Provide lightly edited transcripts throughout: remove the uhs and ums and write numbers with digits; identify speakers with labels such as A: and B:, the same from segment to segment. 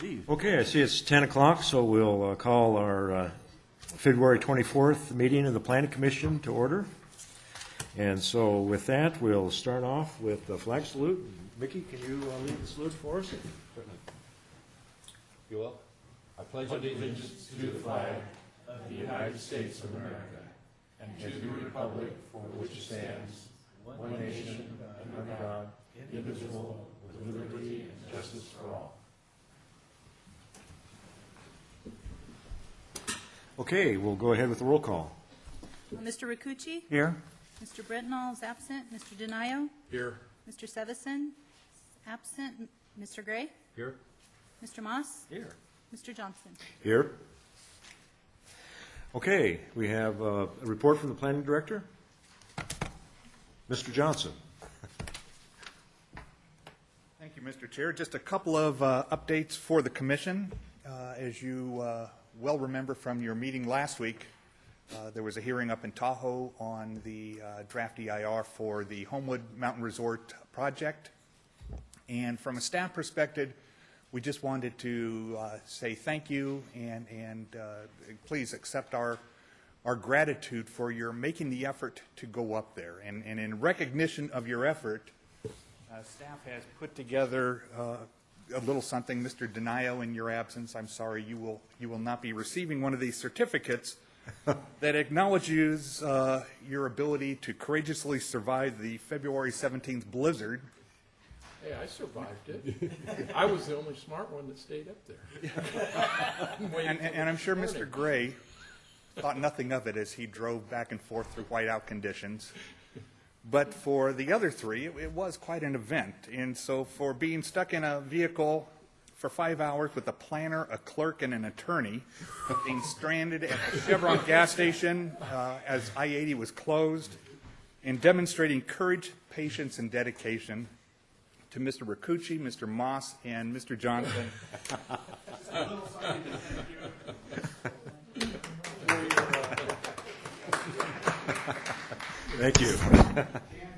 A: Steve.
B: Okay, I see it's 10 o'clock, so we'll call our February 24th meeting of the Planning Commission to order. And so with that, we'll start off with the flag salute. Mickey, can you lead the salute for us?
C: You will. I pledge allegiance to the flag of the United States of America and to the republic for which it stands, one nation, under God, indivisible, with liberty and justice for all.
B: Okay, we'll go ahead with the roll call.
D: Mr. Ricucci?
A: Here.
D: Mr. Brittenall is absent. Mr. Denayo?
C: Here.
D: Mr. Sevison? Absent. Mr. Gray?
C: Here.
D: Mr. Moss?
B: Here.
D: Mr. Johnson?
B: Here. Okay, we have a report from the Planning Director. Mr. Johnson.
E: Thank you, Mr. Chair. Just a couple of updates for the Commission. As you well remember from your meeting last week, there was a hearing up in Tahoe on the draft EIR for the Homewood Mountain Resort project. And from a staff perspective, we just wanted to say thank you and please accept our gratitude for your making the effort to go up there. And in recognition of your effort, staff has put together a little something. Mr. Denayo, in your absence, I'm sorry, you will not be receiving one of these certificates that acknowledges your ability to courageously survive the February 17th blizzard.
F: Hey, I survived it. I was the only smart one that stayed up there.
E: And I'm sure Mr. Gray thought nothing of it as he drove back and forth through whiteout conditions. But for the other three, it was quite an event. And so for being stuck in a vehicle for 5 hours with a planner, a clerk, and an attorney, being stranded at the Chevron gas station as I-80 was closed, and demonstrating courage, patience, and dedication to Mr. Ricucci, Mr. Moss, and Mr. Johnson.
B: Thank you.
E: And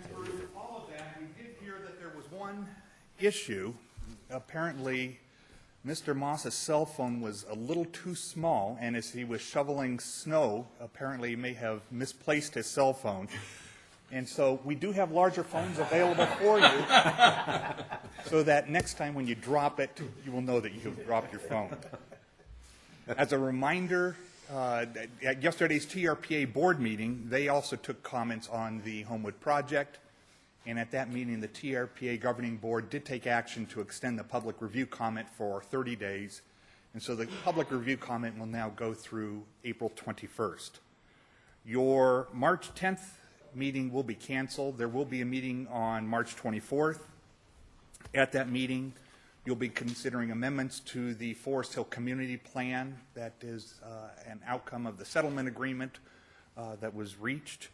E: through all of that, we did hear that there was one issue. Apparently, Mr. Moss's cell phone was a little too small, and as he was shoveling snow, apparently he may have misplaced his cell phone. And so we do have larger phones available for you so that next time when you drop it, you will know that you have dropped your phone. As a reminder, at yesterday's TRPA board meeting, they also took comments on the Homewood project. And at that meeting, the TRPA governing board did take action to extend the public review comment for 30 days. And so the public review comment will now go through April 21st. Your March 10th meeting will be canceled. There will be a meeting on March 24th. At that meeting, you'll be considering amendments to the Forest Hill Community Plan. That is an outcome of the settlement agreement that was reached.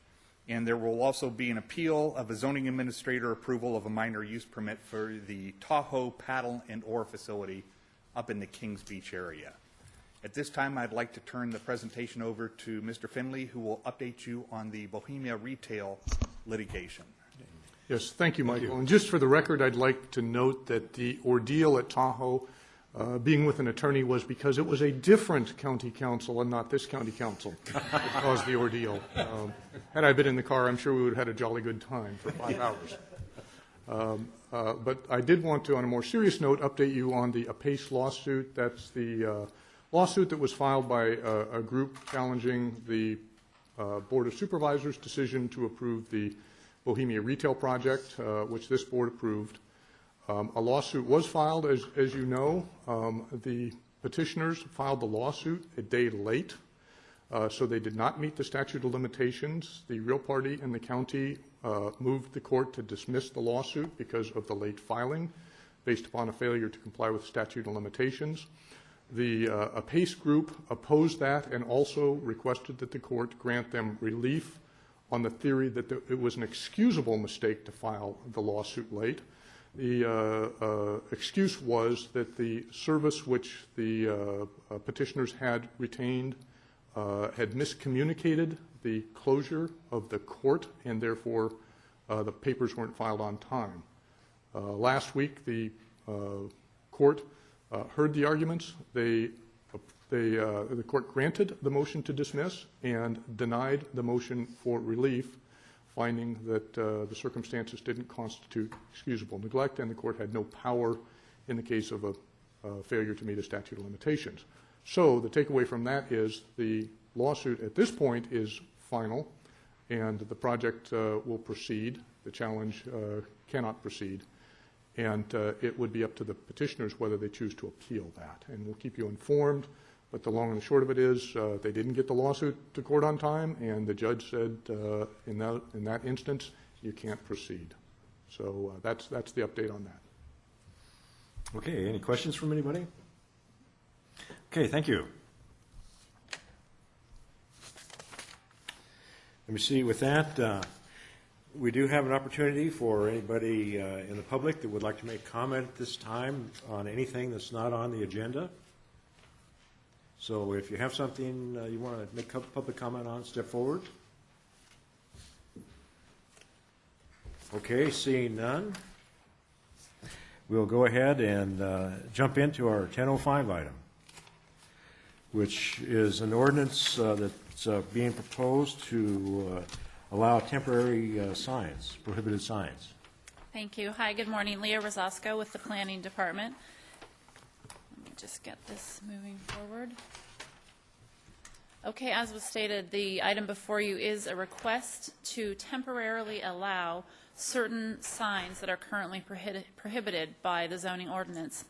E: And there will also be an appeal of a zoning administrator approval of a minor use permit for the Tahoe Paddle and Oar facility up in the Kings Beach area. At this time, I'd like to turn the presentation over to Mr. Finley, who will update you on the Bohemia retail litigation.
F: Yes, thank you, Michael. And just for the record, I'd like to note that the ordeal at Tahoe, being with an attorney, was because it was a different county council and not this county council that caused the ordeal. Had I been in the car, I'm sure we would have had a jolly good time for 5 hours. But I did want to, on a more serious note, update you on the Apace lawsuit. That's the lawsuit that was filed by a group challenging the Board of Supervisors' decision to approve the Bohemia Retail Project, which this board approved. A lawsuit was filed, as you know. The petitioners filed the lawsuit a day late, so they did not meet the statute of limitations. The real party and the county moved the court to dismiss the lawsuit because of the late filing, based upon a failure to comply with statute of limitations. The Apace group opposed that and also requested that the court grant them relief on the theory that it was an excusable mistake to file the lawsuit late. The excuse was that the service which the petitioners had retained had miscommunicated the closure of the court, and therefore the papers weren't filed on time. Last week, the court heard the arguments. The court granted the motion to dismiss and denied the motion for relief, finding that the circumstances didn't constitute excusable neglect, and the court had no power in the case of a failure to meet a statute of limitations. So the takeaway from that is the lawsuit at this point is final, and the project will proceed. The challenge cannot proceed, and it would be up to the petitioners whether they choose to appeal that. And we'll keep you informed, but the long and the short of it is they didn't get the lawsuit to court on time, and the judge said in that instance you can't proceed. So that's the update on that.
B: Okay, any questions from anybody? Okay, thank you. Let me see, with that, we do have an opportunity for anybody in the public that would like to make comment at this time on anything that's not on the agenda. So if you have something you want to make public comment on, step forward. Okay, seeing none, we'll go ahead and jump into our 1005 item, which is an ordinance that's being proposed to allow temporary signs, prohibited signs.
A: Thank you. Hi, good morning. Leah Rosasco with the Planning Department. Let me just get this moving forward. Okay, as was stated, the item before you is a request to temporarily allow certain signs that are currently prohibited by the zoning ordinance.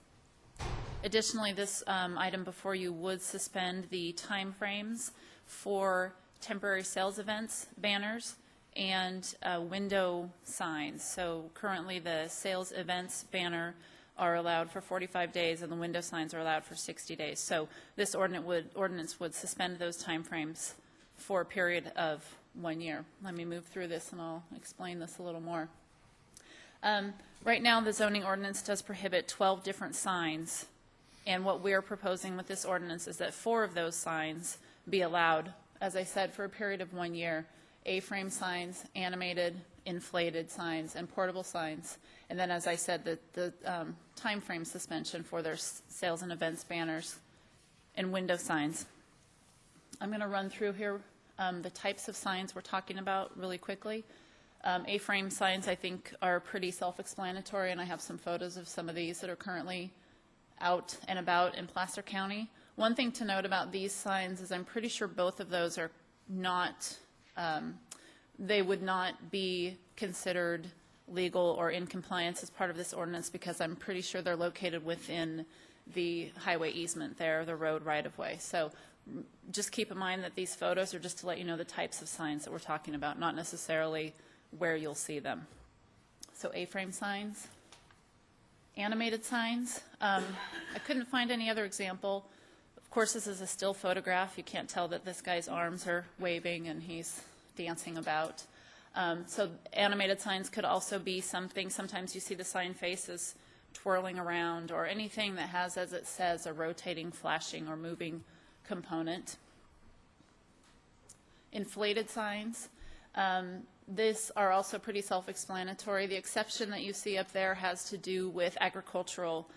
A: Additionally, this item before you would suspend the timeframes for temporary sales events, banners, and window signs. So currently the sales events banner are allowed for 45 days and the window signs are allowed for 60 days. So this ordinance would suspend those timeframes for a period of 1 year. Let me move through this and I'll explain this a little more. Right now the zoning ordinance does prohibit 12 different signs, and what we're proposing with this ordinance is that 4 of those signs be allowed, as I said, for a period of 1 year. A-frame signs, animated, inflated signs, and portable signs. And then, as I said, the time frame suspension for their sales and events banners and window signs. I'm going to run through here the types of signs we're talking about really quickly. A-frame signs, I think, are pretty self-explanatory, and I have some photos of some of these that are currently out and about in Placer County. One thing to note about these signs is I'm pretty sure both of those are not, they would not be considered legal or in compliance as part of this ordinance, because I'm pretty sure they're located within the highway easement there, the road right-of-way. So just keep in mind that these photos are just to let you know the types of signs that we're talking about, not necessarily where you'll see them. So A-frame signs. Animated signs. I couldn't find any other example. Of course, this is a still photograph. You can't tell that this guy's arms are waving and he's dancing about. So animated signs could also be something. Sometimes you see the sign faces twirling around, or anything that has, as it says, a rotating, flashing, or moving component. Inflated signs. These are also pretty self-explanatory. The exception that you see up there has to do with agricultural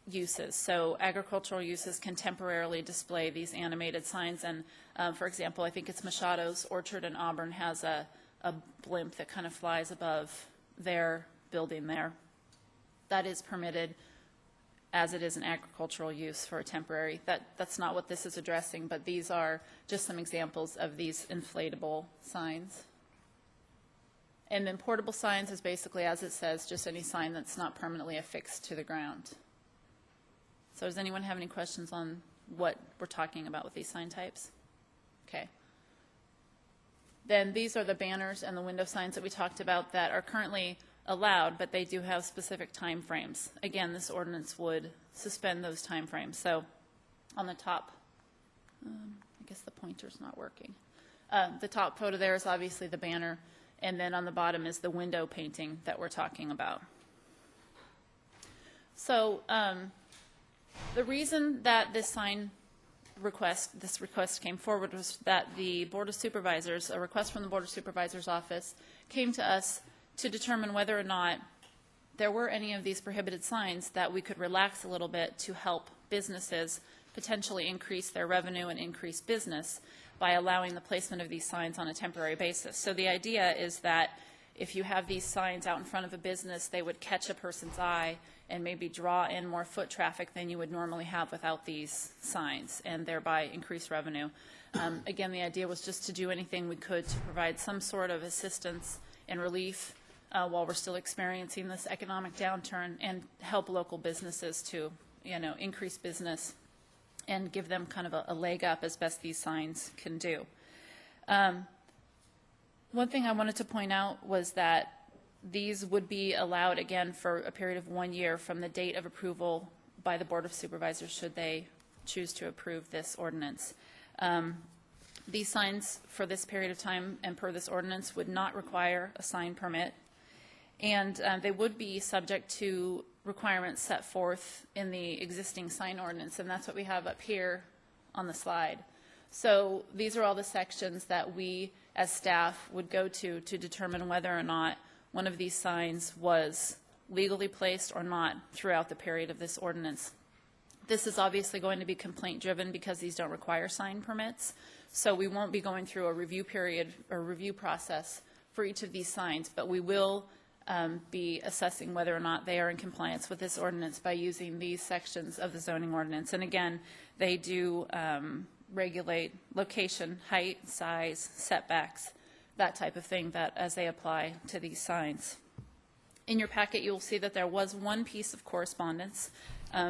A: uses. So agricultural uses can temporarily display these animated signs. And for example, I think it's Machado's Orchard in Auburn has a blimp that kind of flies above their building there. That is permitted, as it is an agricultural use for a temporary. That's not what this is addressing, but these are just some examples of these inflatable signs. And then portable signs is basically, as it says, just any sign that's not permanently affixed to the ground. So does anyone have any questions on what we're talking about with these sign types? Okay. Then these are the banners and the window signs that we talked about that are currently allowed, but they do have specific time frames. Again, this ordinance would suspend those time frames. So on the top, I guess the pointer's not working. The top photo there is obviously the banner, and then on the bottom is the window painting that we're talking about. So the reason that this request came forward was that the Board of Supervisors, a request from the Board of Supervisors office, came to us to determine whether or not there were any of these prohibited signs, that we could relax a little bit to help businesses potentially increase their revenue and increase business by allowing the placement of these signs on a temporary basis. So the idea is that if you have these signs out in front of a business, they would catch a person's eye and maybe draw in more foot traffic than you would normally have without these signs, and thereby increase revenue. Again, the idea was just to do anything we could to provide some sort of assistance and relief while we're still experiencing this economic downturn, and help local businesses to, increase business and give them kind of a leg up as best these signs can do. One thing I wanted to point out was that these would be allowed again for a period of 1 year from the date of approval by the Board of Supervisors, should they choose to approve this ordinance. These signs for this period of time and per this ordinance would not require a sign permit, and they would be subject to requirements set forth in the existing sign ordinance, and that's what we have up here on the slide. So these are all the sections that we as staff would go to determine whether or not one of these signs was legally placed or not throughout the period of this ordinance. This is obviously going to be complaint driven because these don't require sign permits, so we won't be going through a review period or review process for each of these signs, but we will be assessing whether or not they are in compliance with this ordinance by using these sections of the zoning ordinance. And again, they do regulate location, height, size, setbacks, that type of thing, that as they apply to these signs. In your packet, you'll see that there was one piece of correspondence.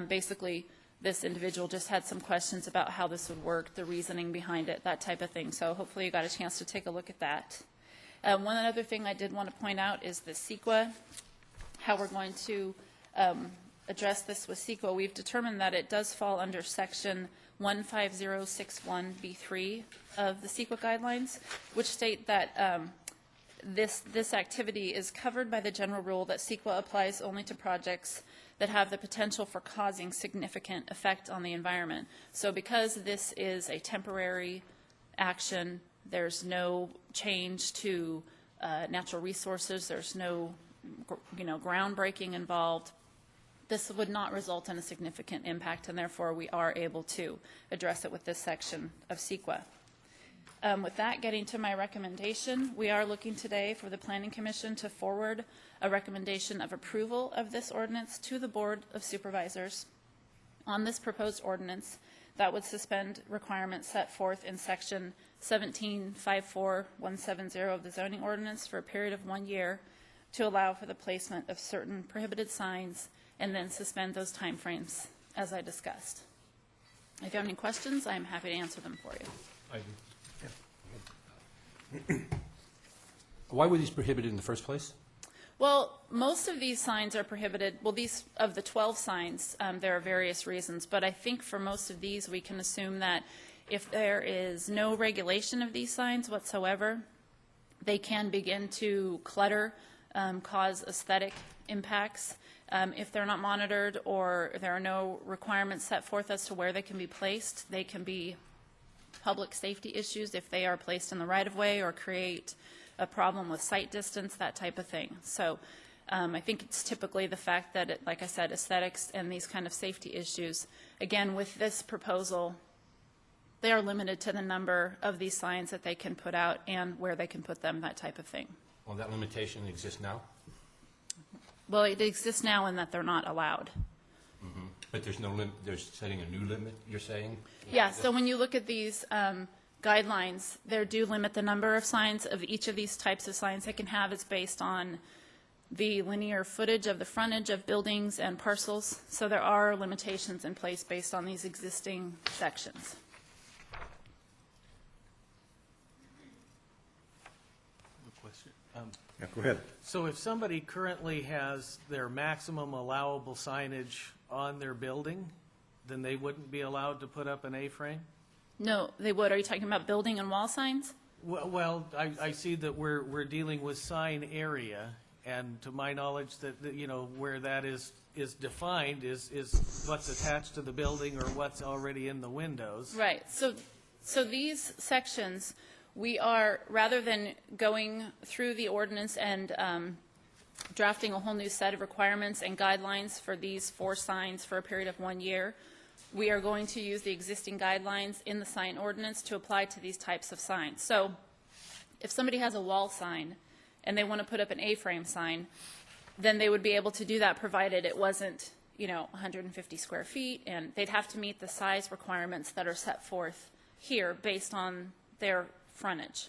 A: Basically, this individual just had some questions about how this would work, the reasoning behind it, that type of thing. So hopefully you got a chance to take a look at that. One other thing I did want to point out is the CEQA, how we're going to address this with CEQA. We've determined that it does fall under section 15061B3 of the CEQA guidelines, which state that this activity is covered by the general rule that CEQA applies only to projects that have the potential for causing significant effect on the environment. So because this is a temporary action, there's no change to natural resources, there's no groundbreaking involved, this would not result in a significant impact, and therefore we are able to address it with this section of CEQA. With that, getting to my recommendation, we are looking today for the Planning Commission to forward a recommendation of approval of this ordinance to the Board of Supervisors. On this proposed ordinance, that would suspend requirements set forth in section 1754170 of the zoning ordinance for a period of 1 year to allow for the placement of certain prohibited signs, and then suspend those timeframes as I discussed. If you have any questions, I'm happy to answer them for you.
C: Why were these prohibited in the first place?
A: Well, most of these signs are prohibited. Well, these of the 12 signs, there are various reasons, but I think for most of these we can assume that if there is no regulation of these signs whatsoever, they can begin to clutter, cause aesthetic impacts. If they're not monitored or there are no requirements set forth as to where they can be placed, they can be public safety issues if they are placed in the right-of-way or create a problem with sight distance, that type of thing. So I think it's typically the fact that, like I said, aesthetics and these kind of safety issues. Again, with this proposal, they are limited to the number of these signs that they can put out and where they can put them, that type of thing.
C: Well, that limitation exists now?
A: Well, it exists now in that they're not allowed.
C: Mm-hmm. But there's no limit, there's setting a new limit, you're saying?
A: Yeah, so when you look at these guidelines, they do limit the number of signs of each of these types of signs they can have. It's based on the linear footage of the frontage of buildings and parcels. So there are limitations in place based on these existing sections.
G: Question.
B: Yeah, go ahead.
G: So if somebody currently has their maximum allowable signage on their building, then they wouldn't be allowed to put up an A-frame?
A: No, they would. Are you talking about building and wall signs?
G: Well, I see that we're dealing with sign area, and to my knowledge that where that is defined is what's attached to the building or what's already in the windows.
A: Right. So these sections, we are, rather than going through the ordinance and drafting a whole new set of requirements and guidelines for these 4 signs for a period of 1 year. We are going to use the existing guidelines in the sign ordinance to apply to these types of signs. So if somebody has a wall sign and they want to put up an A-frame sign, then they would be able to do that provided it wasn't, 150 square feet, and they'd have to meet the size requirements that are set forth here based on their frontage.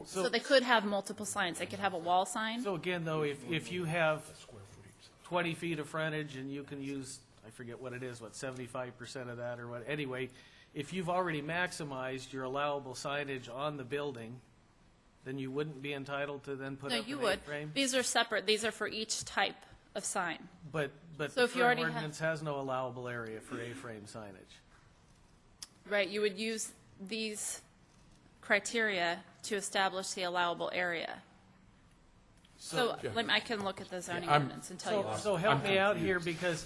A: So they could have multiple signs. They could have a wall sign.
G: So again, though, if you have 20 feet of frontage and you can use, I forget what it is, 75% of that or what, anyway, if you've already maximized your allowable signage on the building, then you wouldn't be entitled to then put
A: No,
G: up
A: you
G: an
A: would.
G: A-frame?
A: These are separate. These are for each type of sign.
G: But
A: So
G: the
A: if you
G: current
A: already have-
G: ordinance has no allowable area for A-frame signage.
A: Right, you would use these criteria to establish the allowable area. So I can look at the zoning ordinance and tell you.
G: So help me out here, because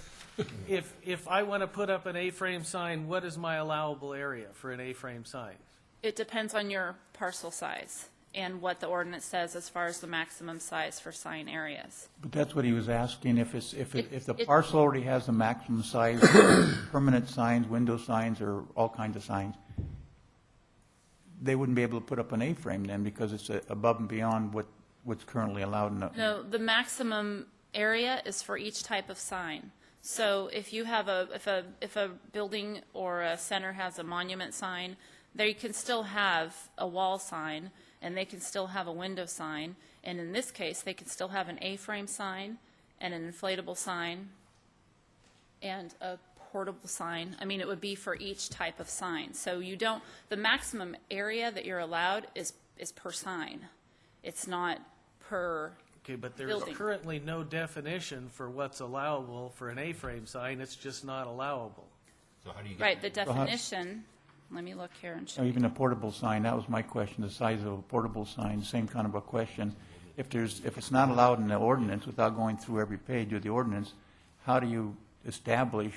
G: if I want to put up an A-frame sign, what is my allowable area for an A-frame sign?
A: It depends on your parcel size and what the ordinance says as far as the maximum size for sign areas.
H: But that's what he was asking, if the
A: It-
H: parcel already has the maximum size, permanent signs, window signs, or all kinds of signs, they wouldn't be able to put up an A-frame then, because it's above and beyond what's currently allowed in the...
A: No, the maximum area is for each type of sign. So if you have if a building or a center has a monument sign, they can still have a wall sign, and they can still have a window sign, and in this case, they can still have an A-frame sign and an inflatable sign and a portable sign. I mean, it would be for each type of sign. So the maximum area that you're allowed is per sign. It's not per
G: Okay, but there's
A: building.
G: currently no definition for what's allowable for an A-frame sign. It's just not allowable.
C: So how do you get?
A: Right, the definition, let me look here and show
H: Or
A: you.
H: even a portable sign, that was my question, the size of a portable sign, same kind of a question. If it's not allowed in the ordinance, without going through every page of the ordinance, how do you establish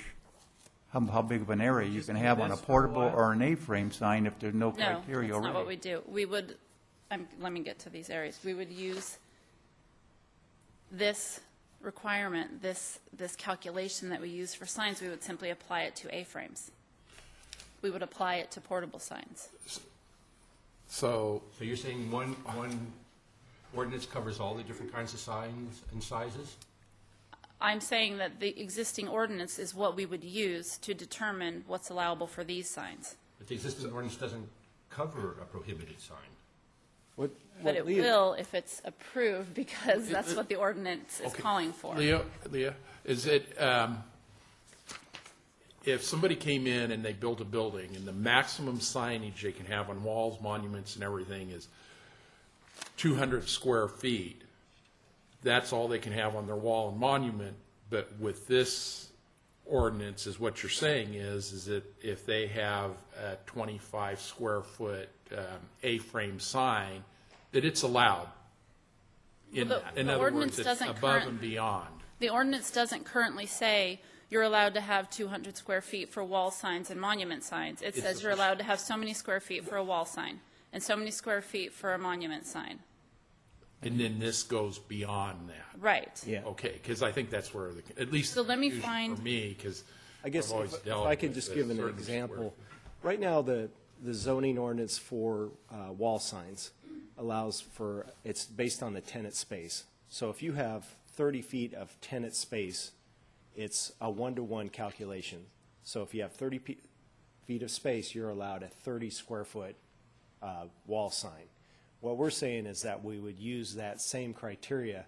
H: how big of an area you can have on a
G: Just for
H: portable
G: what?
H: or an A-frame sign if there's no
A: No,
H: criteria
A: that's not what we
H: already?
A: do. We would, let me get to these areas. We would use this requirement, this calculation that we use for signs, we would simply apply it to A-frames. We would apply it to portable signs.
I: So,
C: So you're saying one ordinance covers all the different kinds of signs and sizes?
A: I'm saying that the existing ordinance is what we would use to determine what's allowable for these signs.
C: But the existing ordinance doesn't cover a prohibited sign.
A: But it will if it's approved, because that's what the ordinance is calling for.
I: Leah, is it, if somebody came in and they built a building and the maximum signage they can have on walls, monuments, and everything is 200 square feet, that's all they can have on their wall and monument, but with this ordinance, is what you're saying is that if they have a 25 square foot A-frame sign, that it's allowed. In
A: Well, the
I: other
A: ordinance
I: words, it's
A: doesn't
I: above and beyond.
A: The ordinance doesn't currently say you're allowed to have 200 square feet for wall signs and monument signs. It says you're allowed to have so many square feet for a wall sign and so many square feet for a monument sign.
I: And then this goes beyond that.
A: Right.
J: Yeah.
I: Okay, because I think that's where, at least
A: So let me
I: confusion
A: find-
I: for me, because
J: I guess
I: I've always
J: if
I: dealt
J: I could
I: with
J: just
I: a
J: give an
I: certain
J: example.
I: square-
J: Right now, the zoning ordinance for wall signs allows for, it's based on the tenant space. So if you have 30 feet of tenant space, it's a one-to-one calculation. So if you have 30 feet of space, you're allowed a 30 square foot wall sign. What we're saying is that we would use that same criteria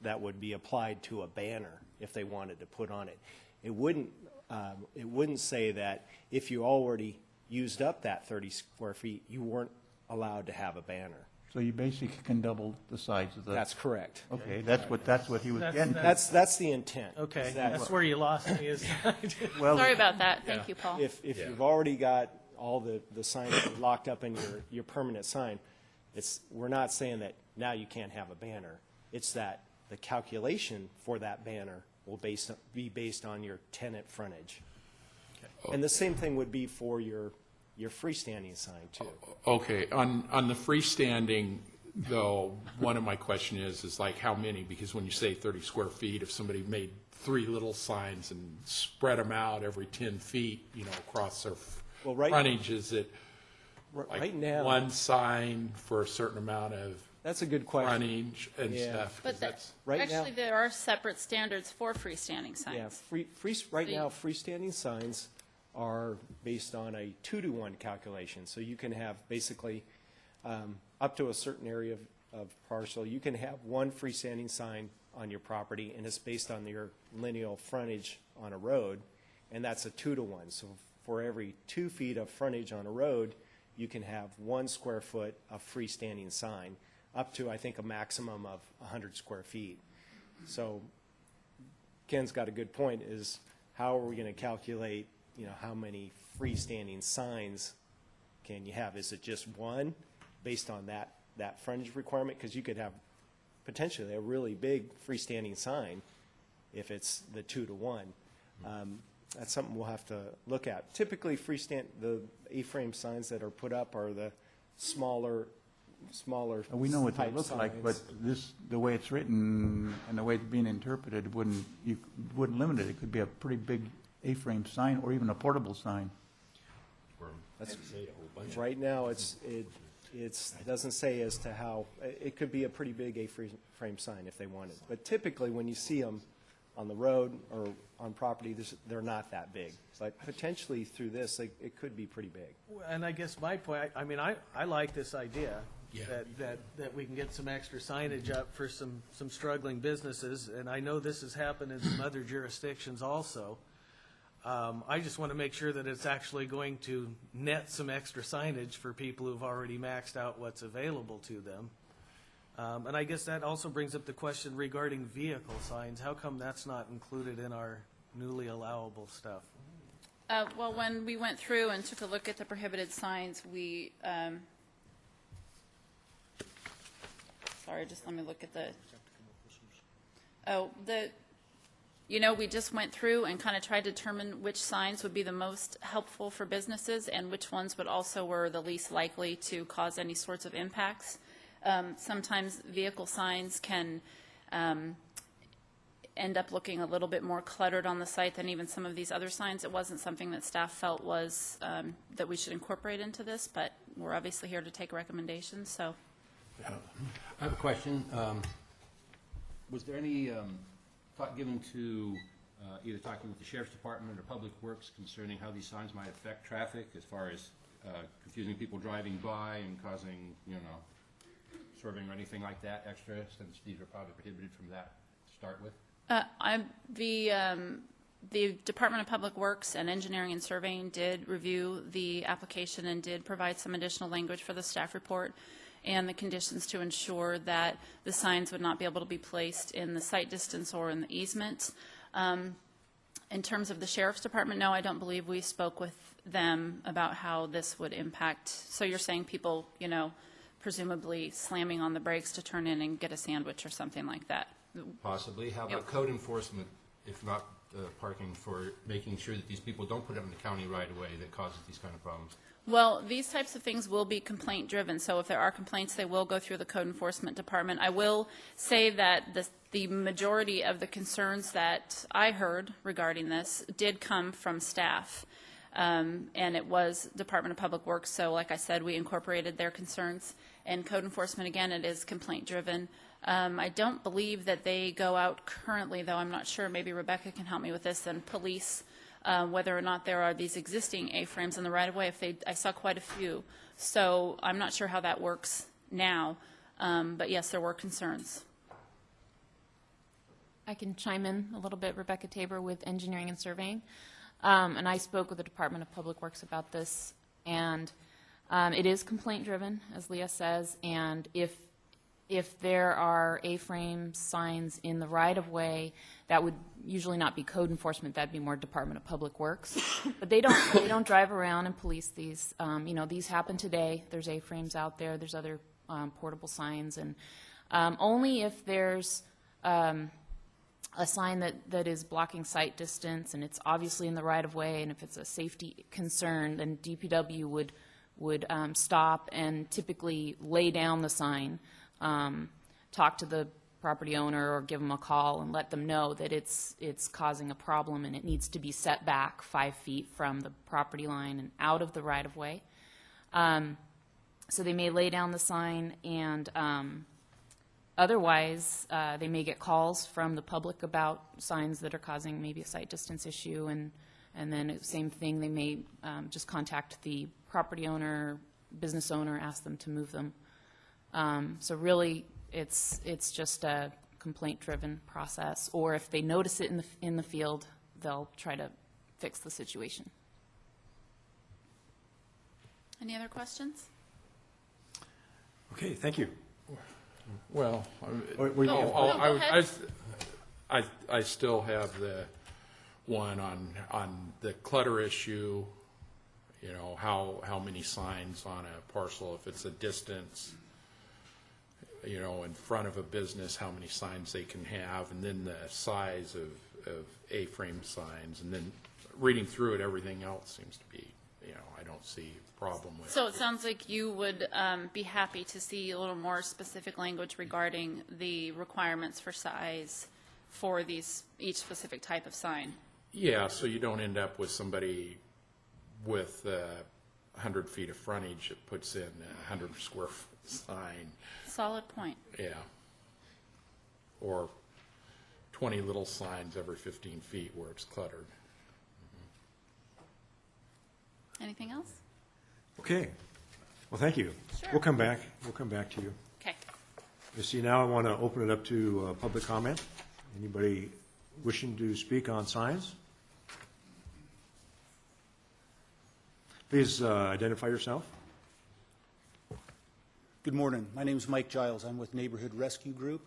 J: that would be applied to a banner if they wanted to put on it. It wouldn't say that if you already used up that 30 square feet, you weren't allowed to have a banner.
H: So you basically can double the size of the...
J: That's correct.
H: Okay, that's what he was
G: That's-
H: getting at.
J: That's the intent.
G: Okay,
J: is that
G: that's where you lost me, is
H: Well,
A: Sorry about that. Thank you, Paul.
J: If you've already got all the signs locked up in your permanent sign, we're not saying that now you can't have a banner. It's that the calculation for that banner will be based on your tenant frontage. And the same thing would be for your freestanding sign, too.
I: Okay, on the freestanding, though, one of my question is like how many? Because when you say 30 square feet, if somebody made 3 little signs and spread them out every 10 feet, across their
J: Well, right-
I: frontage, is it
J: Right
I: like
J: now,
I: one sign for a certain amount of
J: that's a good question.
I: frontage and
J: Yeah.
I: stuff? 'Cause
A: But
I: that's
J: Right
A: actually,
J: now-
A: there are separate standards for freestanding
J: Yeah,
A: signs.
J: right
A: So
J: now,
A: you-
J: freestanding signs are based on a 2-to-1 calculation. So you can have basically, up to a certain area of parcel, you can have one freestanding sign on your property, and it's based on your lineal frontage on a road, and that's a 2-to-1. So for every 2 feet of frontage on a road, you can have 1 square foot of freestanding sign, up to, I think, a maximum of 100 square feet. So Ken's got a good point, is how are we going to calculate, how many freestanding signs can you have? Is it just one based on that frontage requirement? Because you could have potentially a really big freestanding sign if it's the 2-to-1. That's something we'll have to look at. Typically, the A-frame signs that are put up are the smaller
H: We know what they
J: type
H: look like,
J: signs.
H: but the way it's written and the way it's being interpreted wouldn't limit it. It could be a pretty big A-frame sign or even a portable sign.
J: Right now, it doesn't say as to how, it could be a pretty big A-frame sign if they wanted. But typically, when you see them on the road or on property, they're not that big. But potentially through this, it could be pretty big.
G: And I guess my point, I like this idea.
I: Yeah.
G: That we can get some extra signage up for some struggling businesses, and I know this has happened in some other jurisdictions also. I just want to make sure that it's actually going to net some extra signage for people who've already maxed out what's available to them. And I guess that also brings up the question regarding vehicle signs. How come that's not included in our newly allowable stuff?
A: Well, when we went through and took a look at the prohibited signs, we, sorry, just let me look at we just went through and kind of tried to determine which signs would be the most helpful for businesses and which ones would also were the least likely to cause any sorts of impacts. Sometimes vehicle signs can end up looking a little bit more cluttered on the site than even some of these other signs. It wasn't something that staff felt was that we should incorporate into this, but we're obviously here to take recommendations. So,
K: I have a question. Was there any thought given to either talking with the Sheriff's Department or Public Works concerning how these signs might affect traffic as far as confusing people driving by and causing, swerving or anything like that extra, since these are probably prohibited from that to start with?
A: the Department of Public Works and Engineering and Surveying did review the application and did provide some additional language for the staff report and the conditions to ensure that the signs would not be able to be placed in the site distance or in the easement. In terms of the Sheriff's Department, no, I don't believe we spoke with them about how this would impact. So you're saying people, presumably slamming on the brakes to turn in and get a sandwich or something like that?
K: Possibly. How about code enforcement, if not parking, for making sure that these people don't put it in the county right away that causes these kind of problems?
A: Well, these types of things will be complaint driven. So if there are complaints, they will go through the code enforcement department. I will say that the majority of the concerns that I heard regarding this did come from staff. And it was Department of Public Works. So like I said, we incorporated their concerns. And code enforcement, again, it is complaint driven. I don't believe that they go out currently, though I'm not sure. Maybe Rebecca can help me with this. And police, whether or not there are these existing A-frames in the right-of-way. I saw quite a few. So I'm not sure how that works now. But yes, there were concerns.
L: I can chime in a little bit. Rebecca Tabor with Engineering and Surveying. And I spoke with the Department of Public Works about this. And it is complaint-driven, as Leah says. And if there are A-frame signs in the right-of-way, that would usually not be code enforcement. That'd be more Department of Public Works. But they don't drive around and police these. These happen today. There's A-frames out there. There's other portable signs. And only if there's a sign that is blocking sight distance and it's obviously in the right-of-way, and if it's a safety concern, then DPW would stop and typically lay down the sign. talk to the property owner or give them a call and let them know that it's causing a problem and it needs to be set back 5 feet from the property line and out of the right-of-way. So they may lay down the sign, and otherwise, they may get calls from the public about signs that are causing maybe a sight distance issue, and then same thing, they may just contact the property owner, business owner, ask them to move them. So really, it's just a complaint-driven process, or if they notice it in the field, they'll try to fix the situation.
A: Any other questions?
B: Okay, thank you.
I: Well,
A: go ahead.
I: I still have the one on the clutter issue, you know, how many signs on a parcel, if it's a distance, you know, in front of a business, how many signs they can have, and then the size of A-frame signs, and then reading through it, everything else seems to be, you know, I don't see a problem with.
A: So it sounds like you would be happy to see a little more specific language regarding the requirements for size for each specific type of sign.
I: Yeah, so you don't end up with somebody with 100 feet of frontage that puts in a 100 square foot sign.
A: Solid point.
I: Yeah. Or 20 little signs every 15 feet where it's cluttered.
A: Anything else?
B: Okay. Well, thank you.
A: Sure.
B: We'll come back. We'll come back to you.
A: Okay.
B: You see, now I want to open it up to public comment. Anybody wishing to speak on signs? Please identify yourself.
M: Good morning. My name is Mike Giles. I'm with Neighborhood Rescue Group.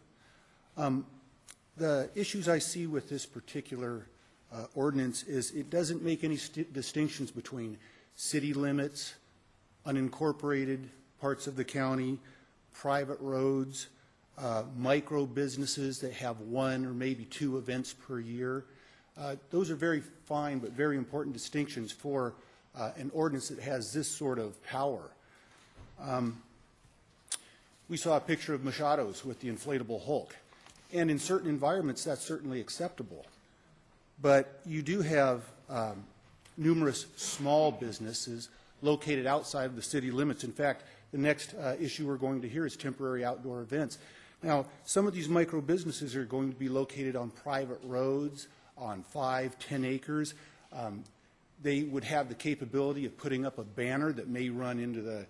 M: The issues I see with this particular ordinance is it doesn't make any distinctions between city limits, unincorporated parts of the county, private roads, micro businesses that have 1 or maybe 2 events per year. Those are very fine but very important distinctions for an ordinance that has this sort of power. We saw a picture of Machado's with the inflatable Hulk, and in certain environments that's certainly acceptable. But you do have numerous small businesses located outside of the city limits. In fact, the next issue we're going to hear is temporary outdoor events. Now, some of these micro businesses are going to be located on private roads, on 5, 10 acres. They would have the capability of putting up a banner that may run into the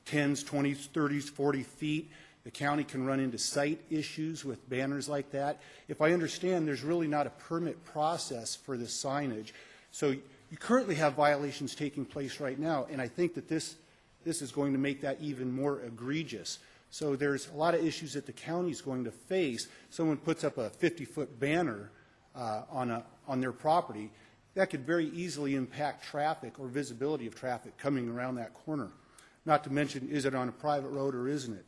M: 10s, 20s, 30s, 40 feet. The county can run into site issues with banners like that. If I understand, there's really not a permit process for this signage. So you currently have violations taking place right now, and I think that this is going to make that even more egregious. So there's a lot of issues that the county is going to face. Someone puts up a 50-foot banner on their property. That could very easily impact traffic or visibility of traffic coming around that corner. Not to mention, is it on a private road or isn't it?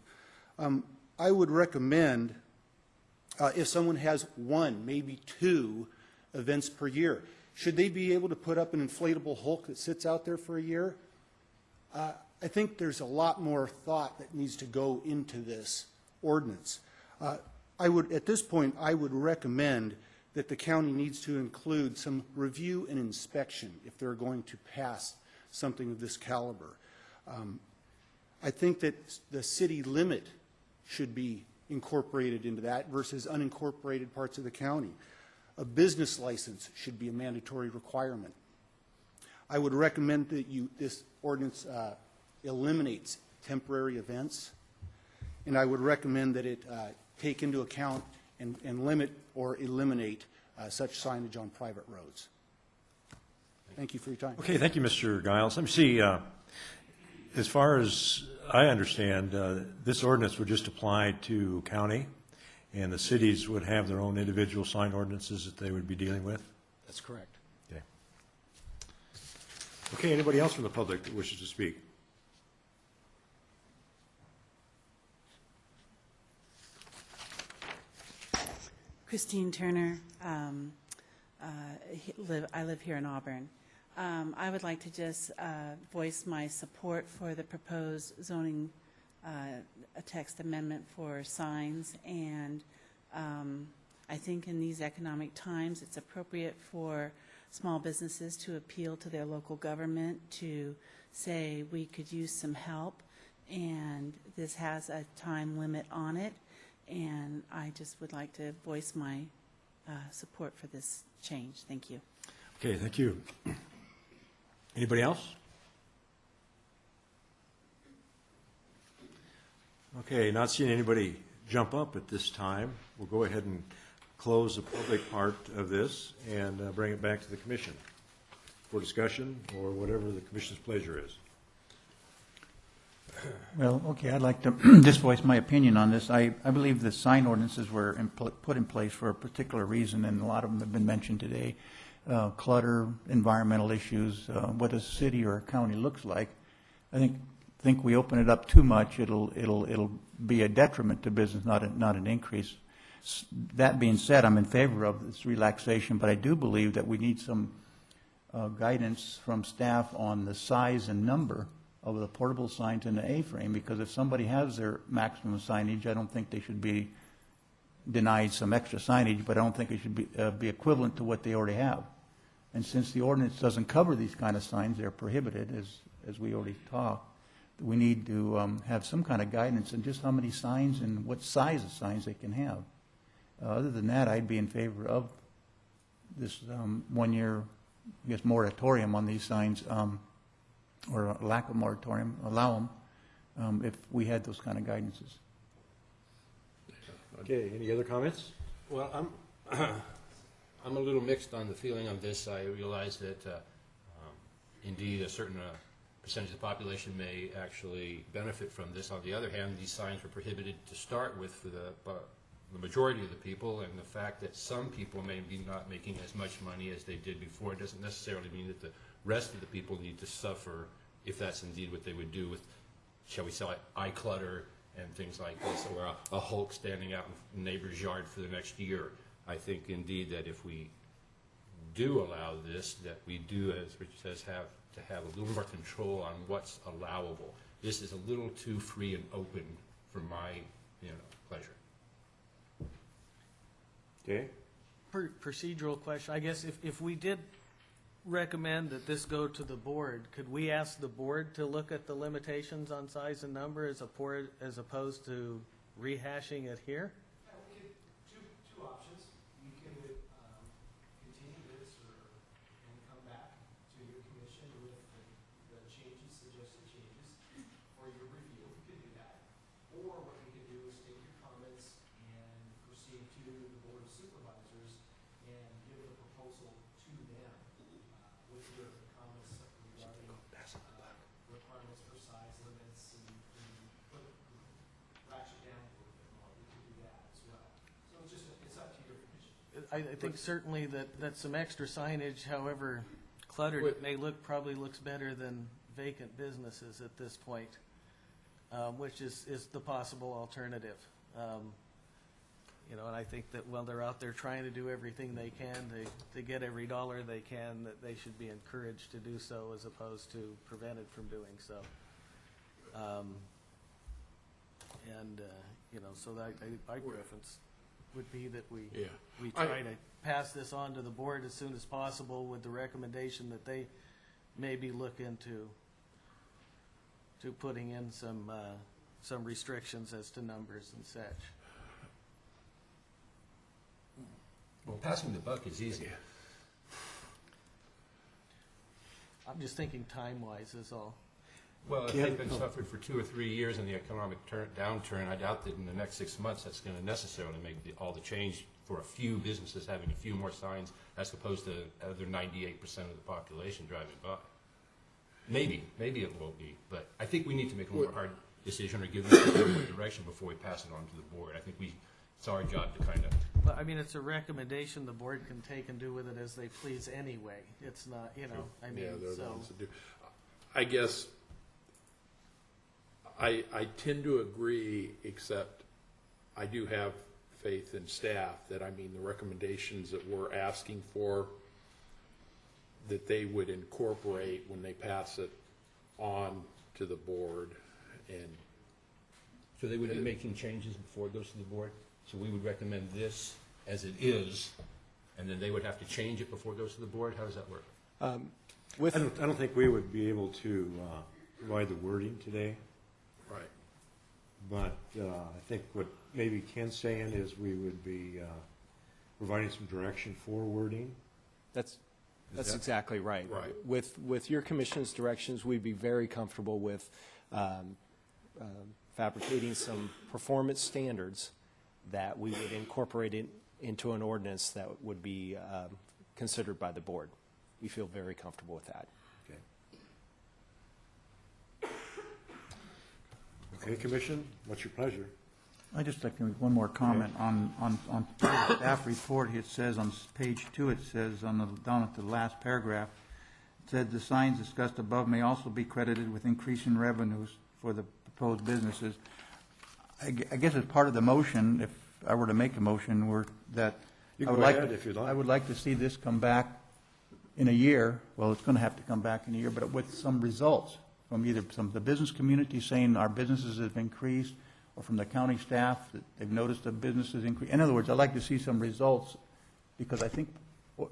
M: I would recommend if someone has 1, maybe 2 events per year, should they be able to put up an inflatable Hulk that sits out there for a year? I think there's a lot more thought that needs to go into this ordinance. At this point, I would recommend that the county needs to include some review and inspection if they're going to pass something of this caliber. I think that the city limit should be incorporated into that versus unincorporated parts of the county. A business license should be a mandatory requirement. I would recommend that this ordinance eliminates temporary events, and I would recommend that it take into account and limit or eliminate such signage on private roads. Thank you for your time.
B: Okay, thank you, Mr. Giles. Let me see. As far as I understand, this ordinance would just apply to county, and the cities would have their own individual sign ordinances that they would be dealing with?
M: That's correct.
B: Okay. Okay, anybody else from the public that wishes to speak?
N: Christine Turner. I live here in Auburn. I would like to just voice my support for the proposed zoning a text amendment for signs, and I think in these economic times, it's appropriate for small businesses to appeal to their local government to say, we could use some help, and this has a time limit on it, and I just would like to voice my support for this change. Thank you.
B: Okay, thank you. Anybody else? Okay, not seeing anybody jump up at this time. We'll go ahead and close the public part of this and bring it back to the commission for discussion or whatever the commission's pleasure is.
H: Well, okay, I'd like to just voice my opinion on this. I believe the sign ordinances were put in place for a particular reason, and a lot of them have been mentioned today. Clutter, environmental issues, what a city or a county looks like. I think we open it up too much, it'll be a detriment to business, not an increase. That being said, I'm in favor of this relaxation, but I do believe that we need some guidance from staff on the size and number of the portable signs in the A-frame, because if somebody has their maximum signage, I don't think they should be denied some extra signage, but I don't think it should be equivalent to what they already have. And since the ordinance doesn't cover these kind of signs, they're prohibited, as we already talked. We need to have some kind of guidance on just how many signs and what size of signs they can have. Other than that, I'd be in favor of this 1 year, I guess, moratorium on these signs, or a lack of moratorium, allow them if we had those kind of guidances.
B: Okay, any other comments?
K: Well, I'm a little mixed on the feeling on this. I realize that indeed a certain percentage of the population may actually benefit from this. On the other hand, these signs were prohibited to start with for the majority of the people, and the fact that some people may be not making as much money as they did before doesn't necessarily mean that the rest of the people need to suffer if that's indeed what they would do with, shall we say, eye clutter and things like this, or a Hulk standing out in the neighbor's yard for the next year. I think indeed that if we do allow this, that we do, as Rich says, have to have a little more control on what's allowable. This is a little too free and open for my, pleasure.
B: Okay.
G: Procedural question. I guess if we did recommend that this go to the board, could we ask the board to look at the limitations on size and number as opposed to rehashing it here?
J: Two options. You can continue this and come back to your commission with the changes, suggested changes for your review. You can do that. Or what you can do is take your comments and proceed to the board of supervisors and give the proposal to them with your comments regarding requirements for size limits and ratchet down a little bit more. We can do that as well. So it's up to your commission.
G: I think certainly that some extra signage, however cluttered it may look, probably looks better than vacant businesses at this point, which is the possible alternative. And I think that while they're out there trying to do everything they can to get every dollar they can, that they should be encouraged to do so as opposed to prevented from doing so. So that my preference would be that we try to pass this on to the board as soon as possible with the recommendation that they maybe look into putting in some restrictions as to numbers and such.
K: Well, passing the buck is easy.
G: I'm just thinking time-wise is all.
K: Well, if they've been suffered for 2 or 3 years in the economic downturn, I doubt that in the next 6 months that's going to necessarily make all the change for a few businesses having a few more signs as opposed to other 98% of the population driving by. Maybe it will be, but I think we need to make a more hard decision or give them a direction before we pass it on to the board. I think it's our job to kind of...
G: Well, I mean, it's a recommendation the board can take and do with it as they please anyway. It's not,
I: Yeah,
G: I mean,
I: they're the
G: so...
I: ones that do. I guess I tend to agree, except I do have faith in staff that, the recommendations that we're asking for, that they would incorporate when they pass it on to the board. And
K: So they would be making changes before it goes to the board? So we would recommend this as it is, and then they would have to change it before it goes to the board? How does that work?
B: I don't think we would be able to provide the wording today,
I: Right.
B: but I think what maybe Ken's saying is we would be providing some direction for wording.
J: That's
B: that-
J: exactly right.
I: Right.
J: With your commission's directions, we'd be very comfortable with fabricating some performance standards that we would incorporate into an ordinance that would be considered by the board. We feel very comfortable with that.
B: Okay, Commission, what's your pleasure?
H: I'd just like to make one more comment on the staff report. It says on page 2, it says down at the last paragraph, it said the signs discussed above may also be credited with increasing revenues for the proposed businesses. I guess as part of the motion, if I were to make a motion,
B: You can go ahead if you'd like.
H: I would like to see this come back in a year. Well, it's going to have to come back in a year, but with some results from either some of the business community saying our businesses have increased, or from the county staff that they've noticed the businesses increase. In other words, I'd like to see some results, because I think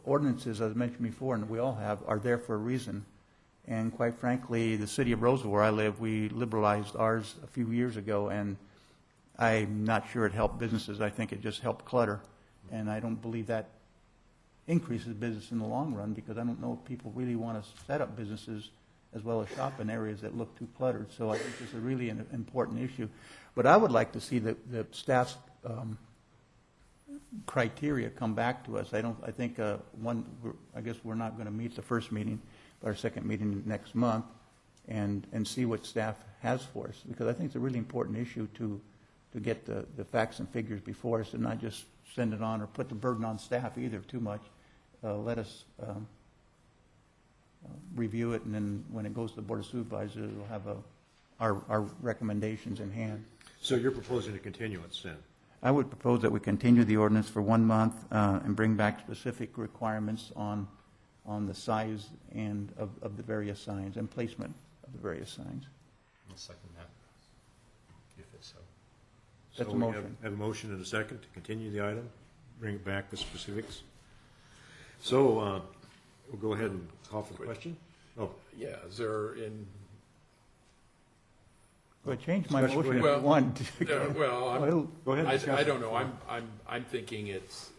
H: ordinances, as I mentioned before, and we all have, are there for a reason. And quite frankly, the city of Roseville, where I live, we liberalized ours a few years ago, and I'm not sure it helped businesses. I think it just helped clutter. And I don't believe that increases business in the long run, because I don't know if people really want to set up businesses as well as shop in areas that look too cluttered. So I think it's a really an important issue. But I would like to see the staff's criteria come back to us. I guess we're not going to meet the first meeting, but our second meeting next month, and see what staff has for us, because I think it's a really important issue to get the facts and figures before us, and not just send it on or put the burden on staff either too much. Let us review it, and then when it goes to the Board of Supervisors, it'll have our recommendations in hand.
B: So you're proposing a continuance then?
H: I would propose that we continue the ordinance for 1 month and bring back specific requirements on the size and of the various signs and placement of the various signs.
K: I'll second that, if it's so.
H: That's
B: So
H: a
B: we
H: motion.
B: have a motion and a second to continue the item, bring it back with specifics. So we'll go ahead and call for the question. Oh,
I: Yeah, is there in,
H: Well, change my
B: Discussion,
H: motion if
B: go
H: you
B: ahead.
H: want.
I: well,
B: Go ahead. discuss
I: I
B: it.
I: don't know, I'm thinking it's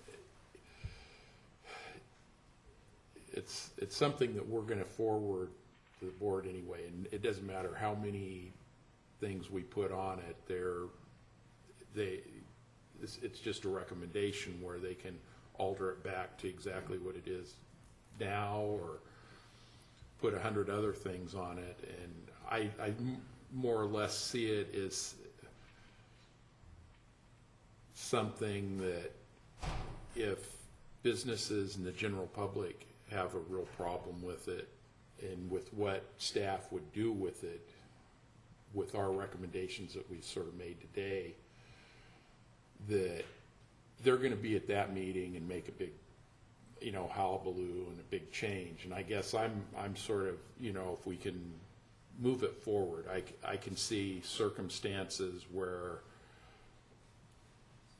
I: something that we're gonna forward to the board anyway, and it doesn't matter how many things we put on it, it's just a recommendation where they can alter it back to exactly what it is now, or put 100 other things on it, and I more or less see it as something that if businesses and the general public have a real problem with it, and with what staff would do with it, with our recommendations that we sort of made today, that they're going to be at that meeting and make a big, hullabaloo and a big change. And I guess I'm sort of, if we can move it forward, I can see circumstances where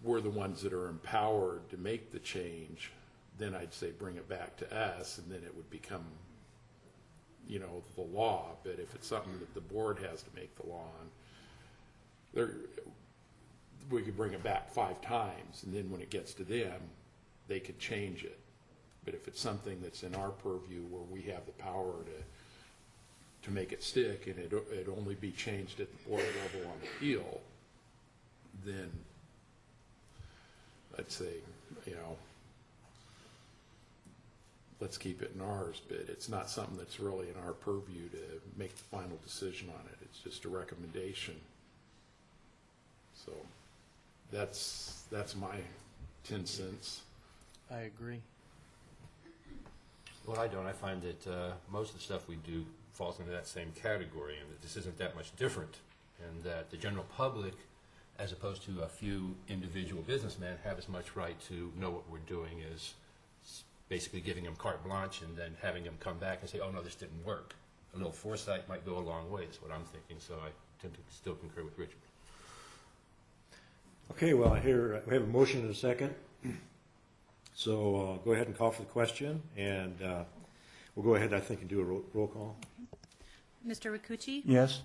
I: we're the ones that are empowered to make the change. Then I'd say bring it back to us, and then it would become, the law. But if it's something that the board has to make the law on, we could bring it back 5 times, and then when it gets to them, they could change it. But if it's something that's in our purview where we have the power to make it stick, and it only be changed at the board level on appeal, then I'd say, let's keep it in ours, but it's not something that's really in our purview to make the final decision on it. It's just a recommendation. So that's my 10 cents.
G: I agree.
K: Well, I don't. I find that most of the stuff we do falls into that same category, and that this isn't that much different, and that the general public, as opposed to a few individual businessmen, have as much right to know what we're doing as basically giving them carte blanche and then having them come back and say, oh, no, this didn't work. A little foresight might go a long way, is what I'm thinking, so I tend to still concur with Richard.
B: Okay, well, here, we have a motion and a second. So go ahead and call for the question, and we'll go ahead, I think, and do a roll call.
D: Mr. Rakucci?
H: Yes?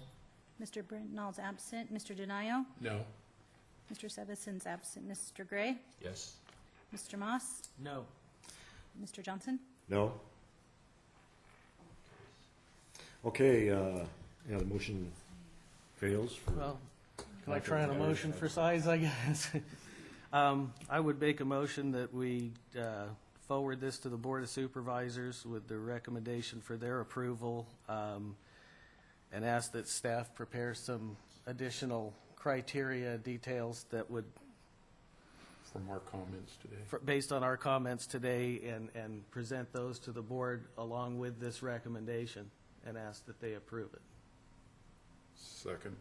D: Mr. Brittenall's absent. Mr. Denayo?
I: No.
D: Mr. Sevison's absent. Mr. Gray?
C: Yes.
D: Mr. Moss?
G: No.
D: Mr. Johnson?
B: No? Okay, yeah, the motion fails. For
G: Well, can I try on a motion for size, I guess? I would make a motion that we forward this to the Board of Supervisors with the recommendation for their approval, and ask that staff prepare some additional criteria, details that would,
I: From our comments today.
G: based on our comments today, and present those to the board along with this recommendation, and ask that they approve it.
I: Second.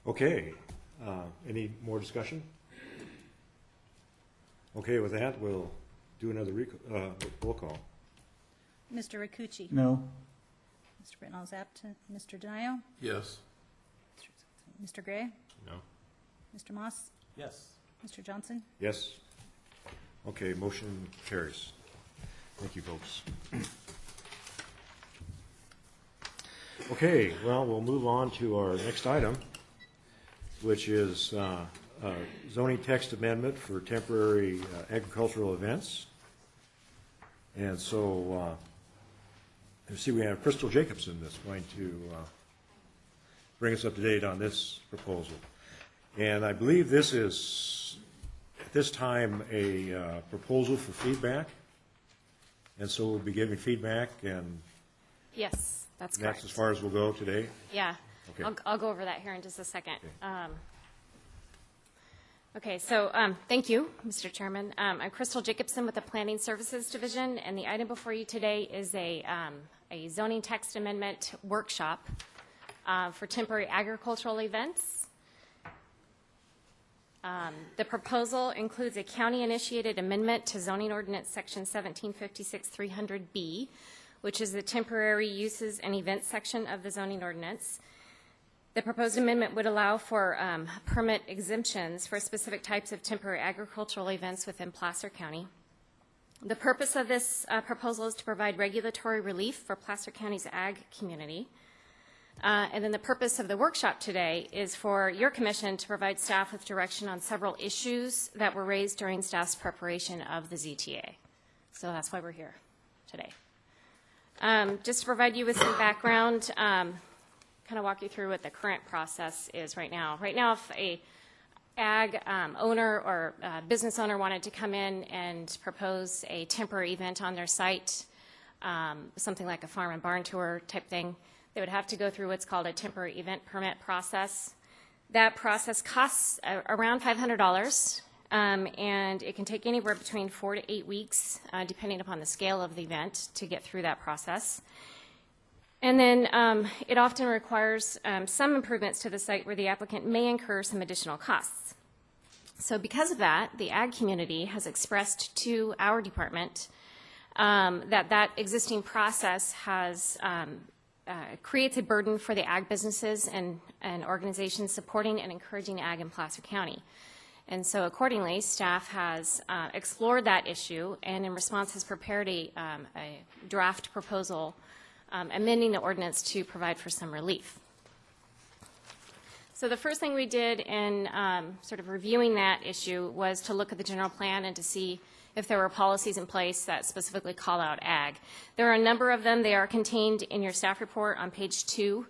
B: Okay, any more discussion? Okay, with that, we'll do another roll call.
D: Mr. Rakucci?
H: No?
D: Mr. Brittenall's absent. Mr. Denayo?
I: Yes.
D: Mr. Gray?
C: No.
D: Mr. Moss?
G: Yes.
D: Mr. Johnson?
B: Yes? Okay, motion carries. Thank you, folks. Okay, well, we'll move on to our next item, which is zoning text amendment for temporary agricultural events. And so, you see, we have Crystal Jacobson that's going to bring us up to date on this proposal. And I believe this is, at this time, a proposal for feedback. And so we'll be giving feedback, and
O: Yes, that's
B: that's
O: correct.
B: as far as we'll go today.
O: Yeah,
B: Okay.
O: I'll go over that here in just a second. Okay, so thank you, Mr. Chairman. I'm Crystal Jacobson with the Planning Services Division, and the item before you today is a zoning text amendment workshop for temporary agricultural events. The proposal includes a county-initiated amendment to zoning ordinance section 1756-300B, which is the temporary uses and events section of the zoning ordinance. The proposed amendment would allow for permit exemptions for specific types of temporary agricultural events within Placer County. The purpose of this proposal is to provide regulatory relief for Placer County's ag community. And then the purpose of the workshop today is for your commission to provide staff with direction on several issues that were raised during staff's preparation of the ZTA. So that's why we're here today. Just to provide you with some background, kind of walk you through what the current process is right now. Right now, if a ag owner or business owner wanted to come in and propose a temporary event on their site, something like a farm and barn tour type thing, they would have to go through what's called a temporary event permit process. That process costs around $500, and it can take anywhere between 4 to 8 weeks, depending upon the scale of the event, to get through that process. And then it often requires some improvements to the site where the applicant may incur some additional costs. So because of that, the ag community has expressed to our department that existing process has creates a burden for the ag businesses and organizations supporting and encouraging ag in Placer County. And so accordingly, staff has explored that issue, and in response has prepared a draft proposal amending the ordinance to provide for some relief. So the first thing we did in sort of reviewing that issue was to look at the general plan and to see if there were policies in place that specifically call out ag. There are a number of them. They are contained in your staff report on page 2.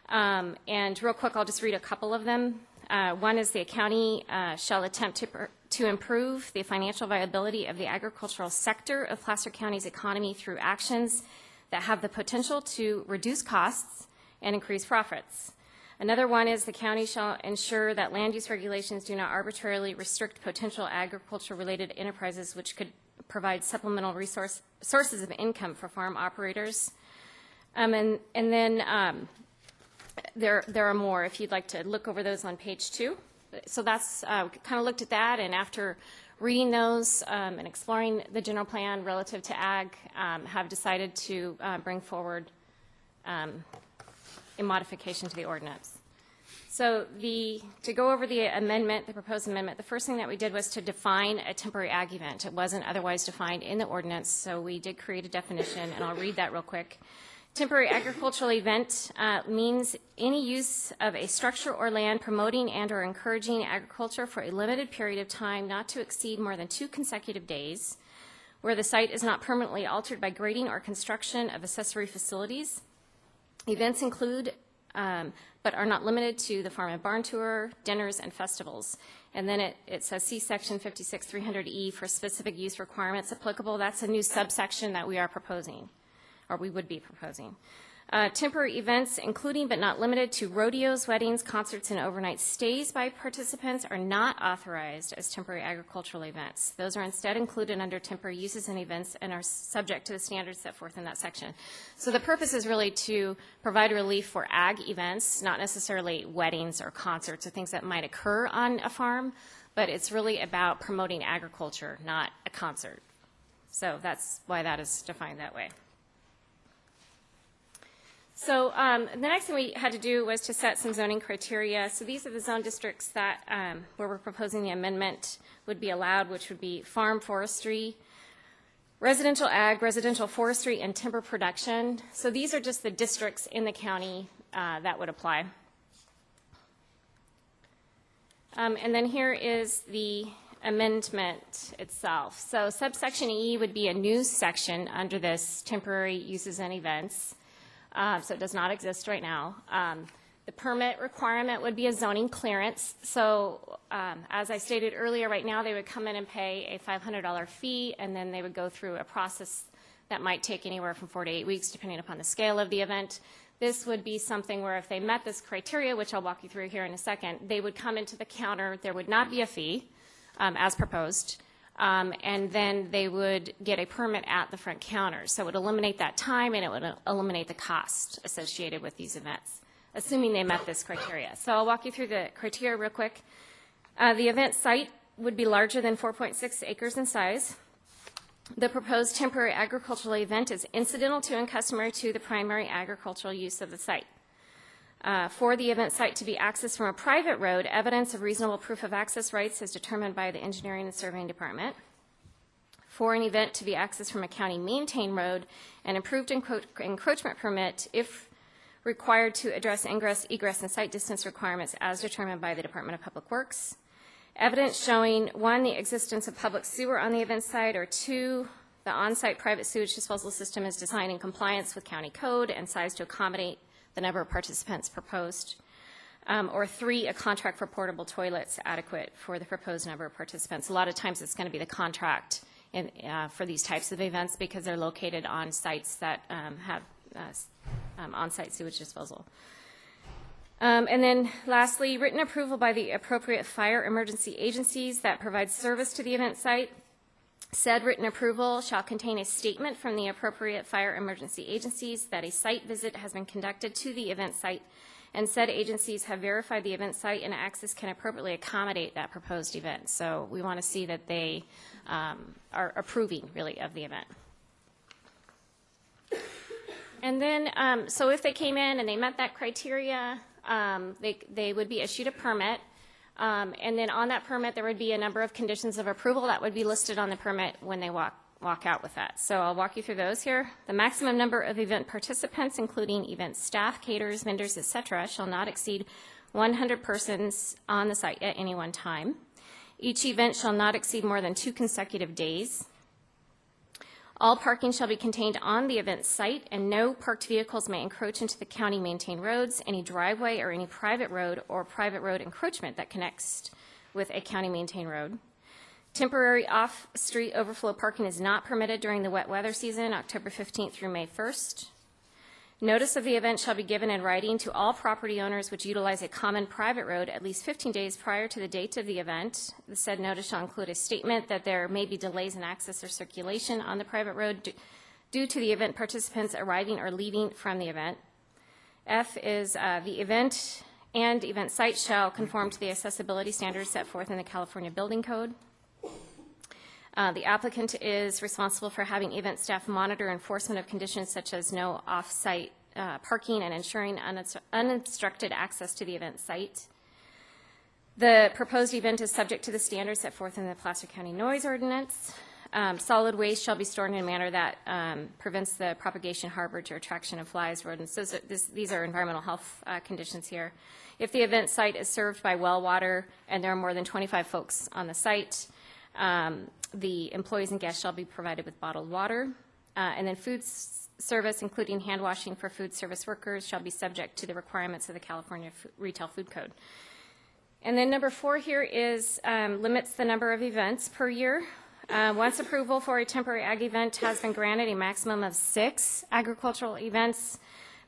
O: And real quick, I'll just read a couple of them. One is the county shall attempt to improve the financial viability of the agricultural sector of Placer County's economy through actions that have the potential to reduce costs and increase profits. Another one is the county shall ensure that land use regulations do not arbitrarily restrict potential agriculture-related enterprises which could provide supplemental sources of income for farm operators. And then there are more if you'd like to look over those on page 2. So that's kind of looked at that, and after reading those and exploring the general plan relative to ag, have decided to bring forward a modification to the ordinance. So to go over the amendment, the proposed amendment, the first thing that we did was to define a temporary ag event. It wasn't otherwise defined in the ordinance, so we did create a definition, and I'll read that real quick. Temporary agricultural event means any use of a structure or land promoting and or encouraging agriculture for a limited period of time not to exceed more than 2 consecutive days, where the site is not permanently altered by grading or construction of accessory facilities. Events include, but are not limited to, the farm and barn tour, dinners, and festivals. And then it says see section 56-300E for specific use requirements applicable. That's a new subsection that we are proposing, or we would be proposing. Temporary events, including but not limited to rodeos, weddings, concerts, and overnight stays by participants, are not authorized as temporary agricultural events. Those are instead included under temporary uses and events and are subject to the standards set forth in that section. So the purpose is really to provide relief for ag events, not necessarily weddings or concerts or things that might occur on a farm, but it's really about promoting agriculture, not a concert. So that's why that is defined that way. So the next thing we had to do was to set some zoning criteria. So these are the zone districts that where we're proposing the amendment would be allowed, which would be farm forestry, residential ag, residential forestry, and timber production. So these are just the districts in the county that would apply. And then here is the amendment itself. So subsection E would be a new section under this temporary uses and events. So it does not exist right now. The permit requirement would be a zoning clearance. So as I stated earlier, right now they would come in and pay a $500 fee, and then they would go through a process that might take anywhere from 4 to 8 weeks, depending upon the scale of the event. This would be something where if they met this criteria, which I'll walk you through here in a second, they would come into the counter. There would not be a fee, as proposed. And then they would get a permit at the front counter. So it would eliminate that time, and it would eliminate the cost associated with these events, assuming they met this criteria. So I'll walk you through the criteria real quick. The event site would be larger than 4.6 acres in size. The proposed temporary agricultural event is incidental to and customary to the primary agricultural use of the site. For the event site to be accessed from a private road, evidence of reasonable proof of access rights is determined by the Engineering and Surveying Department. For an event to be accessed from a county-maintained road, an improved encroachment permit, if required to address ingress, egress, and site distance requirements as determined by the Department of Public Works. Evidence showing, 1, the existence of public sewer on the event site, or 2, the on-site private sewage disposal system is designed in compliance with county code and sized to accommodate the number of participants proposed, or 3, a contract for portable toilets adequate for the proposed number of participants. A lot of times it's going to be the contract for these types of events because they're located on sites that have on-site sewage disposal. And then lastly, written approval by the appropriate fire emergency agencies that provide service to the event site. Said written approval shall contain a statement from the appropriate fire emergency agencies that a site visit has been conducted to the event site, and said agencies have verified the event site and access can appropriately accommodate that proposed event. So we want to see that they are approving, really, of the event. And then, so if they came in and they met that criteria, they would be issued a permit. And then on that permit, there would be a number of conditions of approval that would be listed on the permit when they walk out with that. So I'll walk you through those here. The maximum number of event participants, including event staff, caterers, vendors, etc., shall not exceed 100 persons on the site at any one time. Each event shall not exceed more than 2 consecutive days. All parking shall be contained on the event site, and no parked vehicles may encroach into the county-maintained roads, any driveway, or any private road or private road encroachment that connects with a county-maintained road. Temporary off-street overflow parking is not permitted during the wet weather season, October 15th through May 1st. Notice of the event shall be given in writing to all property owners which utilize a common private road at least 15 days prior to the date of the event. The said notice shall include a statement that there may be delays in access or circulation on the private road due to the event participants arriving or leaving from the event. F is the event and event site shall conform to the accessibility standards set forth in the California Building Code. The applicant is responsible for having event staff monitor enforcement of conditions such as no off-site parking and ensuring unobstructed access to the event site. The proposed event is subject to the standards set forth in the Placer County Noise Ordinance. Solid waste shall be stored in a manner that prevents the propagation, harborage, or attraction of flies, rodents. These are environmental health conditions here. If the event site is served by well water and there are more than 25 folks on the site, the employees and guests shall be provided with bottled water. And then food service, including hand washing for food service workers, shall be subject to the requirements of the California Retail Food Code. And then number 4 here is limits the number of events per year. Once approval for a temporary ag event has been granted, a maximum of 6 agricultural events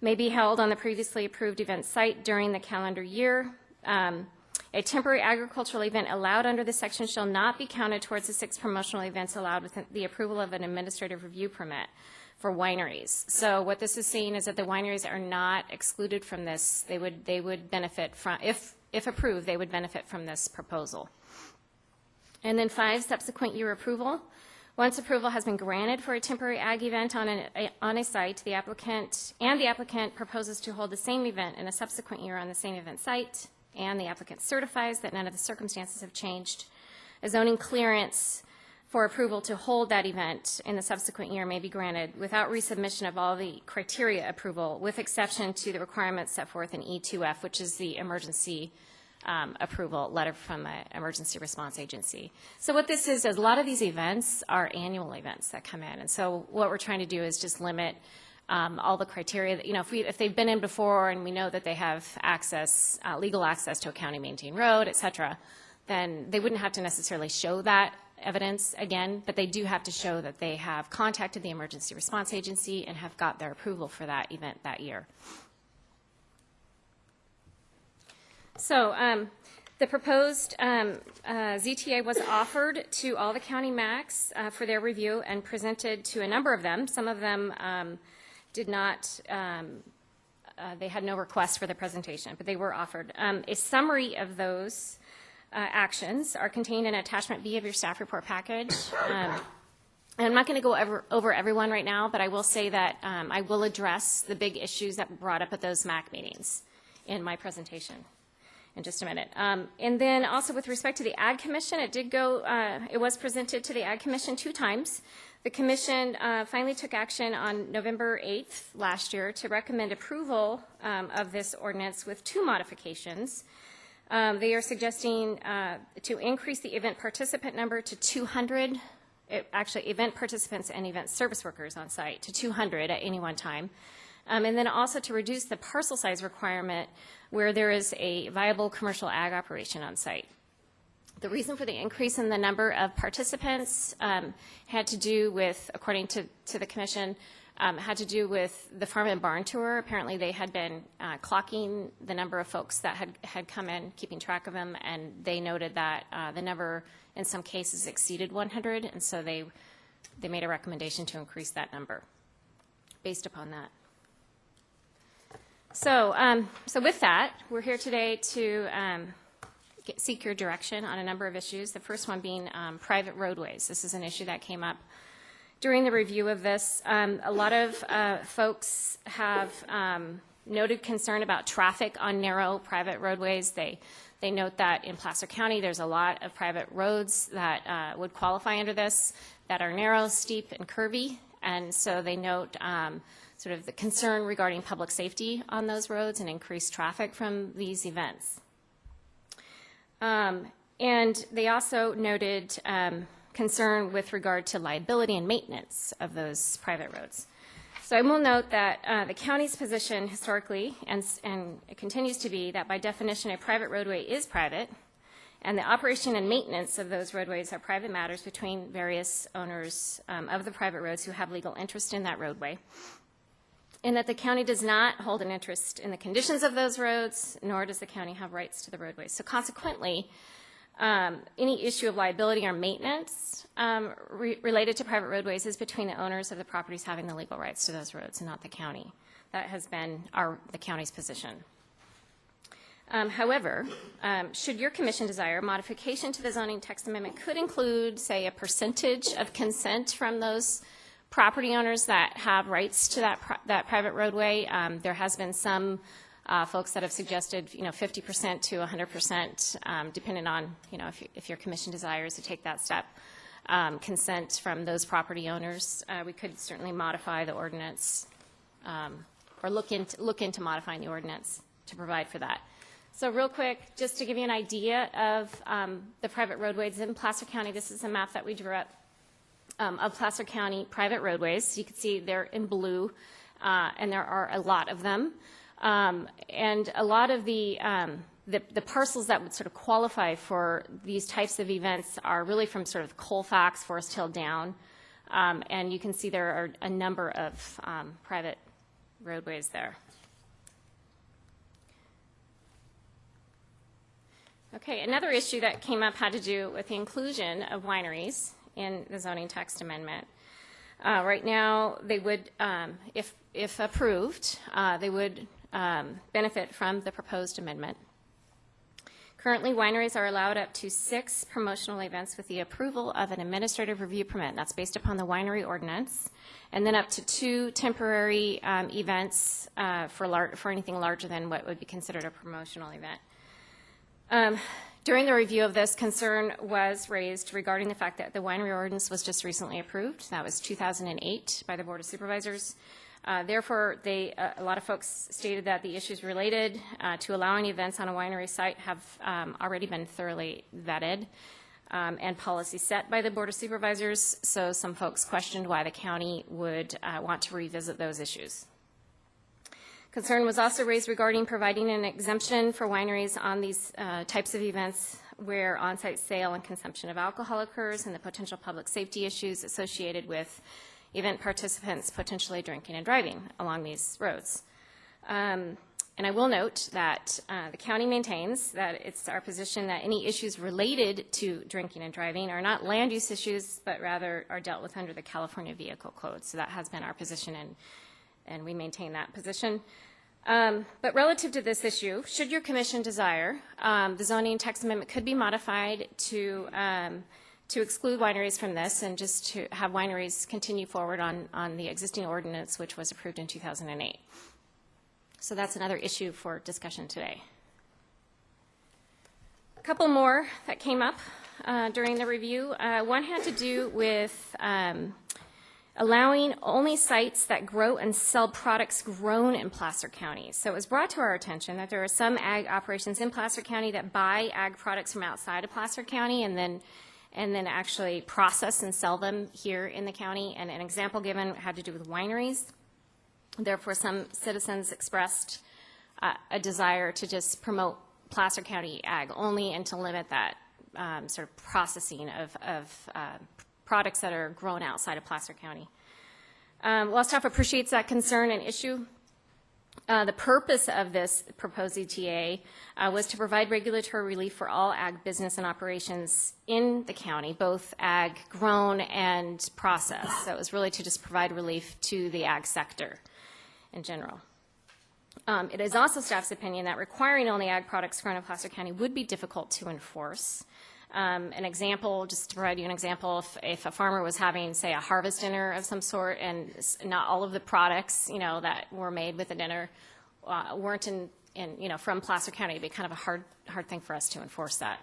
O: may be held on the previously approved event site during the calendar year. A temporary agricultural event allowed under this section shall not be counted towards the 6 promotional events allowed with the approval of an administrative review permit for wineries. So what this is saying is that the wineries are not excluded from this. They would benefit from, if approved, they would benefit from this proposal. And then 5, subsequent year approval. Once approval has been granted for a temporary ag event on a site, the applicant proposes to hold the same event in a subsequent year on the same event site, and the applicant certifies that none of the circumstances have changed. A zoning clearance for approval to hold that event in the subsequent year may be granted without resubmission of all the criteria approval, with exception to the requirements set forth in E2F, which is the emergency approval letter from the Emergency Response Agency. So what this is a lot of these events are annual events that come in. And so what we're trying to do is just limit all the criteria that, if they've been in before and we know that they have access, legal access to a county maintained road, et cetera, then they wouldn't have to necessarily show that evidence again, but they do have to show that they have contacted the Emergency Response Agency and have got their approval for that event that year. So the proposed ZTA was offered to all the county MACs for their review and presented to a number of them. Some of them did not, they had no request for the presentation, but they were offered. A summary of those actions are contained in attachment B of your staff report package. And I'm not going to go over everyone right now, but I will say that I will address the big issues that were brought up at those MAC meetings in my presentation in just a minute. And then also with respect to the Ag Commission, it was presented to the Ag Commission 2 times. The Commission finally took action on November 8th last year to recommend approval of this ordinance with 2 modifications. They are suggesting to increase the event participant number to 200, actually event participants and event service workers on site to 200 at any one time. And then also to reduce the parcel size requirement where there is a viable commercial ag operation on site. The reason for the increase in the number of participants had to do with, according to the Commission, had to do with the farm and barn tour. Apparently they had been clocking the number of folks that had come in, keeping track of them, and they noted that the number in some cases exceeded 100, and so they made a recommendation to increase that number based upon that. So with that, we're here today to seek your direction on a number of issues. The first one being private roadways. This is an issue that came up during the review of this. A lot of folks have noted concern about traffic on narrow private roadways. They note that in Placer County, there's a lot of private roads that would qualify under this that are narrow, steep, and curvy. And so they note sort of the concern regarding public safety on those roads and increased traffic from these events. And they also noted concern with regard to liability and maintenance of those private roads. So I will note that the county's position historically, and it continues to be, that by definition a private roadway is private, and the operation and maintenance of those roadways are private matters between various owners of the private roads who have legal interest in that roadway, and that the county does not hold an interest in the conditions of those roads, nor does the county have rights to the roadways. So consequently, any issue of liability or maintenance related to private roadways is between the owners of the properties having the legal rights to those roads and not the county. That has been the county's position. However, should your commission desire, modification to the zoning text amendment could include, say, a percentage of consent from those property owners that have rights to that private roadway. There has been some folks that have suggested, 50% to 100%, depending on, if your commission desires to take that step. Consent from those property owners. We could certainly modify the ordinance, or look into modifying the ordinance to provide for that. So real quick, just to give you an idea of the private roadways in Placer County, this is a map that we drew up of Placer County private roadways. You can see they're in blue, and there are a lot of them. And a lot of the parcels that would sort of qualify for these types of events are really from sort of Colfax, Forest Hill down. And you can see there are a number of private roadways there. Okay, another issue that came up had to do with the inclusion of wineries in the zoning text amendment. Right now, they would, if approved, they would benefit from the proposed amendment. Currently, wineries are allowed up to 6 promotional events with the approval of an administrative review permit. That's based upon the winery ordinance, and then up to 2 temporary events for anything larger than what would be considered a promotional event. During the review of this, concern was raised regarding the fact that the winery ordinance was just recently approved. That was 2008 by the Board of Supervisors. Therefore, a lot of folks stated that the issues related to allowing events on a winery site have already been thoroughly vetted and policy set by the Board of Supervisors. So some folks questioned why the county would want to revisit those issues. Concern was also raised regarding providing an exemption for wineries on these types of events where on-site sale and consumption of alcohol occurs and the potential public safety issues associated with event participants potentially drinking and driving along these roads. And I will note that the county maintains that it's our position that any issues related to drinking and driving are not land use issues, but rather are dealt with under the California Vehicle Code. So that has been our position, and we maintain that position. But relative to this issue, should your commission desire, the zoning text amendment could be modified to exclude wineries from this and just to have wineries continue forward on the existing ordinance, which was approved in 2008. So that's another issue for discussion today. A couple more that came up during the review. One had to do with allowing only sites that grow and sell products grown in Placer County. So it was brought to our attention that there are some ag operations in Placer County that buy ag products from outside of Placer County and then actually process and sell them here in the county. And an example given had to do with wineries. Therefore, some citizens expressed a desire to just promote Placer County ag only and to limit that sort of processing of products that are grown outside of Placer County. While staff appreciates that concern and issue, the purpose of this proposed ETA was to provide regulatory relief for all ag business and operations in the county, both ag grown and processed. So it was really to just provide relief to the ag sector in general. It is also staff's opinion that requiring only ag products grown in Placer County would be difficult to enforce. An example, just to provide you an example, if a farmer was having, say, a harvest dinner of some sort and not all of the products, that were made with the dinner weren't from Placer County, it'd be kind of a hard thing for us to enforce that.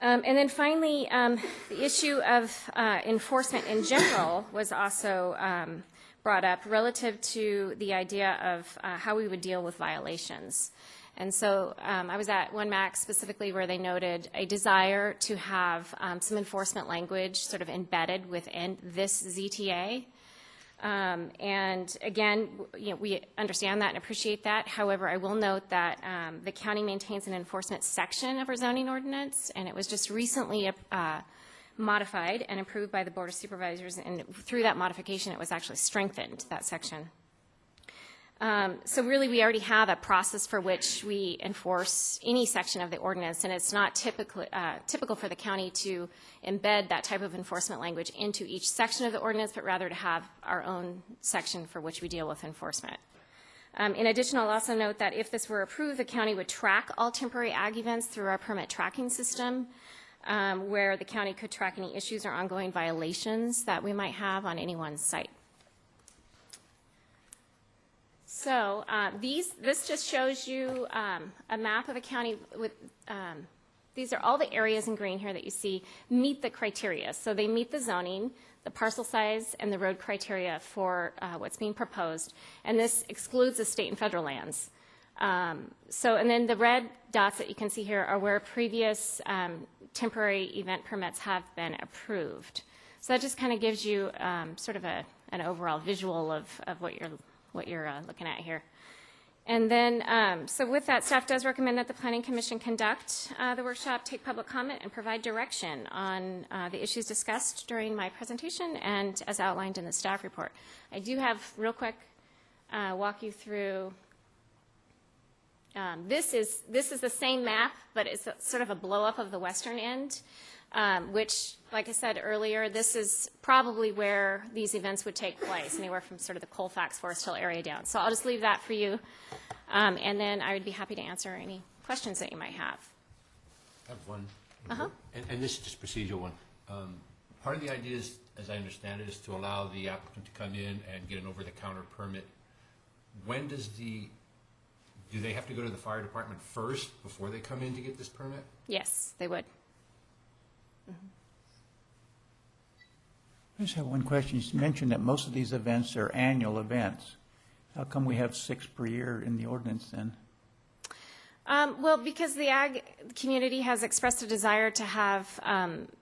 O: And then finally, the issue of enforcement in general was also brought up relative to the idea of how we would deal with violations. And so I was at One Mac specifically where they noted a desire to have some enforcement language sort of embedded within this ZTA. And again, we understand that and appreciate that. However, I will note that the county maintains an enforcement section of our zoning ordinance, and it was just recently modified and approved by the Board of Supervisors, and through that modification, it was actually strengthened, that section. So really, we already have a process for which we enforce any section of the ordinance, and it's not typical for the county to embed that type of enforcement language into each section of the ordinance, but rather to have our own section for which we deal with enforcement. In addition, I'll also note that if this were approved, the county would track all temporary ag events through our permit tracking system. where the county could track any issues or ongoing violations that we might have on anyone's site. So this just shows you a map of a county with, these are all the areas in green here that you see meet the criteria. So they meet the zoning, the parcel size, and the road criteria for what's being proposed. And this excludes the state and federal lands. And then the red dots that you can see here are where previous temporary event permits have been approved. So that just kind of gives you sort of an overall visual of what you're looking at here. And then, so with that, staff does recommend that the Planning Commission conduct the workshop, take public comment, and provide direction on the issues discussed during my presentation and as outlined in the staff report. I do have, real quick, walk you through. This is the same map, but it's sort of a blow-up of the western end, which, like I said earlier, this is probably where these events would take place, anywhere from sort of the Colfax Forest Hill area down. So I'll just leave that for you, and then I would be happy to answer any questions that you might have.
K: I have one.
O: Uh-huh.
K: And this is just a procedural one. Part of the idea is, as I understand it, is to allow the applicant to come in and get an over-the-counter permit. When does do they have to go to the fire department first before they come in to get this permit?
O: Yes, they would.
H: I just have one question. You mentioned that most of these events are annual events. How come we have 6 per year in the ordinance then?
O: Well, because the ag community has expressed a desire to have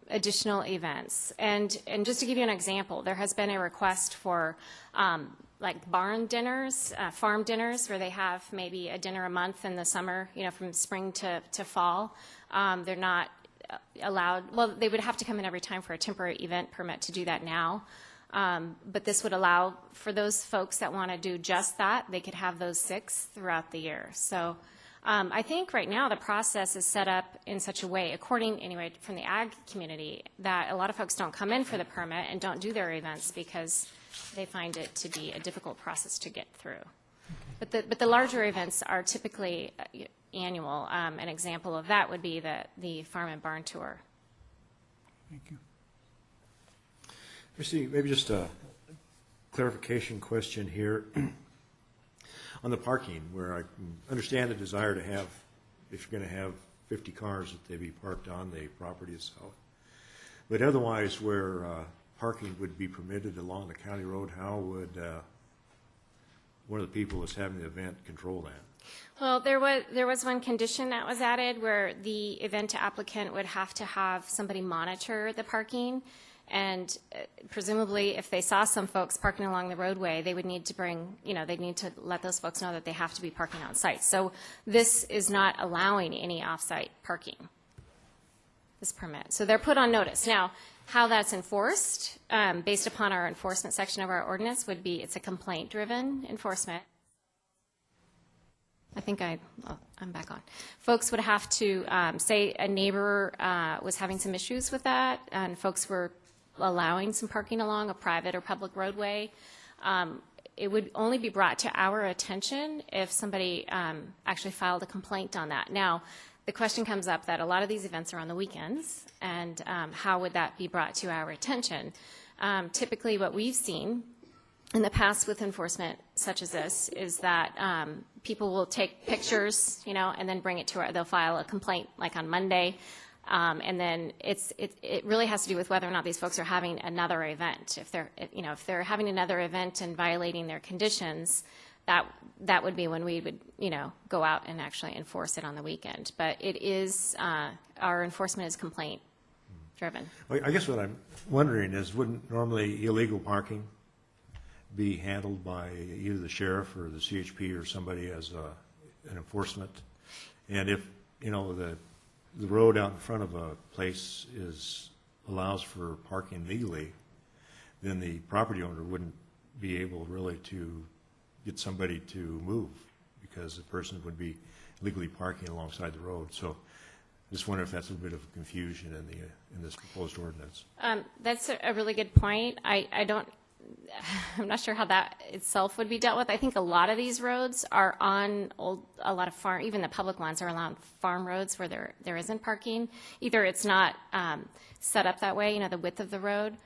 O: additional events. And just to give you an example, there has been a request for like barn dinners, farm dinners, where they have maybe a dinner a month in the summer, you know, from spring to fall. They're not allowed, well, they would have to come in every time for a temporary event permit to do that now. But this would allow for those folks that want to do just that, they could have those 6 throughout the year. So I think right now the process is set up in such a way, according, anyway, from the ag community, that a lot of folks don't come in for the permit and don't do their events because they find it to be a difficult process to get through. But the larger events are typically annual. An example of that would be the farm and barn tour.
H: Thank you.
B: Christy, maybe just a clarification question here on the parking, where I can understand the desire to have, if you're going to have 50 cars, that they be parked on the property itself. But otherwise, where parking would be permitted along the county road, how would one of the people that's having the event control that?
O: Well, there was one condition that was added where the event applicant would have to have somebody monitor the parking, and presumably if they saw some folks parking along the roadway, they would need to bring, you know, they'd need to let those folks know that they have to be parking on site. So this is not allowing any off-site parking, this permit. So they're put on notice. Now, how that's enforced, based upon our enforcement section of our ordinance, would be it's a complaint-driven enforcement. I think I'm back on. Folks would have to say a neighbor was having some issues with that, and folks were allowing some parking along a private or public roadway. It would only be brought to our attention if somebody actually filed a complaint on that. Now, the question comes up that a lot of these events are on the weekends, and how would that be brought to our attention? Typically, what we've seen in the past with enforcement such as this is that people will take pictures, you know, and then bring it to they'll file a complaint like on Monday, and then it really has to do with whether or not these folks are having another event. If they're having another event and violating their conditions, that would be when we would, you know, go out and actually enforce it on the weekend. But it is our enforcement is complaint driven.
B: Well, I guess what I'm wondering is, wouldn't normally illegal parking be handled by either the sheriff or the CHP or somebody as an enforcement? And if, you know, the road out in front of a place allows for parking legally, then the property owner wouldn't be able really to get somebody to move because the person would be legally parking alongside the road. So I just wonder if that's a bit of confusion in this proposed ordinance.
O: That's a really good point. I don't I'm not sure how that itself would be dealt with. I think a lot of these roads are on a lot of farm, even the public ones are along farm roads where there isn't parking. Either it's not set up that way, the width of the road.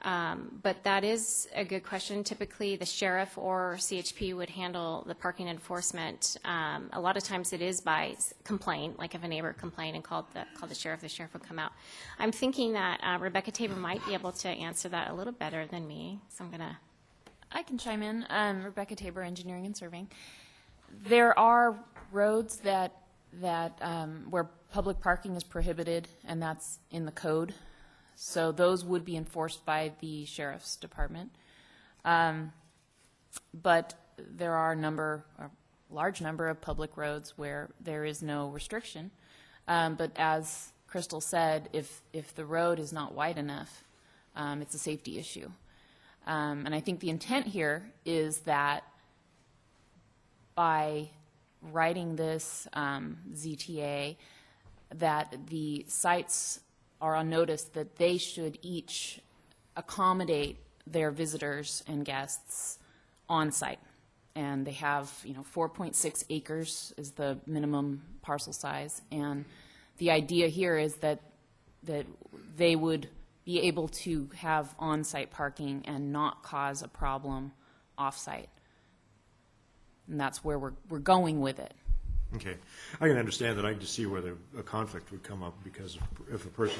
O: But that is a good question. Typically, the sheriff or CHP would handle the parking enforcement. A lot of times it is by complaint, like if a neighbor complained and called the sheriff would come out. I'm thinking that Rebecca Tabor might be able to answer that a little better than me, so
L: I can chime in. Rebecca Tabor, Engineering and Surveying. There are roads that where public parking is prohibited, and that's in the code. So those would be enforced by the sheriff's department. But there are a large number of public roads where there is no restriction. But as Crystal said, if the road is not wide enough, it's a safety issue. And I think the intent here is that by writing this ZTA, that the sites are on notice that they should each accommodate their visitors and guests on site. And they have, 4.6 acres is the minimum parcel size. And the idea here is that they would be able to have on-site parking and not cause a problem off-site. And that's where we're going with it.
B: Okay. I can understand that. I can just see where a conflict would come up, because if a person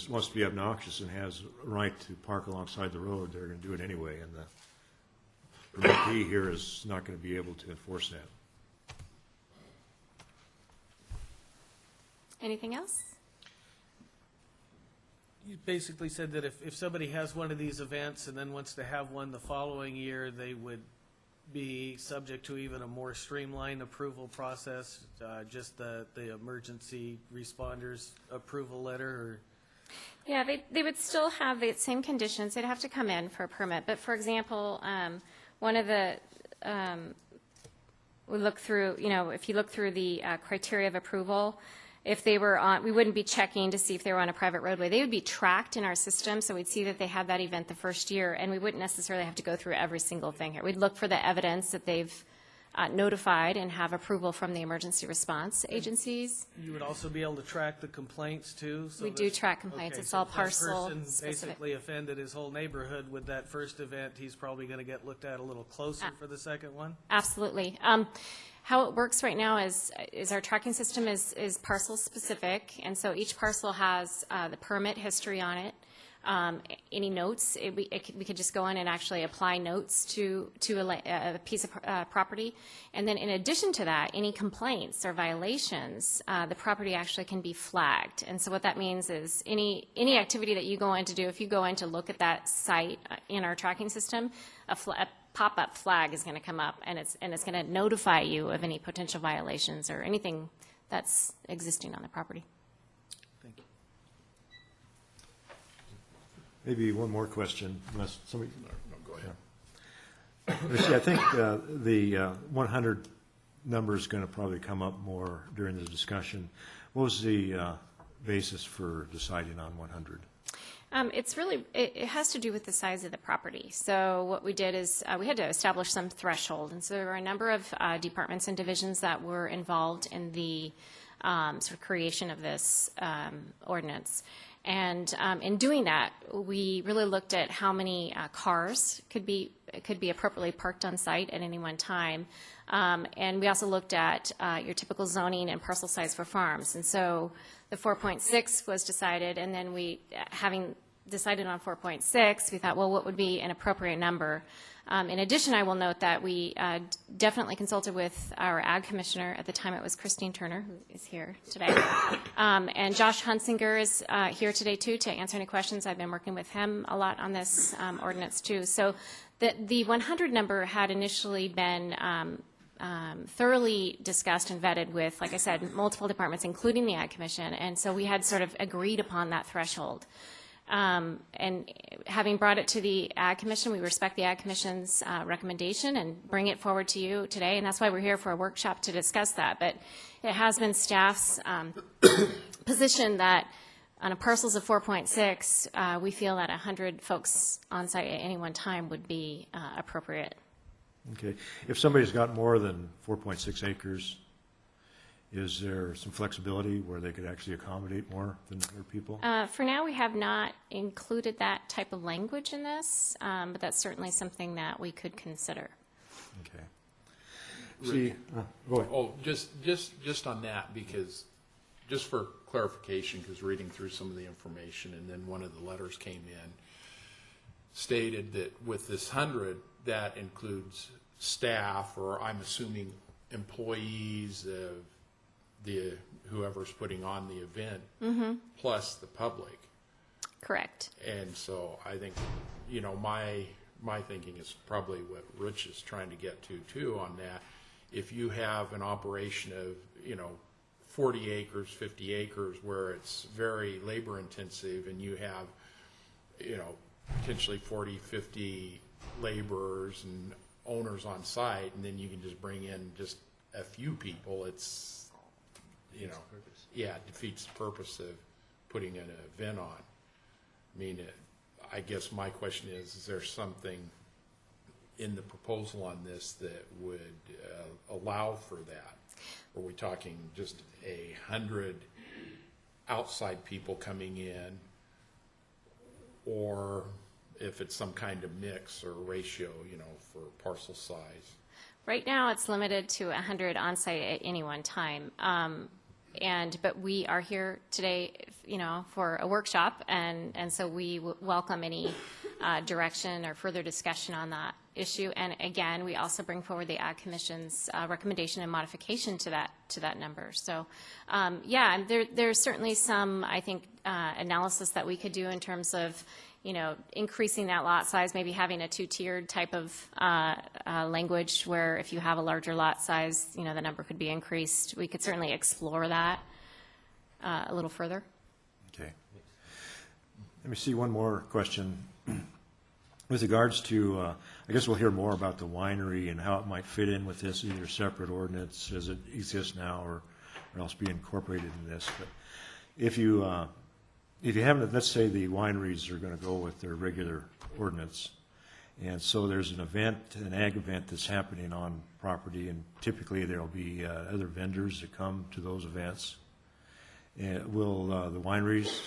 B: wants to be obnoxious and has a right to park alongside the road, they're going to do it anyway, and the permittee here is not going to be able to enforce that.
O: Anything else?
G: You basically said that if somebody has one of these events and then wants to have one the following year, they would be subject to even a more streamlined approval process, just the emergency responders approval letter? Or?
O: Yeah, they would still have the same conditions. They'd have to come in for a permit. But for example, one of the, we look through, if you look through the criteria of approval, if they were on, we wouldn't be checking to see if they were on a private roadway. They would be tracked in our system, so we'd see that they had that event the first year, and we wouldn't necessarily have to go through every single thing here. We'd look for the evidence that they've notified and have approval from the emergency response agencies.
G: You would also be able to track the complaints, too? So
O: we do track complaints.
G: Okay,
O: it's
G: so
O: all
G: if
O: parcel
G: that person
O: specific.
G: basically offended his whole neighborhood with that first event, he's probably going to get looked at a little closer for the second one?
O: Absolutely. How it works right now is our tracking system is parcel specific, and so each parcel has the permit history on it. Any notes, we could just go in and actually apply notes to a piece of property. And then in addition to that, any complaints or violations, the property actually can be flagged. And so what that means is any activity that you go in to do, if you go in to look at that site in our tracking system, a pop-up flag is going to come up, and it's going to notify you of any potential violations or anything that's existing on the property.
G: Thank you.
B: Maybe one more question, unless somebody.
I: No, go ahead.
B: See, I think the 100 number is going to probably come up more during the discussion. What was the basis for deciding on 100?
O: It has to do with the size of the property. So what we did is we had to establish some threshold. And so there were a number of departments and divisions that were involved in the sort of creation of this ordinance. And in doing that, we really looked at how many cars could be appropriately parked on site at any one time. And we also looked at your typical zoning and parcel size for farms. And so the 4.6 was decided, and then having decided on 4.6, we thought, well, what would be an appropriate number? In addition, I will note that we definitely consulted with our ag commissioner. At the time, it was Christine Turner, who is here today. And Josh Hunsinger is here today, too, to answer any questions. I've been working with him a lot on this ordinance, too. So the 100 number had initially been thoroughly discussed and vetted with, like I said, multiple departments, including the Ag Commission, and so we had sort of agreed upon that threshold. And having brought it to the Ag Commission, we respect the Ag Commission's recommendation and bring it forward to you today, and that's why we're here for a workshop to discuss that. But it has been staff's position that On a parcels of 4.6, we feel that 100 folks on site at any one time would be appropriate.
B: Okay. If somebody's got more than 4.6 acres, is there some flexibility where they could actually accommodate more than 100 people?
O: For now, we have not included that type of language in this, but that's certainly something that we could consider.
B: Okay. See, go ahead.
I: Oh, just on that, because, just for clarification, because reading through some of the information, and then one of the letters came in, stated that with this 100, that includes staff, or I'm assuming employees of the, whoever's putting on the event, plus the public.
O: Correct.
I: And so I think, you know, my thinking is probably what Rich is trying to get to too on that. If you have an operation of, you know, 40 acres, 50 acres, where it's very labor intensive, and you have, you know, potentially 40, 50 laborers and owners on site, and then you can just bring in just a few people, it's, you know, yeah, it defeats the purpose of putting an event on. I mean, I guess my question is there something in the proposal on this that would allow for that? Are we talking just 100 outside people coming in, or if it's some kind of mix or ratio, you know, for parcel size?
O: Right now, it's limited to 100 on-site at any one time. But we are here today, you know, for a workshop, and so we welcome any direction or further discussion on that issue. And again, we also bring forward the Ag Commission's recommendation and modification to that number. So, yeah, there's certainly some, I think, analysis that we could do in terms of, you know, increasing that lot size, maybe having a two-tiered type of language where if you have a larger lot size, you know, the number could be increased. We could certainly explore that a little further.
B: Okay. Let me see one more question. With regards to, I guess we'll hear more about the winery and how it might fit in with this, either separate ordinance as it exists now or else be incorporated in this. But if you haven't, let's say the wineries are going to go with their regular ordinance, and so there's an event, an ag event that's happening on property, and typically there'll be other vendors that come to those events. And will the wineries,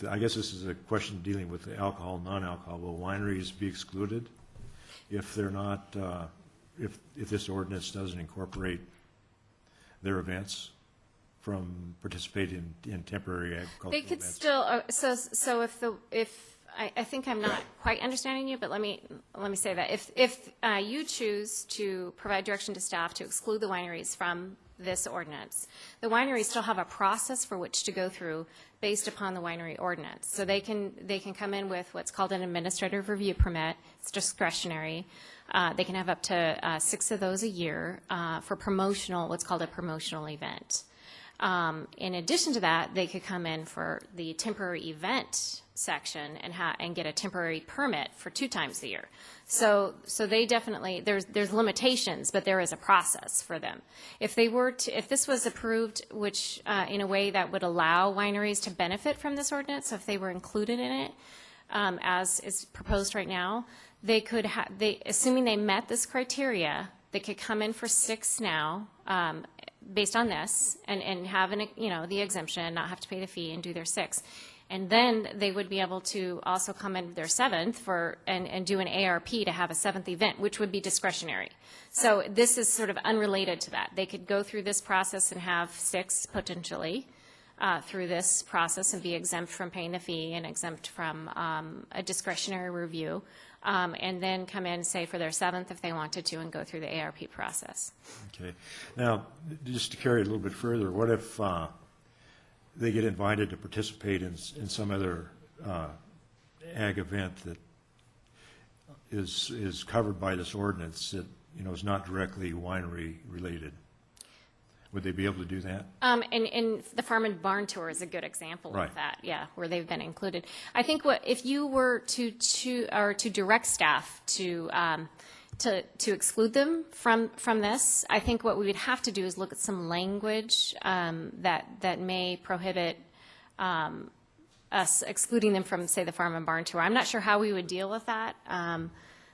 B: I guess this is a question dealing with the alcohol, non-alcohol, will wineries be excluded if they're not, if this ordinance doesn't incorporate their events from participating in temporary agricultural
O: They could
B: events?
O: still, so if I think I'm not quite understanding you, but let me say that if you choose to provide direction to staff to exclude the wineries from this ordinance, the wineries still have a process for which to go through based upon the winery ordinance. So they can come in with what's called an administrative review permit. It's discretionary. They can have up to 6 of those a year for promotional, what's called a promotional event. In addition to that, they could come in for the temporary event section and get a temporary permit for 2 times a year. So they definitely, there's limitations, but there is a process for them. If this was approved, which in a way that would allow wineries to benefit from this ordinance, so if they were included in it, as is proposed right now, they could assuming they met this criteria, they could come in for 6 now, based on this, and have the exemption, not have to pay the fee, and do their 6. And then they would be able to also come in their 7th and do an ARP to have a 7th event, which would be discretionary. So this is sort of unrelated to that. They could go through this process and have 6 potentially through this process and be exempt from paying the fee and exempt from a discretionary review, and then come in, say, for their 7th if they wanted to, and go through the ARP process. Okay.
B: Now, just to carry it a little bit further, what if they get invited to participate in some other ag event that is covered by this ordinance that, you know, is not directly winery related? Would they be able to do that?
O: And the Farm and Barn Tour is a good example of that, yeah, where they've been included. I think if you were to direct staff to exclude them from this, I think what we would have to do is look at some language that may prohibit us excluding them from, say, the farm and barn tour. I'm not sure how we would deal with that,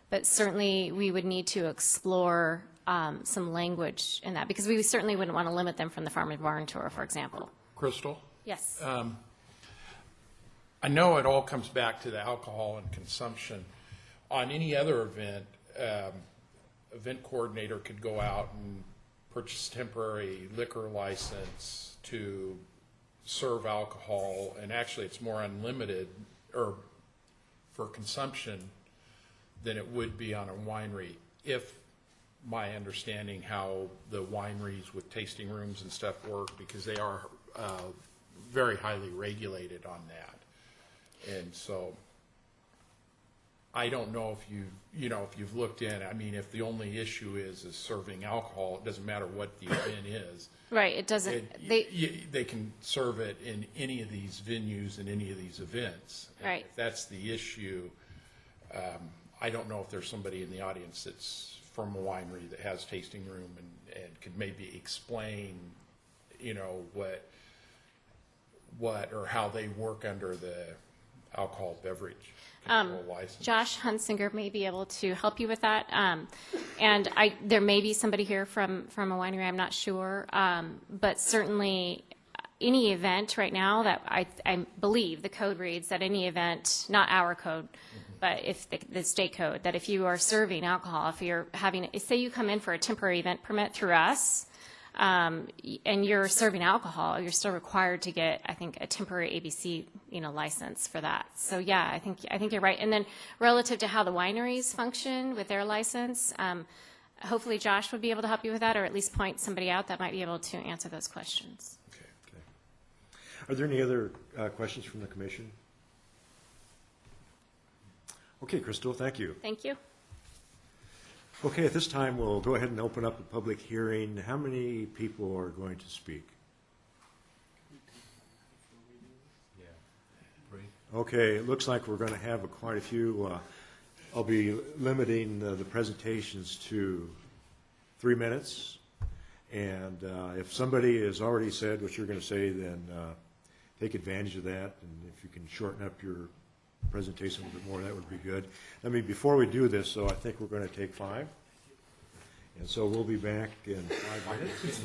O: but certainly we would need to explore some language in that, because we certainly wouldn't want to limit them from the farm and barn tour, for example.
I: Crystal?
O: Yes.
I: I know it all comes back to the alcohol and consumption. On any other event, event coordinator could go out and purchase temporary liquor license to serve alcohol, and actually it's more unlimited or for consumption than it would be on a winery, if my understanding how the wineries with tasting rooms and stuff work, because they are very highly regulated on that. And so I don't know if if you've looked in, I mean, if the only issue is serving alcohol, it doesn't matter what the event is.
O: Right, it doesn't,
I: They can serve it in any of these venues and any of these events. And
O: Right.
I: if that's the issue, I don't know if there's somebody in the audience that's from a winery that has tasting room and could maybe explain, what or how they work under the alcohol beverage control license.
O: Josh Hunsinger may be able to help you with that. And there may be somebody here from a winery, I'm not sure. But certainly, any event right now that I believe the code reads that any event, not our code, but if the state code, that if you are serving alcohol, if you're having, say you come in for a temporary event permit through us, and you're serving alcohol, you're still required to get, I think, a temporary ABC, license for that. So yeah, I think you're right. And then relative to how the wineries function with their license, hopefully Josh would be able to help you with that, or at least point somebody out that might be able to answer those questions.
B: Okay. Are there any other questions from the commission? Okay, Crystal, thank you.
O: Thank you.
B: Okay, at this time, we'll go ahead and open up a public hearing. How many people are going to speak? Okay, it looks like we're going to have quite a few. I'll be limiting the presentations to 3 minutes. And if somebody has already said what you're going to say, then take advantage of that. And if you can shorten up your presentation a little bit more, that would be good. I mean, before we do this, so I think we're going to take 5. And so we'll be back in 5 minutes.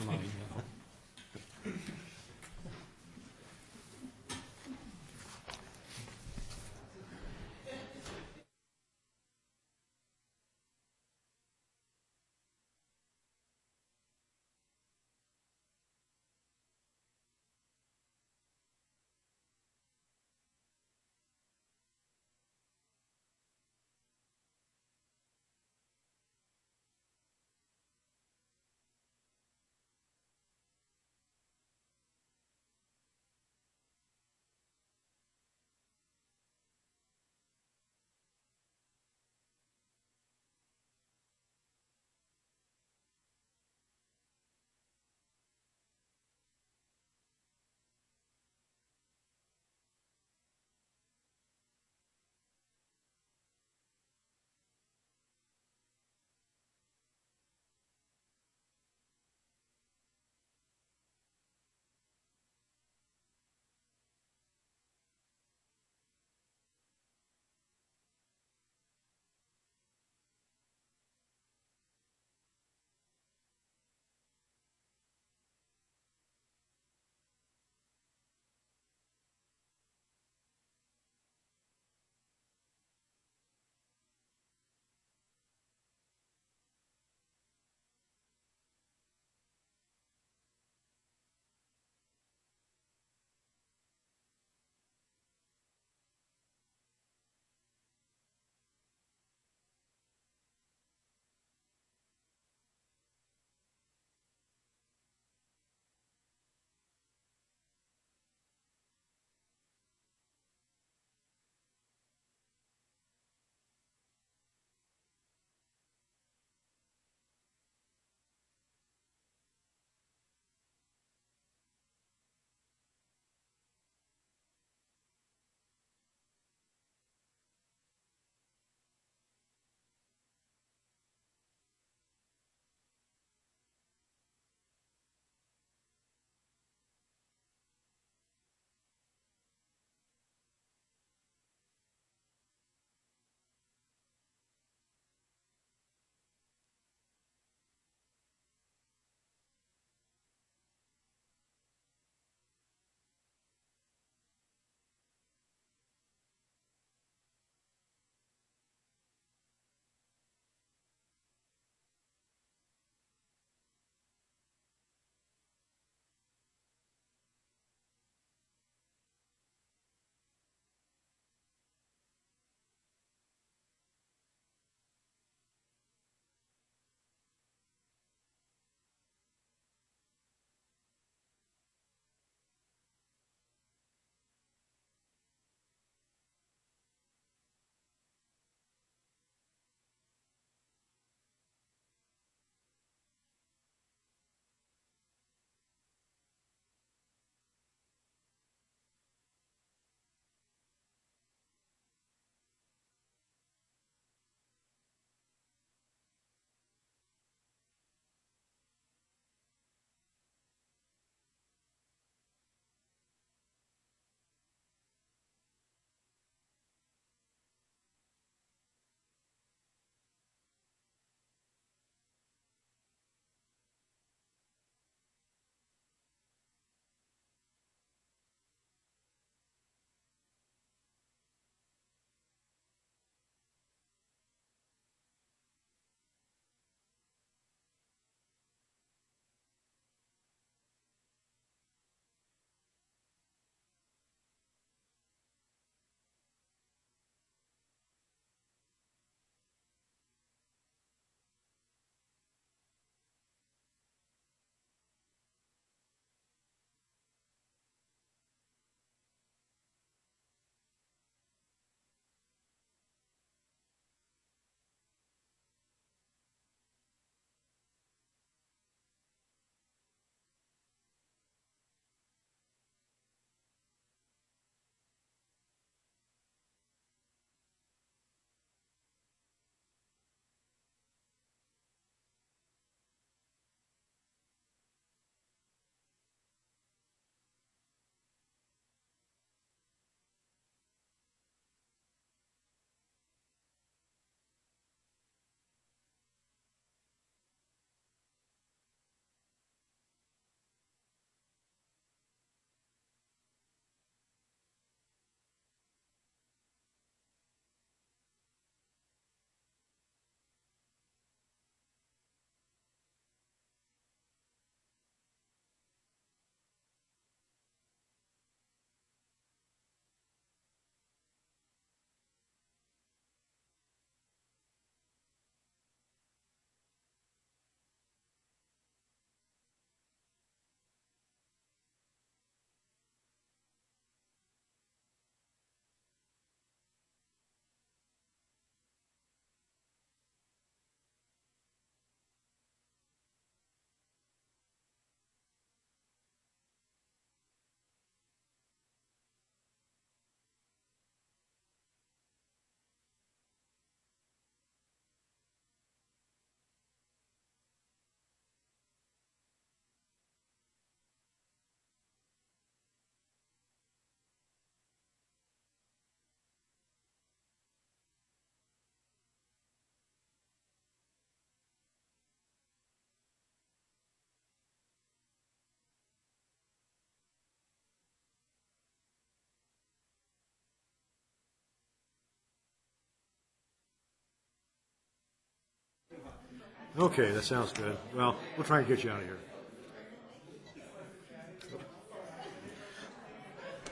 B: Okay, that sounds good. Well, we'll try and get you out of here.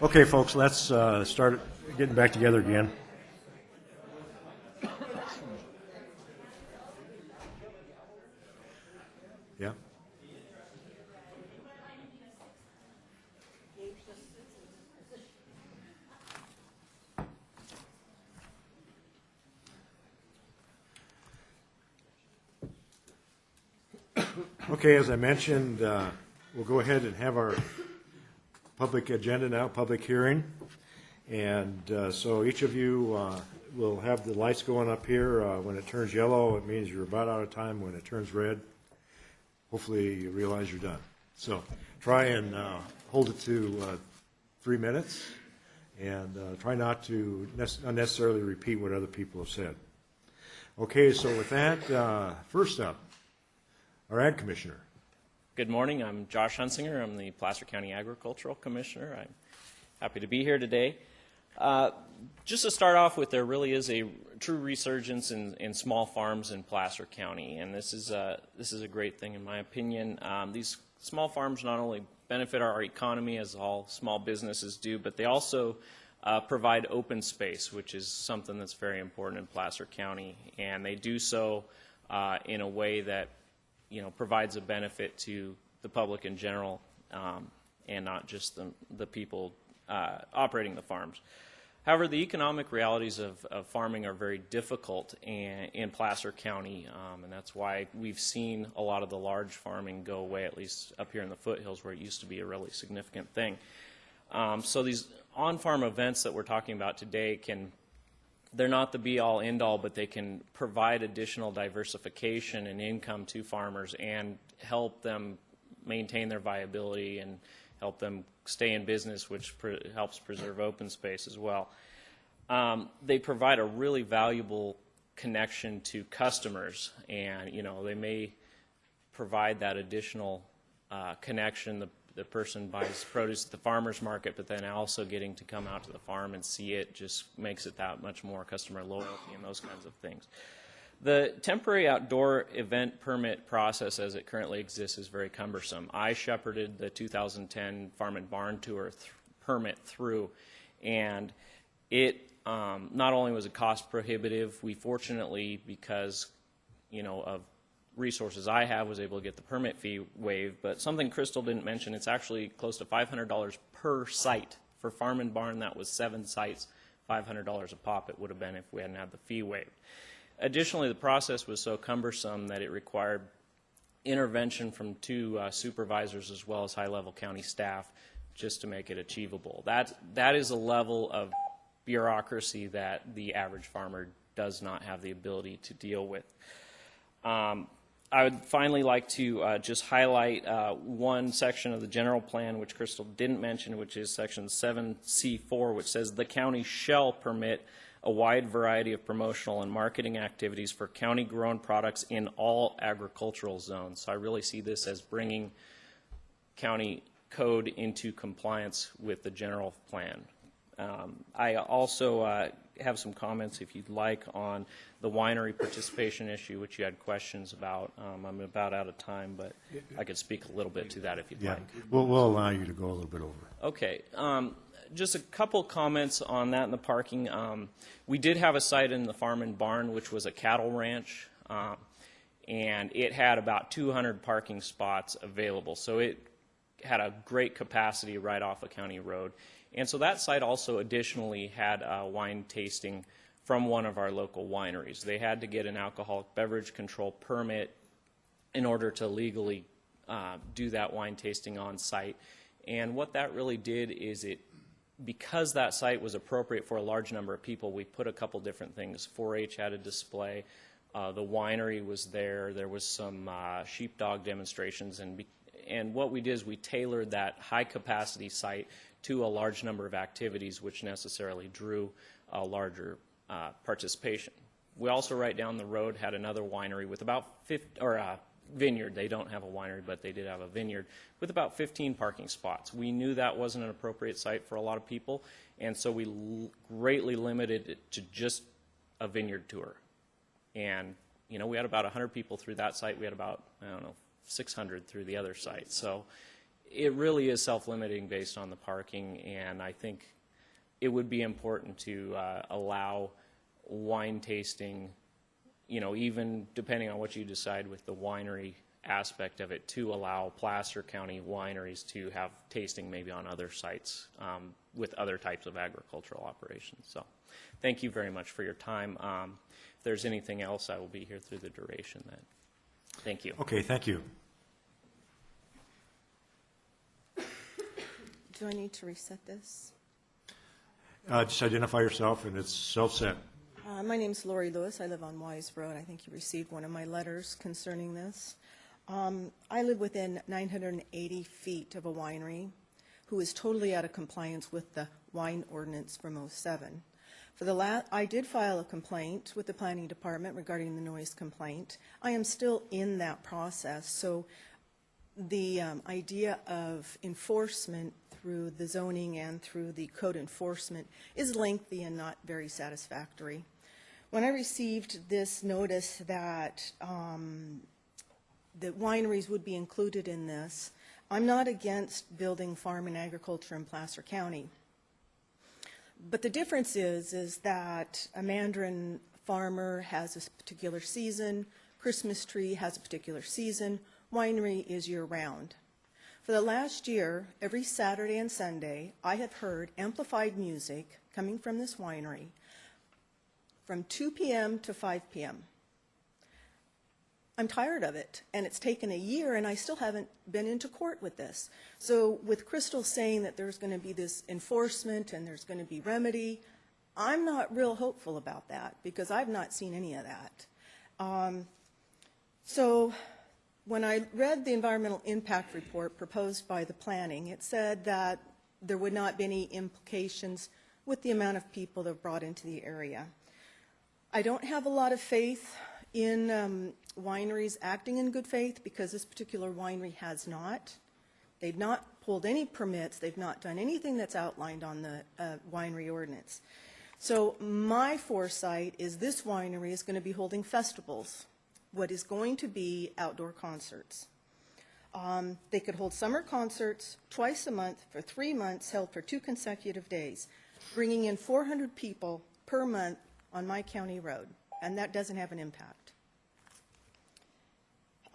B: Okay, folks, let's start getting back together again. Yeah. Okay, as I mentioned, we'll go ahead and have our public agenda now, public hearing. And so each of you will have the lights going up here. When it turns yellow, it means you're about out of time. When it turns red, hopefully you realize you're done. So try and hold it to 3 minutes, and try not to unnecessarily repeat what other people have said. Okay, so with that, first up, our Ag Commissioner.
P: Good morning. I'm Josh Hunsinger. I'm the Placer County Agricultural Commissioner. I'm happy to be here today. Just to start off with, there really is a true resurgence in small farms in Placer County, and this is a great thing in my opinion. These small farms not only benefit our economy, as all small businesses do, but they also provide open space, which is something that's very important in Placer County, and they do so in a way that provides a benefit to the public in general, and not just the people operating the farms. However, the economic realities of farming are very difficult in Placer County, and that's why we've seen a lot of the large farming go away, at least up here in the foothills where it used to be a really significant thing. So these on-farm events that we're talking about today they're not the be-all, end-all, but they can provide additional diversification and income to farmers and help them maintain their viability and help them stay in business, which helps preserve open space as well. They provide a really valuable connection to customers, and they may provide that additional connection. The person buys produce at the farmer's market, but then also getting to come out to the farm and see it just makes it that much more customer loyalty and those kinds of things. The temporary outdoor event permit process as it currently exists is very cumbersome. I shepherded the 2010 Farm and Barn Tour permit through, and it not only was it cost prohibitive, we fortunately, because of resources I have, was able to get the permit fee waived, but something Crystal didn't mention, it's actually close to $500 per site. For Farm and Barn, that was 7 sites, $500 a pop it would have been if we hadn't had the fee waived. Additionally, the process was so cumbersome that it required intervention from 2 supervisors as well as high-level county staff just to make it achievable. That is a level of bureaucracy that the average farmer does not have the ability to deal with. I would finally like to just highlight one section of the general plan which Crystal didn't mention, which is section 7C4, which says the county shall permit a wide variety of promotional and marketing activities for county-grown products in all agricultural zones. So I really see this as bringing county code into compliance with the general plan. I also have some comments, if you'd like, on the winery participation issue, which you had questions about. I'm about out of time, but I could speak a little bit to that if you'd like.
B: We'll allow you to go a little bit over.
P: Okay. Just a couple comments on that and the parking. We did have a site in the Farm and Barn, which was a cattle ranch, and it had about 200 parking spots available. So it had a great capacity right off a county road. And so that site also additionally had wine tasting from one of our local wineries. They had to get an alcoholic beverage control permit in order to legally do that wine tasting on site. And what that really did is because that site was appropriate for a large number of people, we put a couple different things. 4-H had a display. The winery was there. There was some sheepdog demonstrations. And what we did is we tailored that high-capacity site to a large number of activities, which necessarily drew a larger participation. We also, right down the road, had another winery with about 50, or a vineyard. They don't have a winery, but they did have a vineyard with about 15 parking spots. We knew that wasn't an appropriate site for a lot of people, and so we greatly limited it to just a vineyard tour. And we had about 100 people through that site. We had about, 600 through the other site. So it really is self-limiting based on the parking, and I think it would be important to allow wine tasting, even depending on what you decide with the winery aspect of it, to allow Placer County wineries to have tasting maybe on other sites with other types of agricultural operations. So thank you very much for your time. If there's anything else, I will be here through the duration then. Thank you.
B: Okay, thank you.
Q: Do I need to reset this?
B: Just identify yourself, and it's self-set.
Q: My name's Lori Lewis. I live on Wise Road. I think you received one of my letters concerning this. I live within 980 feet of a winery who is totally out of compliance with the wine ordinance from '07. I did file a complaint with the planning department regarding the noise complaint. I am still in that process, so the idea of enforcement through the zoning and through the code enforcement is lengthy and not very satisfactory. When I received this notice that that wineries would be included in this, I'm not against building farm and agriculture in Placer County. But the difference is that a mandarin farmer has a particular season, Christmas tree has a particular season, winery is year-round. For the last year, every Saturday and Sunday, I have heard amplified music coming from this winery from 2 p.m. to 5 p.m. I'm tired of it, and it's taken a year, and I still haven't been into court with this. So with Crystal saying that there's going to be this enforcement and there's going to be remedy, I'm not real hopeful about that because I've not seen any of that. So when I read the environmental impact report proposed by the planning, it said that there would not be any implications with the amount of people that are brought into the area. I don't have a lot of faith in wineries acting in good faith because this particular winery has not. They've not pulled any permits. They've not done anything that's outlined on the winery ordinance. So my foresight is this winery is going to be holding festivals, what is going to be outdoor concerts. They could hold summer concerts twice a month for 3 months, held for 2 consecutive days, bringing in 400 people per month on my county road, and that doesn't have an impact.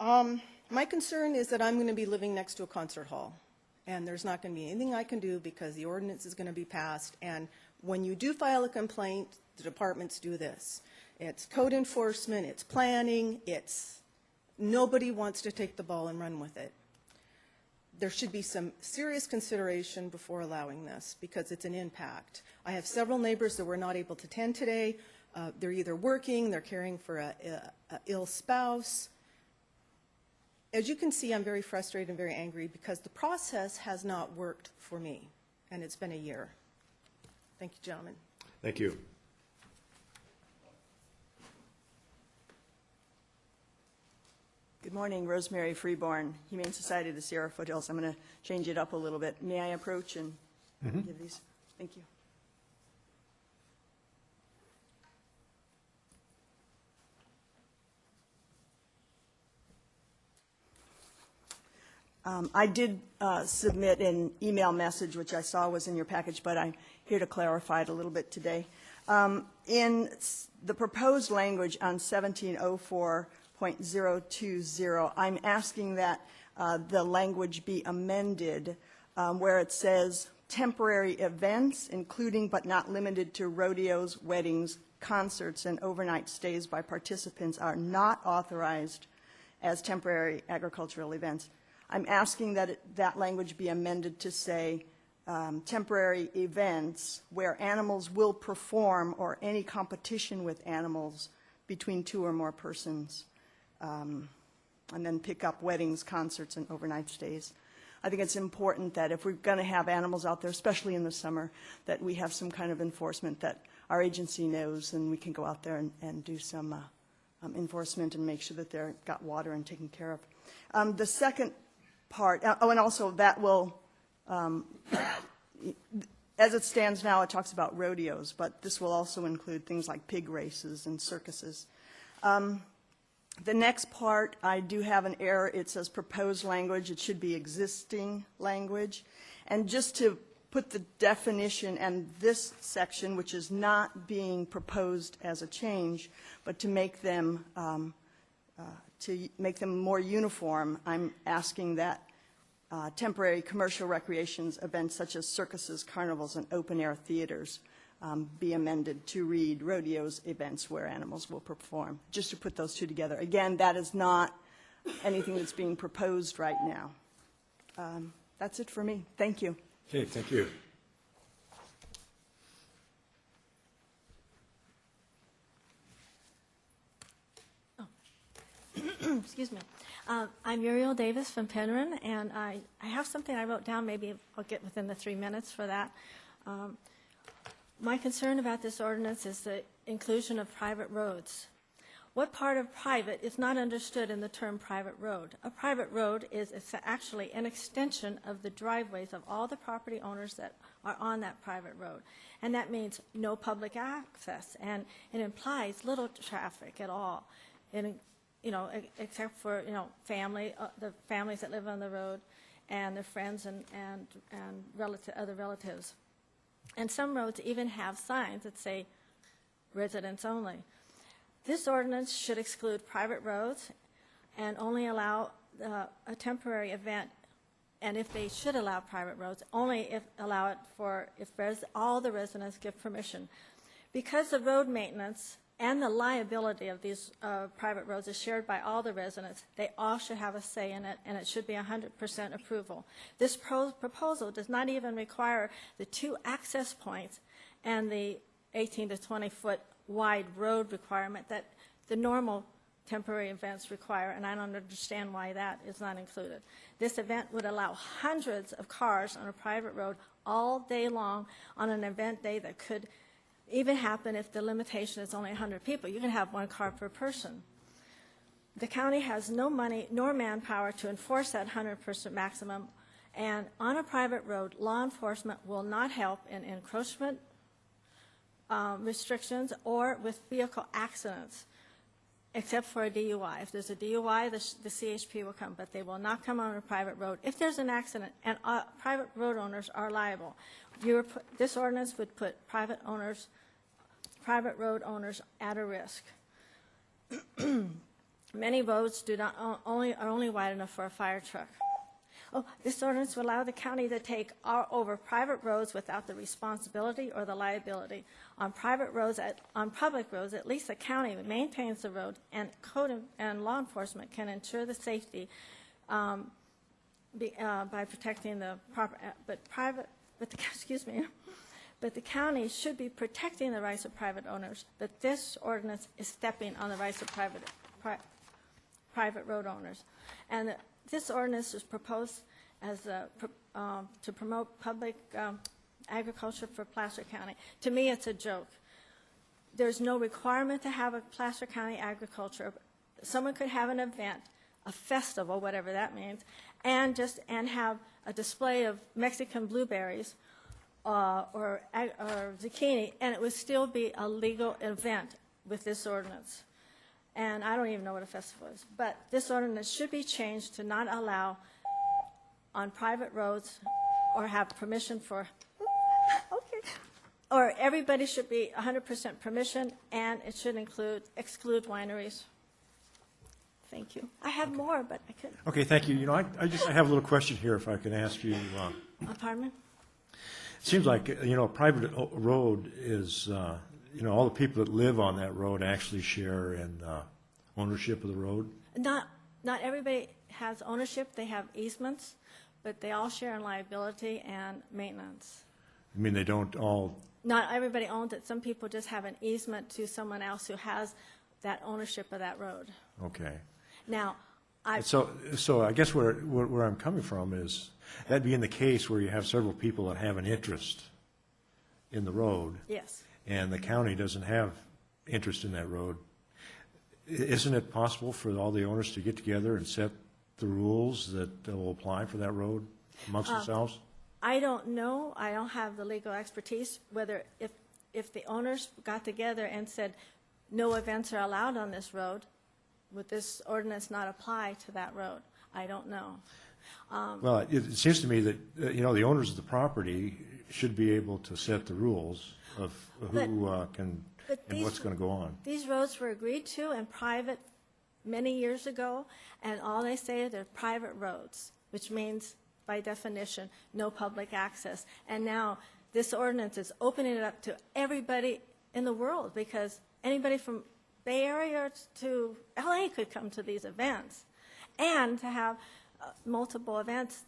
Q: My concern is that I'm going to be living next to a concert hall, and there's not going to be anything I can do because the ordinance is going to be passed, and when you do file a complaint, the departments do this. It's code enforcement, it's planning, nobody wants to take the ball and run with it. There should be some serious consideration before allowing this because it's an impact. I have several neighbors that were not able to attend today. They're either working, they're caring for a ill spouse. As you can see, I'm very frustrated and very angry because the process has not worked for me, and it's been a year. Thank you, gentlemen.
B: Thank you.
R: Good morning, Rosemary Freeborn, Humane Society of the Sierra Foothills. I'm going to change it up a little bit. May I approach and give these? Thank you. I did submit an email message, which I saw was in your package, but I'm here to clarify it a little bit today. In the proposed language on 1704.020, I'm asking that the language be amended where it says temporary events, including but not limited to rodeos, weddings, concerts, and overnight stays by participants are not authorized as temporary agricultural events. I'm asking that that language be amended to say temporary events where animals will perform or any competition with animals between 2 or more persons, and then pick up weddings, concerts, and overnight stays. I think it's important that if we're going to have animals out there, especially in the summer, that we have some kind of enforcement that our agency knows, and we can go out there and do some enforcement and make sure that they've got water and taken care of. The second part, and also that will, as it stands now, it talks about rodeos, but this will also include things like pig races and circuses. The next part, I do have an error. It says proposed language. It should be existing language. And just to put the definition and this section, which is not being proposed as a change, but to make them more uniform, I'm asking that temporary commercial recreations events such as circuses, carnivals, and open-air theaters be amended to read rodeos, events where animals will perform, just to put those two together. Again, that is not anything that's being proposed right now. That's it for me. Thank you.
B: Okay, thank you.
S: Excuse me. I'm Muriel Davis from Penryn, and I have something I wrote down. Maybe I'll get within the 3 minutes for that. My concern about this ordinance is the inclusion of private roads. What part of private is not understood in the term private road? A private road is actually an extension of the driveways of all the property owners that are on that private road. And that means no public access, and it implies little traffic at all, except for, the families that live on the road and their friends and other relatives. And some roads even have signs that say residents only. This ordinance should exclude private roads and only allow a temporary event, and if they should allow private roads, only allow it if all the residents give permission. Because the road maintenance and the liability of these private roads is shared by all the residents, they all should have a say in it, and it should be 100% approval. This proposal does not even require the 2 access points and the 18 to 20 foot wide road requirement that the normal temporary events require, and I don't understand why that is not included. This event would allow hundreds of cars on a private road all day long on an event day that could even happen if the limitation is only 100 people. You can have 1 car per person. The county has no money nor manpower to enforce that 100% maximum, and on a private road, law enforcement will not help in encroachment restrictions or with vehicle accidents, except for a DUI. If there's a DUI, the CHP will come, but they will not come on a private road. If there's an accident, and private road owners are liable, this ordinance would put private road owners at a risk. Many roads are only wide enough for a fire truck. This ordinance will allow the county to take over private roads without the responsibility or the liability. On public roads, at least the county maintains the road, and code and law enforcement can ensure the safety by protecting the proper. But the county should be protecting the rights of private owners. But this ordinance is stepping on the rights of private road owners, and this ordinance is proposed as to promote public agriculture for Placer County. To me, it's a joke. There's no requirement to have a Placer County agriculture. Someone could have an event, a festival, whatever that means, and have a display of Mexican blueberries or zucchini, and it would still be a legal event with this ordinance. And I don't even know what a festival is. But this ordinance should be changed to not allow on private roads or have permission for, or everybody should be 100% permission, and it should exclude wineries. Thank you. I have more, but I couldn't.
B: Okay, thank you. I have a little question here, if I can ask you.
S: Pardon me?
B: It seems like, a private road is, all the people that live on that road actually share in ownership of the road?
S: Not everybody has ownership. They have easements, but they all share in liability and maintenance.
B: I mean, they don't all...
S: Not everybody owns it. Some people just have an easement to someone else who has that ownership of that road.
B: Okay.
S: Now,
B: So I guess where I'm coming from is, that being the case where you have several people that have an interest in the road.
S: Yes.
B: And the county doesn't have interest in that road, isn't it possible for all the owners to get together and set the rules that will apply for that road amongst themselves?
S: I don't know. I don't have the legal expertise whether if the owners got together and said no events are allowed on this road, would this ordinance not apply to that road? I don't know.
B: Well, it seems to me that, the owners of the property should be able to set the rules of who can, and what's going to go on.
S: These roads were agreed to in private many years ago, and all they say is they're private roads, which means, by definition, no public access. And now this ordinance is opening it up to everybody in the world, because anybody from Bay Area to LA could come to these events. And to have multiple events,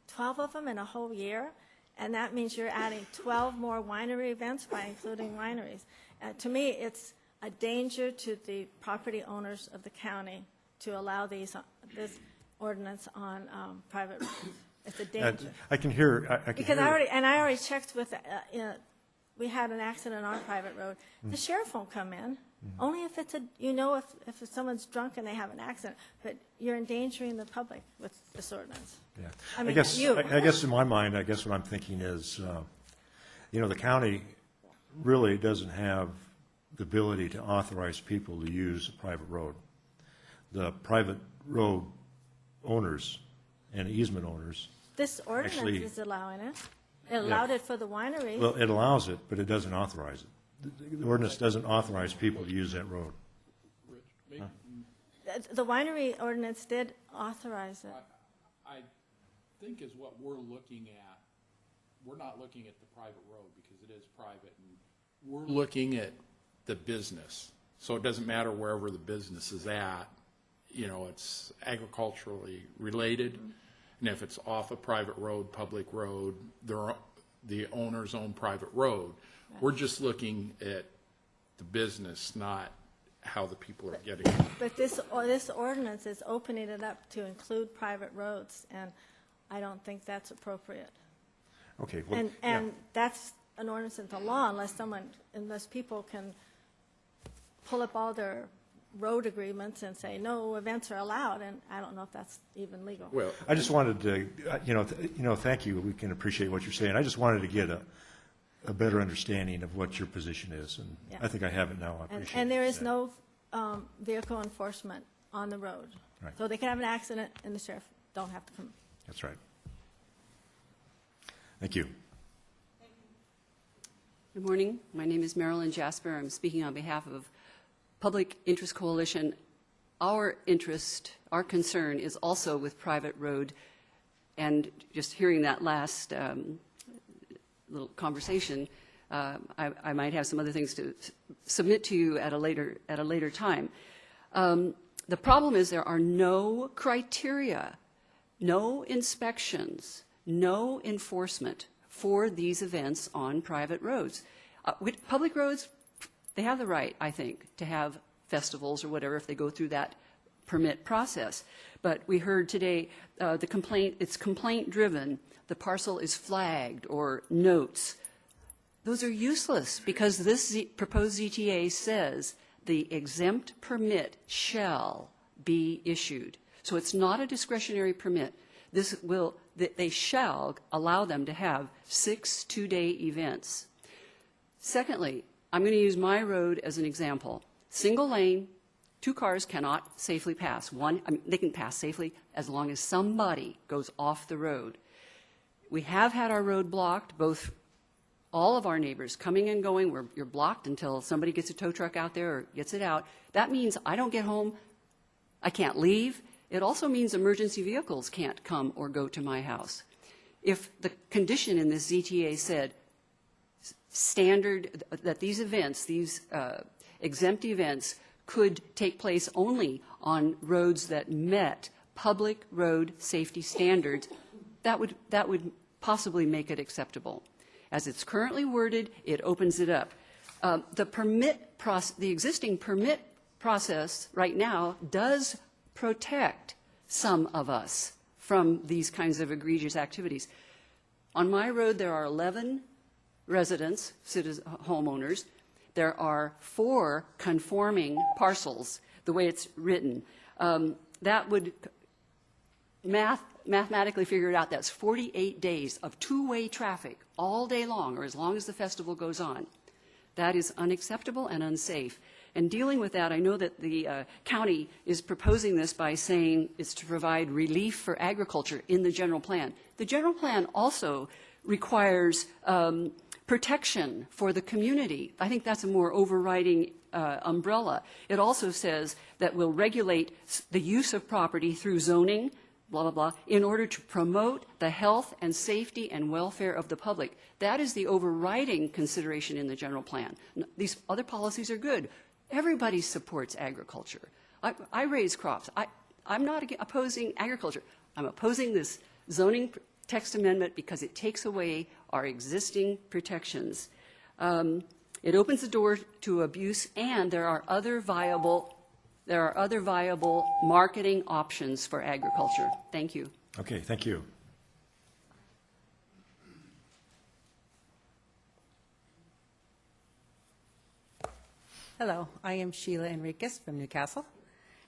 S: 12 of them in a whole year, and that means you're adding 12 more winery events by including wineries. To me, it's a danger to the property owners of the county to allow this ordinance on private roads. It's a danger.
B: I can hear.
S: Because I already checked with. We had an accident on a private road. The sheriff won't come in. Only if it's if someone's drunk and they have an accident, but you're endangering the public with this ordinance.
B: Yeah.
S: I mean,
B: I guess in my mind, what I'm thinking is, the county really doesn't have the ability to authorize people to use a private road. The private road owners and easement owners.
S: This ordinance is allowing it. It allowed it for the wineries.
B: Well, it allows it, but it doesn't authorize it. The ordinance doesn't authorize people to use that road.
S: Huh? The winery ordinance did authorize it.
I: I think is what we're looking at. We're not looking at the private road because it is private, and we're looking at the business. So it doesn't matter wherever the business is at. It's agriculturally related, and if it's off a private road, public road, the owner's own private road. We're just looking at the business, not how the people are getting it.
S: But this ordinance is opening it up to include private roads, and I don't think that's appropriate.
B: Okay. Well,
S: and that's an ordinance into law unless people can pull up all their road agreements and say no events are allowed, and I don't know if that's even legal.
B: Well, I just wanted to, thank you. We can appreciate what you're saying. I just wanted to get a better understanding of what your position is, and
S: Yeah.
B: I think I have it now. I appreciate it.
S: And there is no vehicle enforcement on the road.
B: Right.
S: So they can have an accident and the sheriff don't have to come.
B: That's right. Thank you.
T: Good morning. My name is Marilyn Jasper. I'm speaking on behalf of Public Interest Coalition. Our interest, our concern is also with private road, and just hearing that last little conversation, I might have some other things to submit to you at a later time. The problem is there are no criteria, no inspections, no enforcement for these events on private roads. Public roads, they have the right, I think, to have festivals or whatever if they go through that permit process. But we heard today it's complaint-driven. The parcel is flagged or notes. Those are useless because this proposed ZTA says the exempt permit shall be issued. So it's not a discretionary permit. They shall allow them to have 6 two-day events. Secondly, I'm going to use my road as an example. Single lane, 2 cars cannot safely pass. They can pass safely as long as somebody goes off the road. We have had our road blocked, all of our neighbors coming and going. You're blocked until somebody gets a tow truck out there or gets it out. That means I don't get home, I can't leave. It also means emergency vehicles can't come or go to my house. If the condition in this ZTA said standard that these events, these exempt events, could take place only on roads that met public road safety standards, that would possibly make it acceptable. As it's currently worded, it opens it up. The existing permit process right now does protect some of us from these kinds of egregious activities. On my road, there are 11 residents, homeowners. There are 4 conforming parcels, the way it's written. That would mathematically figure it out. That's 48 days of two-way traffic all day long, or as long as the festival goes on. That is unacceptable and unsafe. And dealing with that, I know that the county is proposing this by saying it's to provide relief for agriculture in the general plan. The general plan also requires protection for the community. I think that's a more overriding umbrella. It also says that we'll regulate the use of property through zoning, blah, blah, blah, in order to promote the health and safety and welfare of the public. That is the overriding consideration in the general plan. These other policies are good. Everybody supports agriculture. I raise crops. I'm not opposing agriculture. I'm opposing this zoning text amendment because it takes away our existing protections. It opens the door to abuse, and there are other viable marketing options for agriculture. Thank you.
B: Okay, thank you.
U: Hello, I am Sheila Enriquez from Newcastle,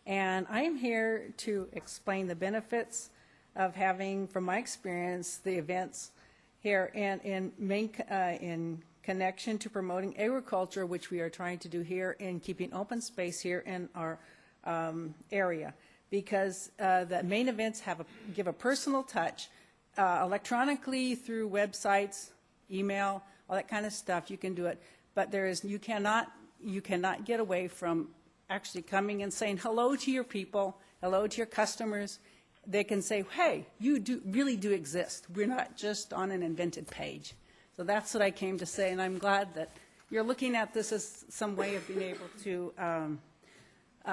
U: and I am here to explain the benefits of having, from my experience, the events here and in connection to promoting agriculture, which we are trying to do here, and keeping open space here in our area, because the main events give a personal touch electronically through websites, email, all that kind of stuff. You can do it, but you cannot get away from actually coming and saying hello to your people, hello to your customers. They can say, hey, you really do exist. We're not just on an invented page. So that's what I came to say, and I'm glad that you're looking at this as some way of being able to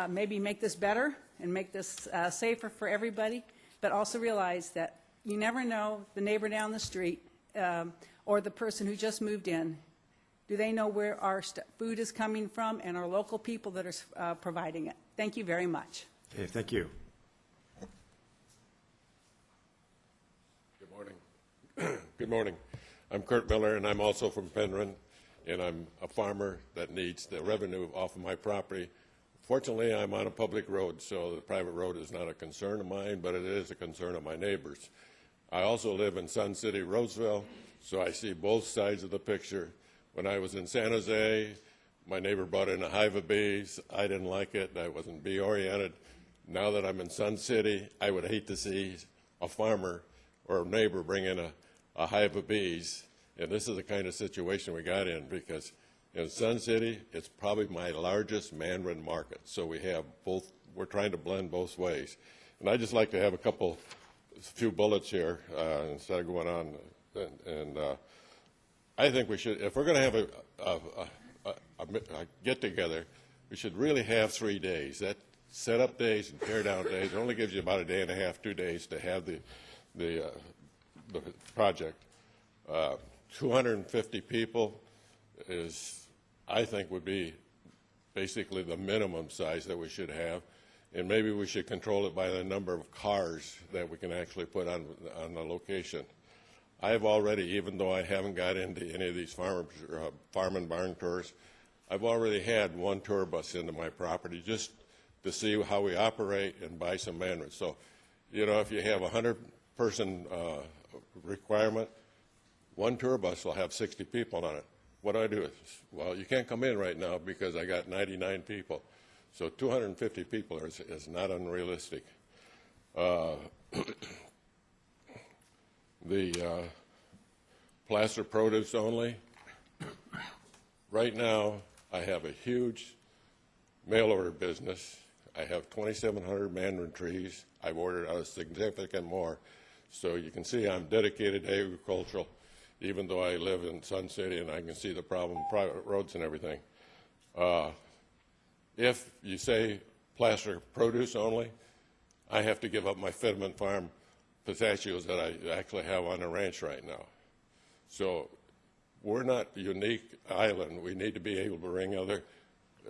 U: maybe make this better and make this safer for everybody, but also realize that you never know the neighbor down the street or the person who just moved in. Do they know where our food is coming from, and our local people that are providing it? Thank you very much.
B: Okay, thank you.
V: Good morning. Good morning. I'm Kurt Miller, and I'm also from Penryn, and I'm a farmer that needs the revenue off of my property. Fortunately, I'm on a public road, so the private road is not a concern of mine, but it is a concern of my neighbors. I also live in Sun City, Roseville, so I see both sides of the picture. When I was in San Jose, my neighbor brought in a hive of bees. I didn't like it. I wasn't bee-oriented. Now that I'm in Sun City, I would hate to see a farmer or a neighbor bring in a hive of bees. And this is the kind of situation we got in, because in Sun City, it's probably my largest Mandarin market. So we have both. We're trying to blend both ways. And I'd just like to have a few bullets here instead of going on. I think we should, if we're going to have a get-together, we should really have 3 days. That set-up days and tear-down days. It only gives you about a day and a half, 2 days to have the project. 250 people I think, would be basically the minimum size that we should have. And maybe we should control it by the number of cars that we can actually put on the location. I've already, even though I haven't got into any of these farm and barn tours, I've already had one tour bus into my property just to see how we operate and buy some mandarin. So, if you have a 100-person requirement, one tour bus will have 60 people on it. What do I do? Well, you can't come in right now because I got 99 people. So 250 people is not unrealistic. The plaster produce only. Right now, I have a huge mail order business. I have 2,700 mandarin trees. I've ordered a significant more. So you can see I'm dedicated to agricultural, even though I live in Sun City and I can see the problem, private roads and everything. If you say plaster produce only, I have to give up my Fetterman Farm pistachios that I actually have on a ranch right now. So we're not a unique island. We need to be able to bring other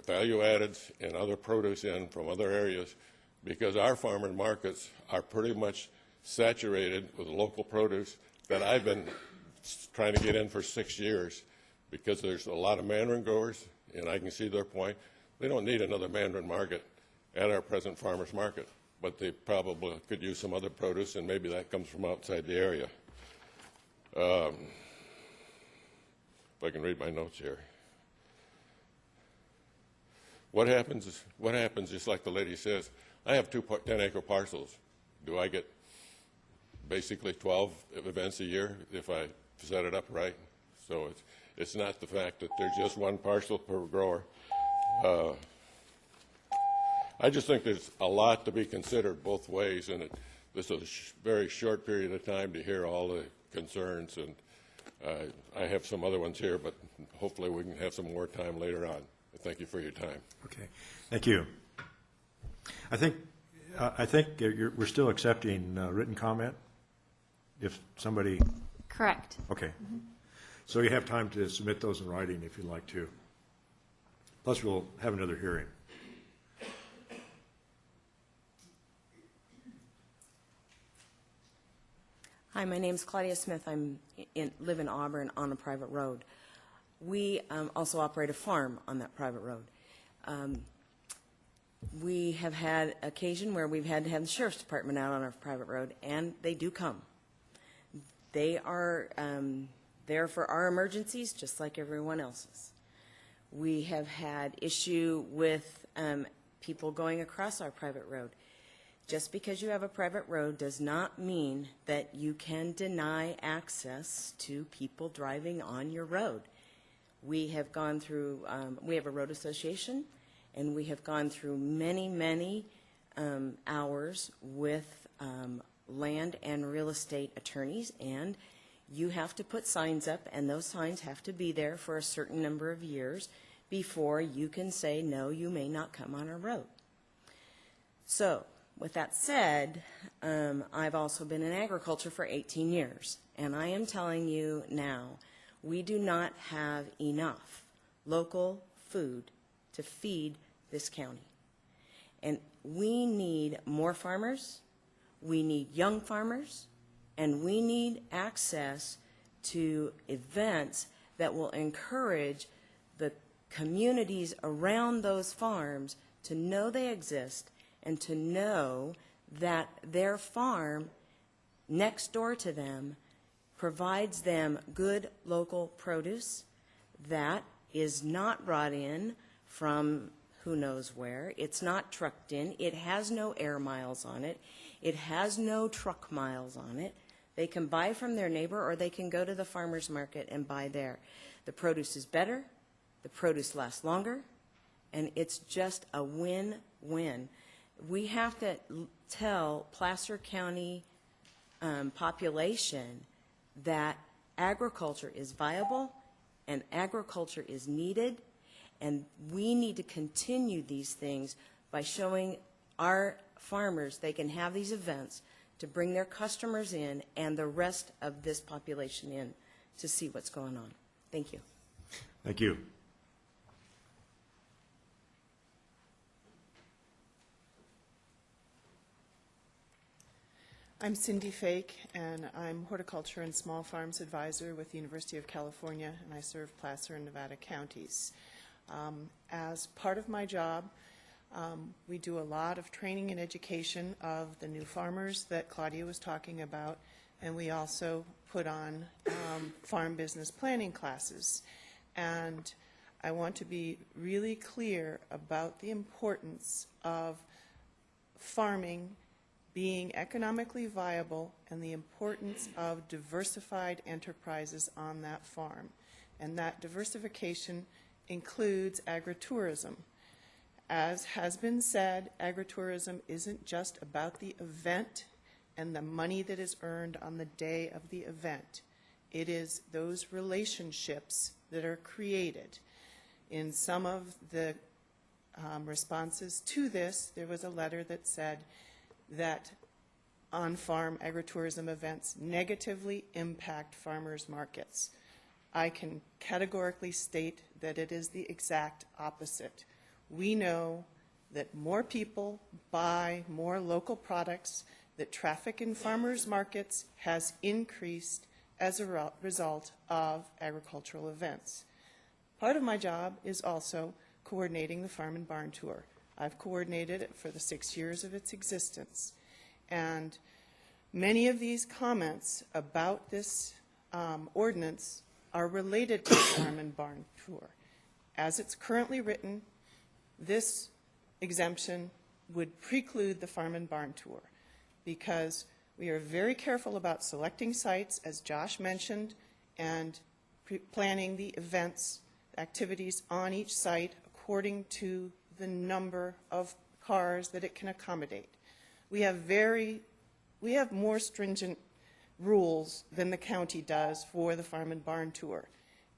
V: value addeds and other produce in from other areas, because our farmer markets are pretty much saturated with local produce that I've been trying to get in for 6 years, because there's a lot of mandarin growers, and I can see their point. They don't need another mandarin market at our present farmers market, but they probably could use some other produce, and maybe that comes from outside the area. If I can read my notes here. what happens, just like the lady says, I have 2 10-acre parcels. Do I get basically 12 events a year if I set it up right? So it's not the fact that there's just one parcel per grower. I just think there's a lot to be considered both ways, and this is a very short period of time to hear all the concerns, and I have some other ones here, but hopefully we can have some more time later on. Thank you for your time.
B: Okay, thank you. I think we're still accepting written comment, if somebody...
L: Correct.
B: Okay. So you have time to submit those in writing if you'd like to. Plus, we'll have another hearing.
E: Hi, my name's Claudia Smith. Live in Auburn on a private road. We also operate a farm on that private road. We have had occasion where we've had to have the sheriff's department out on our private road, and they do come. They are there for our emergencies, just like everyone else's. We have had issue with people going across our private road. Just because you have a private road does not mean that you can deny access to people driving on your road. We have gone through, we have a road association, and we have gone through many hours with land and real estate attorneys, and you have to put signs up, and those signs have to be there for a certain number of years before you can say, no, you may not come on our road. So, with that said, I've also been in agriculture for 18 years, and I am telling you now, we do not have enough local food to feed this county. And we need more farmers, we need young farmers, and we need access to events that will encourage the communities around those farms to know they exist and to know that their farm next door to them provides them good local produce that is not brought in from who knows where. It's not trucked in. It has no air miles on it. It has no truck miles on it. They can buy from their neighbor, or they can go to the farmer's market and buy there. The produce is better, the produce lasts longer, and it's just a win-win. We have to tell Placer County population that agriculture is viable and agriculture is needed, and we need to continue these things by showing our farmers they can have these events to bring their customers in and the rest of this population in to see what's going on. Thank you.
B: Thank you.
F: I'm Cindy Fake, and I'm Horticulture and Small Farms Advisor with the University of California, and I serve Placer and Nevada counties. As part of my job, we do a lot of training and education of the new farmers that Claudia was talking about, and we also put on farm business planning classes. And I want to be really clear about the importance of farming being economically viable and the importance of diversified enterprises on that farm. And that diversification includes agritourism. As has been said, agritourism isn't just about the event and the money that is earned on the day of the event. It is those relationships that are created. In some of the responses to this, there was a letter that said that on-farm agritourism events negatively impact farmers' markets. I can categorically state that it is the exact opposite. We know that more people buy more local products, that traffic in farmers' markets has increased as a result of agricultural events. Part of my job is also coordinating the Farm and Barn Tour. I've coordinated it for the 6 years of its existence. And many of these comments about this ordinance are related to the Farm and Barn Tour. As it's currently written, this exemption would preclude the farm and barn tour, because we are very careful about selecting sites, as Josh mentioned, and planning the events, activities on each site according to the number of cars that it can accommodate. We have more stringent rules than the county does for the farm and barn tour.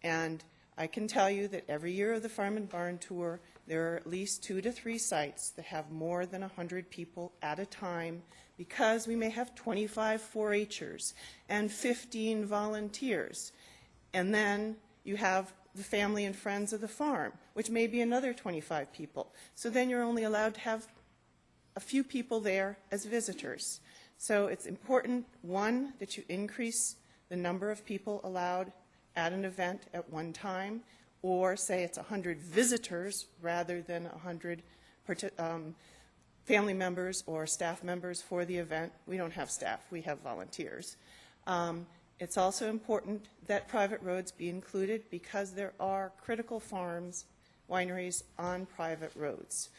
F: And I can tell you that every year of the farm and barn tour, there are at least 2 to 3 sites that have more than 100 people at a time, because we may have 25 4-H'ers and 15 volunteers. And then you have the family and friends of the farm, which may be another 25 people. So then you're only allowed to have a few people there as visitors. So it's important, one, that you increase the number of people allowed at an event at one time, or say it's 100 visitors rather than 100 family members or staff members for the event. We don't have staff, we have volunteers. It's also important that private roads be included, because there are critical farms, wineries on private roads.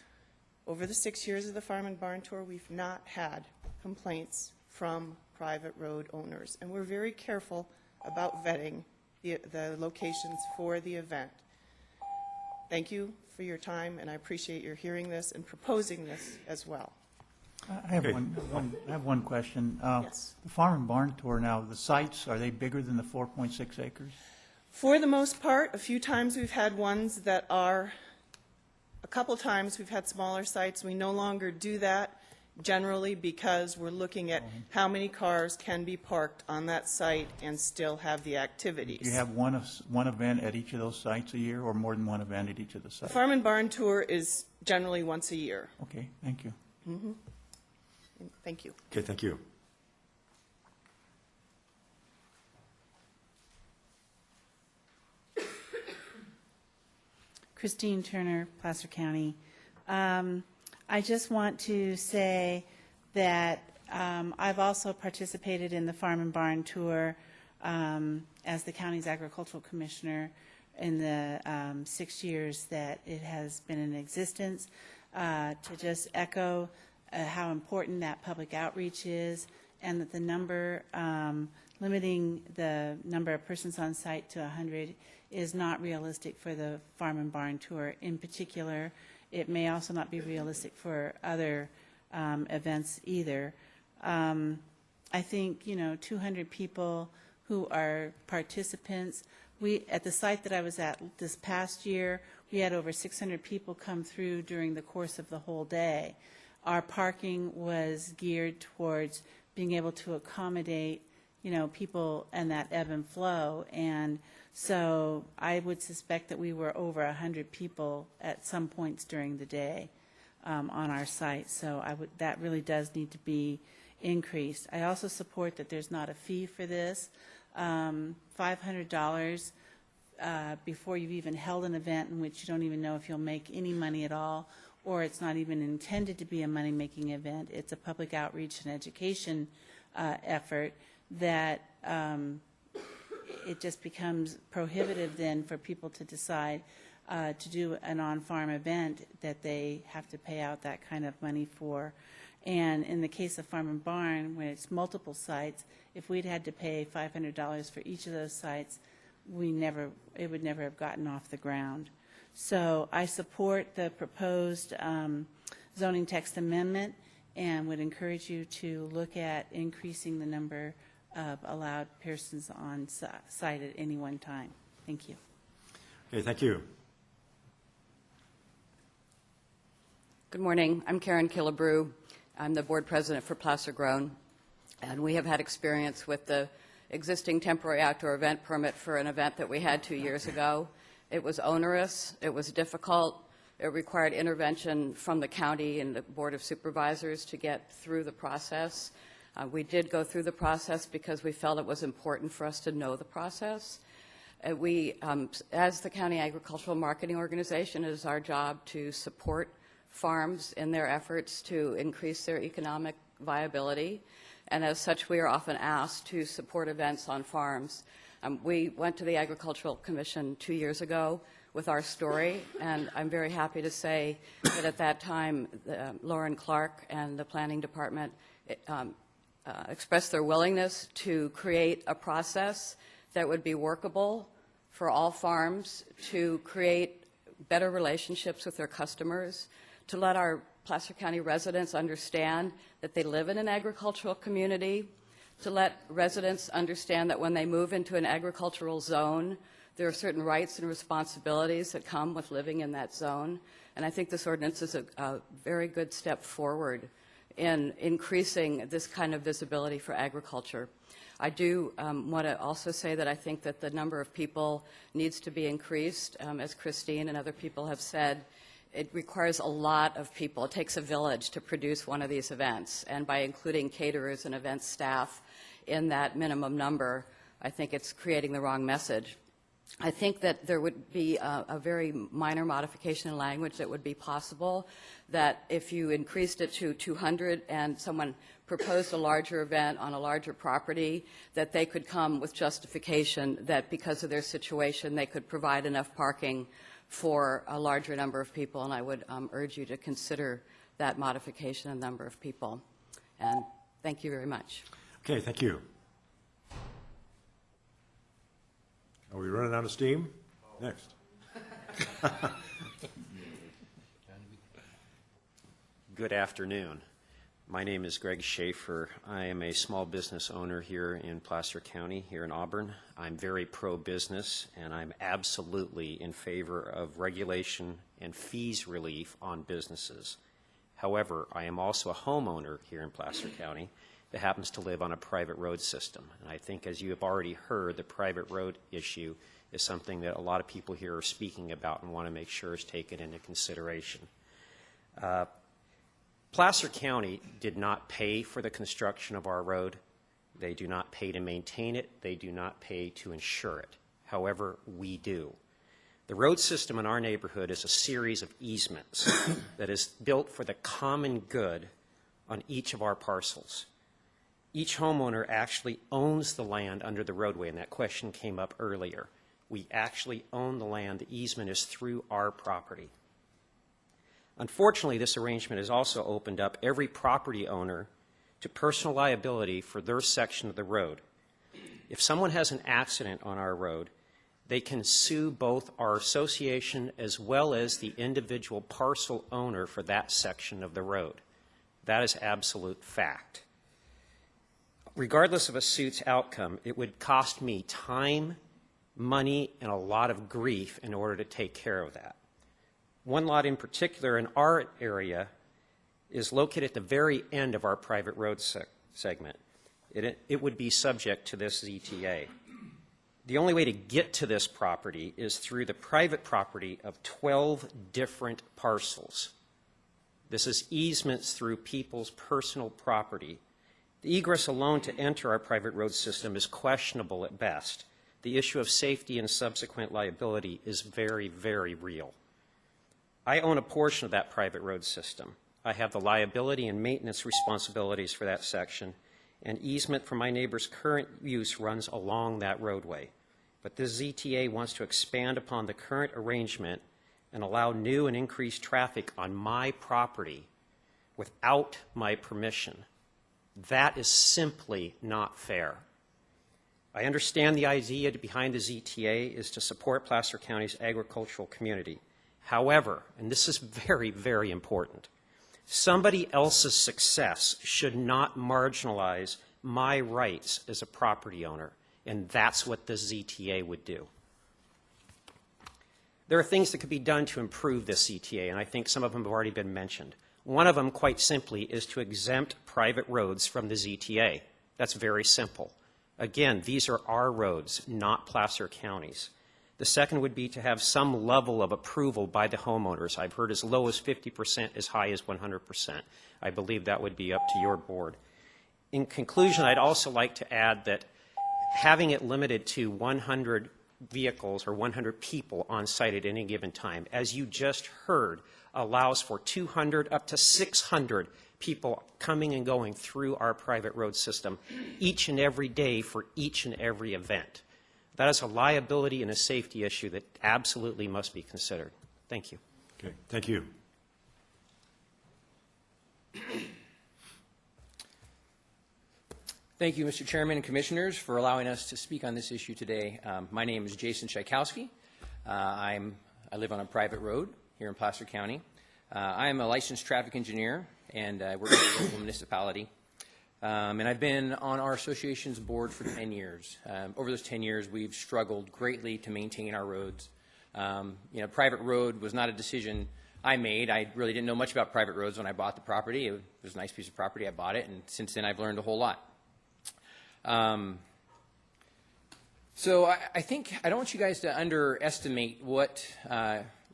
F: Over the 6 years of the Farm and Barn Tour, we've not had complaints from private road owners, and we're very careful about vetting the locations for the event. Thank you for your time, and I appreciate your hearing this and proposing this as well.
H: I have one question.
F: Yes.
H: The farm and barn tour now, the sites, are they bigger than the 4.6 acres?
F: For the most part, a few times we've had ones that are, a couple times we've had smaller sites. We no longer do that generally, because we're looking at how many cars can be parked on that site and still have the activities.
H: Do you have one event at each of those sites a year, or more than one event at each of the
F: The
H: sites?
F: Farm and Barn Tour is generally once a year.
H: Okay, thank you.
F: Mm-hmm. Thank you.
B: Okay, thank you.
N: Christine Turner, Placer County. I just want to say that I've also participated in the Farm and Barn Tour as the county's agricultural commissioner in the 6 years that it has been in existence. To just echo how important that public outreach is, and that the number, limiting the number of persons on site to 100 is not realistic for the Farm and Barn Tour in particular. It may also not be realistic for other events either. I think, 200 people who are participants. At the site that I was at this past year, we had over 600 people come through during the course of the whole day. Our parking was geared towards being able to accommodate, people and that ebb and flow. And so I would suspect that we were over 100 people at some points during the day on our site. So that really does need to be increased. I also support that there's not a fee for this. $500 before you've even held an event in which you don't even know if you'll make any money at all, or it's not even intended to be a money-making event. It's a public outreach and education effort that it just becomes prohibitive then for people to decide to do an on-farm event that they have to pay out that kind of money for. And in the case of Farm and Barn, when it's multiple sites, if we'd had to pay $500 for each of those sites, it would never have gotten off the ground. So I support the proposed zoning text amendment and would encourage you to look at increasing the number of allowed persons on site at any one time. Thank you.
B: Okay, thank you.
A: Good morning. I'm Karen Killebrew. I'm the board president for Placer Grown, and we have had experience with the existing temporary outdoor event permit for an event that we had 2 years ago. It was onerous, it was difficult, it required intervention from the county and the Board of Supervisors to get through the process. We did go through the process because we felt it was important for us to know the process. As the County Agricultural Marketing Organization, it is our job to support farms in their efforts to increase their economic viability. And as such, we are often asked to support events on farms. We went to the Agricultural Commission 2 years ago. with our story, and I'm very happy to say that at that time, Lauren Clark and the Planning Department expressed their willingness to create a process that would be workable for all farms, to create better relationships with their customers, to let our Placer County residents understand that they live in an agricultural community, to let residents understand that when they move into an agricultural zone, there are certain rights and responsibilities that come with living in that zone. And I think this ordinance is a very good step forward in increasing this kind of visibility for agriculture. I do want to also say that I think that the number of people needs to be increased. As Christine and other people have said, it requires a lot of people. It takes a village to produce one of these events. And by including caterers and event staff in that minimum number, I think it's creating the wrong message. I think that there would be a very minor modification in language that would be possible, that if you increased it to 200 and someone proposed a larger event on a larger property, that they could come with justification that because of their situation they could provide enough parking for a larger number of people, and I would urge you to consider that modification in number of people. And thank you very much.
B: Okay, thank you. Are we running out of steam? Next.
J: Good afternoon. My name is Greg Schaefer. I am a small business owner here in Placer County, here in Auburn. I'm very pro-business, and I'm absolutely in favor of regulation and fees relief on businesses. However, I am also a homeowner here in Placer County that happens to live on a private road system. And I think, as you have already heard, the private road issue is something that a lot of people here are speaking about and want to make sure is taken into consideration. Placer County did not pay for the construction of our road. They do not pay to maintain it. They do not pay to insure it. However, we do. The road system in our neighborhood is a series of easements that is built for the common good on each of our parcels. Each homeowner actually owns the land under the roadway, and that question came up earlier. We actually own the land. The easement is through our property. Unfortunately, this arrangement has also opened up every property owner to personal liability for their section of the road. If someone has an accident on our road, they can sue both our association as well as the individual parcel owner for that section of the road. That is absolute fact. Regardless of a suit's outcome, it would cost me time, money, and a lot of grief in order to take care of that. One lot in particular in our area is located at the very end of our private road segment. It would be subject to this ZTA. The only way to get to this property is through the private property of 12 different parcels. This is easements through people's personal property. The egress alone to enter our private road system is questionable at best. The issue of safety and subsequent liability is very, very real. I own a portion of that private road system. I have the liability and maintenance responsibilities for that section, and easement for my neighbor's current use runs along that roadway. But the ZTA wants to expand upon the current arrangement and allow new and increased traffic on my property without my permission. That is simply not fair. I understand the idea behind the ZTA is to support Placer County's agricultural community. However, and this is very, very important, somebody else's success should not marginalize my rights as a property owner, and that's what the ZTA would do. There are things that could be done to improve this ZTA, and I think some of them have already been mentioned. One of them, quite simply, is to exempt private roads from the ZTA. That's very simple. Again, these are our roads, not Placer County's. The second would be to have some level of approval by the homeowners. I've heard as low as 50%, as high as 100%. I believe that would be up to your board. In conclusion, I'd also like to add that having it limited to 100 vehicles or 100 people on site at any given time, as you just heard, allows for 200 up to 600 people coming and going through our private road system each and every day for each and every event. That is a liability and a safety issue that absolutely must be considered. Thank you.
B: Okay, thank you.
C: Thank you, Mr. Chairman and Commissioners, for allowing us to speak on this issue today. My name is Jason Schaekowski. I live on a private road here in Placer County. I am a licensed traffic engineer, and I work in a local municipality. And I've been on our association's board for 10 years. Over those 10 years, we've struggled greatly to maintain our roads. Private road was not a decision I made. I really didn't know much about private roads when I bought the property. It was a nice piece of property. I bought it, and since then I've learned a whole lot. So I think I don't want you guys to underestimate what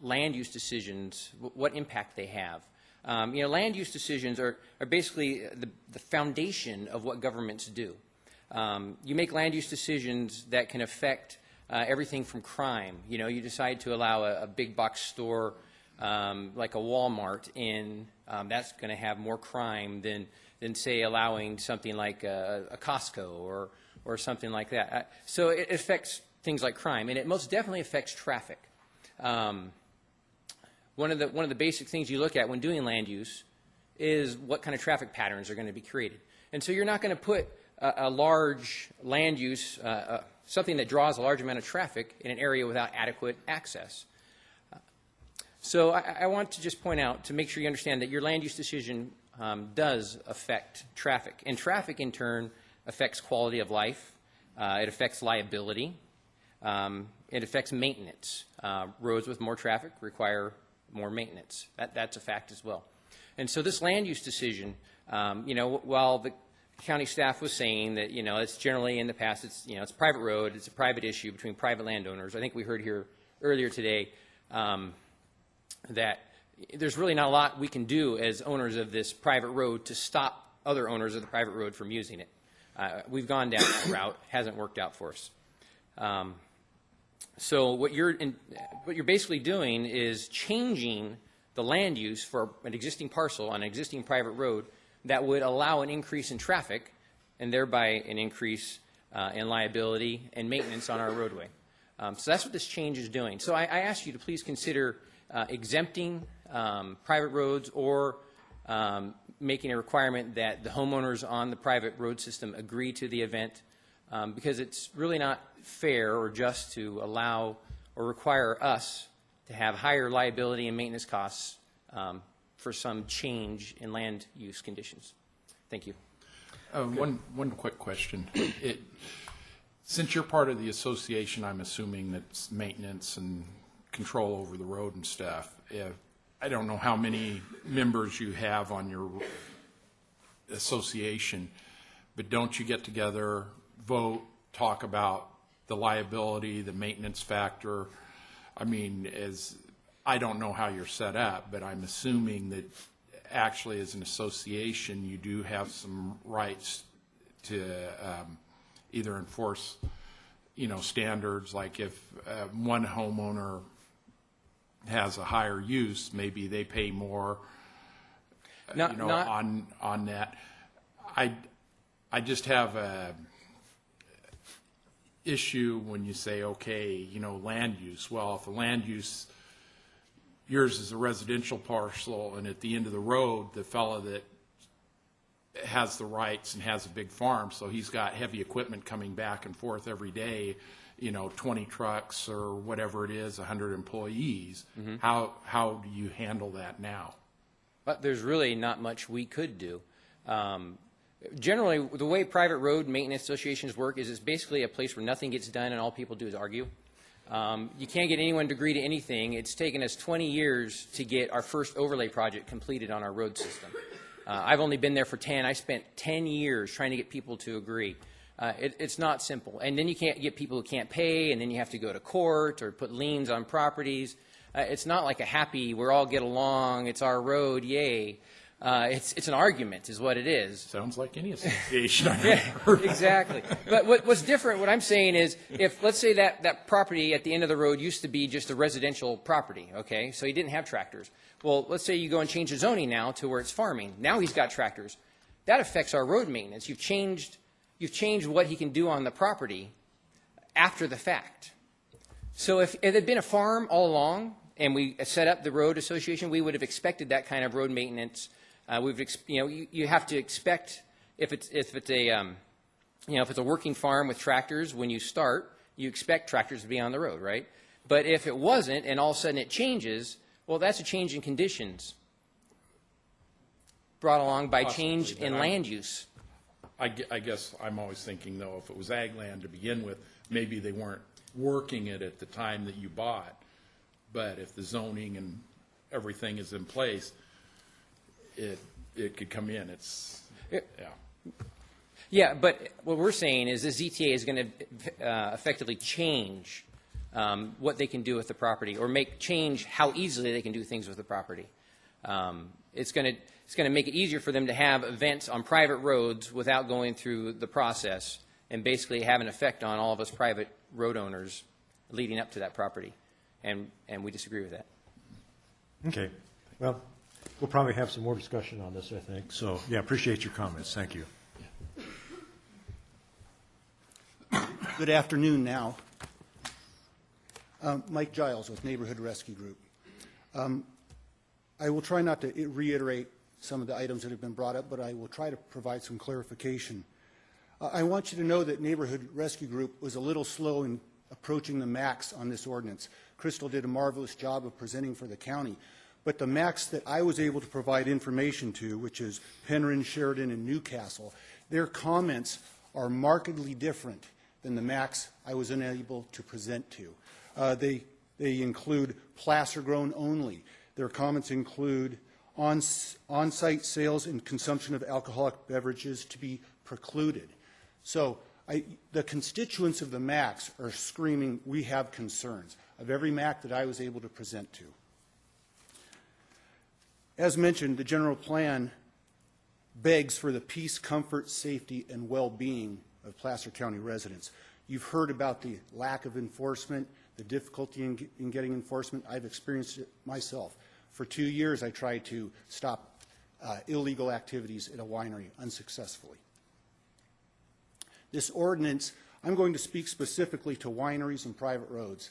C: land use decisions, what impact they have. Land use decisions are basically the foundation of what governments do. You make land use decisions that can affect everything from crime. You decide to allow a big box store like a Walmart in, that's going to have more crime than say allowing something like a Costco or something like that. So it affects things like crime, and it most definitely affects traffic. One of the basic things you look at when doing land use is what kind of traffic patterns are going to be created. And so you're not going to put a large land use, something that draws a large amount of traffic in an area without adequate access. So I want to just point out, to make sure you understand that your land use decision does affect traffic. And traffic, in turn, affects quality of life. It affects liability. It affects maintenance. Roads with more traffic require more maintenance. That's a fact as well. And so this land use decision, while the county staff was saying that, it's generally in the past, it's a private road, it's a private issue between private landowners. I think we heard here earlier today that there's really not a lot we can do as owners of this private road to stop other owners of the private road from using it. We've gone down that route, hasn't worked out for us. So what you're basically doing is changing the land use for an existing parcel on an existing private road that would allow an increase in traffic and thereby an increase in liability and maintenance on our roadway. So that's what this change is doing. So I ask you to please consider exempting private roads or making a requirement that the homeowners on the private road system agree to the event, because it's really not fair or just to allow or require us to have higher liability and maintenance costs for some change in land use conditions. Thank you.
I: One quick question. Since you're part of the association, I'm assuming that's maintenance and control over the road and stuff. I don't know how many members you have on your association, but don't you get together, vote, talk about the liability, the maintenance factor? I mean, I don't know how you're set up, but I'm assuming that actually as an association you do have some rights to either enforce, standards, like if one homeowner has a higher use, maybe they pay more, on that. I just have a issue when you say, okay, land use. Well, if the land use, yours is a residential parcel, and at the end of the road, the fellow that has the rights and has a big farm, so he's got heavy equipment coming back and forth every day, 20 trucks or whatever it is, 100 employees. Mm-hmm. How do you handle that now?
C: But there's really not much we could do. Generally, the way private road maintenance associations work is it's basically a place where nothing gets done and all people do is argue. You can't get anyone to agree to anything. It's taken us 20 years to get our first overlay project completed on our road system. I've only been there for 10. I spent 10 years trying to get people to agree. It's not simple. And then you can't get people who can't pay, and then you have to go to court or put liens on properties. It's not like a happy, we're all get along, it's our road, yay. It's an argument is what it is.
I: Sounds like any association I've
C: yeah,
I: heard.
C: Exactly. But what's different, what I'm saying is, if let's say that property at the end of the road used to be just a residential property, okay, so he didn't have tractors. Well, let's say you go and change the zoning now to where it's farming. Now he's got tractors. That affects our road maintenance. You've changed what he can do on the property, after the fact. So if it had been a farm all along and we set up the road association, we would have expected that kind of road maintenance. You have to expect if it's a working farm with tractors, when you start, you expect tractors to be on the road, right? But if it wasn't and all of a sudden it changes, well, that's a change in conditions brought along by change in land use.
I: I guess I'm always thinking, though, if it was ag land to begin with, maybe they weren't working it at the time that you bought. But if the zoning and everything is in place, it could come in.
C: Yeah, but what we're saying is the ZTA is going to effectively change what they can do with the property, or change how easily they can do things with the property. It's going to make it easier for them to have events on private roads without going through the process, and basically have an effect on all of us private road owners leading up to that property. And we disagree with that.
B: Okay. Well, we'll probably have some more discussion on this, I think. So, yeah, appreciate your comments. Thank you.
D: Good afternoon now. Mike Giles with Neighborhood Rescue Group. I will try not to reiterate some of the items that have been brought up, but I will try to provide some clarification. I want you to know that Neighborhood Rescue Group was a little slow in approaching the max on this ordinance. Crystal did a marvelous job of presenting for the county, but the max that I was able to provide information to, which is Penryn, Sheridan, and Newcastle, their comments are markedly different than the max I was unable to present to. They include placer grown only. Their comments include on-site sales and consumption of alcoholic beverages to be precluded. So the constituents of the max are screaming, we have concerns, of every MAC that I was able to present to. As mentioned, the general plan begs for the peace, comfort, safety, and well-being of Placer County residents. You've heard about the lack of enforcement, the difficulty in getting enforcement. I've experienced it myself. For 2 years, I tried to stop illegal activities at a winery unsuccessfully. This ordinance, I'm going to speak specifically to wineries and private roads.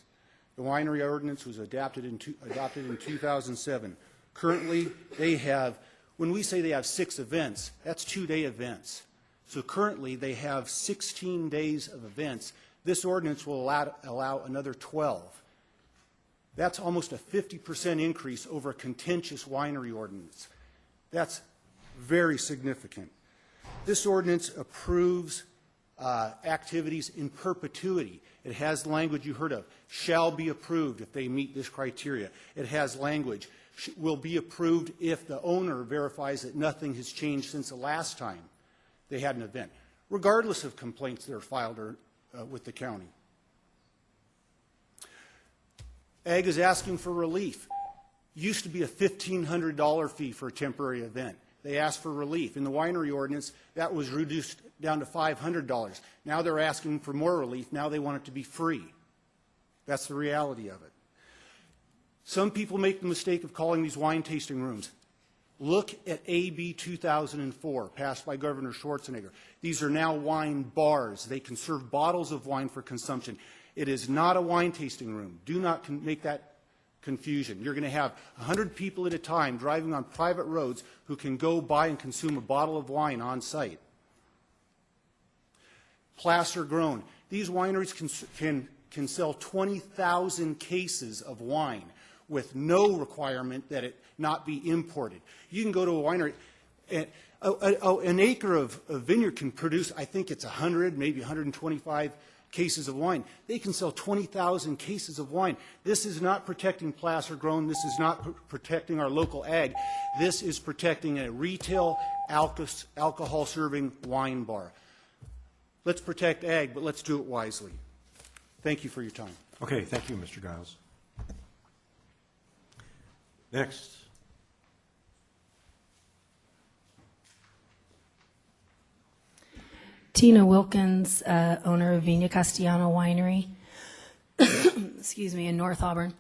D: The winery ordinance was adopted in 2007. Currently, they have, when we say they have 6 events, that's 2-day events. So currently, they have 16 days of events. This ordinance will allow another 12. That's almost a 50% increase over a contentious winery ordinance. That's very significant. This ordinance approves activities in perpetuity. It has language you heard of, shall be approved if they meet this criteria. It has language, will be approved if the owner verifies that nothing has changed since the last time they had an event, regardless of complaints that are filed with the county. Ag is asking for relief. Used to be a $1,500 fee for a temporary event. They asked for relief. In the winery ordinance, that was reduced down to $500. Now they're asking for more relief. Now they want it to be free. That's the reality of it. Some people make the mistake of calling these wine tasting rooms. Look at AB 2004, passed by Governor Schwarzenegger. These are now wine bars. They can serve bottles of wine for consumption. It is not a wine tasting room. Do not make that confusion. You're going to have 100 people at a time driving on private roads who can go buy and consume a bottle of wine on site. Placer grown. These wineries can sell 20,000 cases of wine with no requirement that it not be imported. You can go to a winery, and an acre of vineyard can produce, I think it's 100, maybe 125 cases of wine. They can sell 20,000 cases of wine. This is not protecting placer grown. This is not protecting our local ag. This is protecting a retail alcohol serving wine bar. Let's protect ag, but let's do it wisely. Thank you for your time.
B: Okay, thank you, Mr. Giles. Next.
M: Tina Wilkins, owner of Vina Castellano Winery, excuse me, in North Auburn.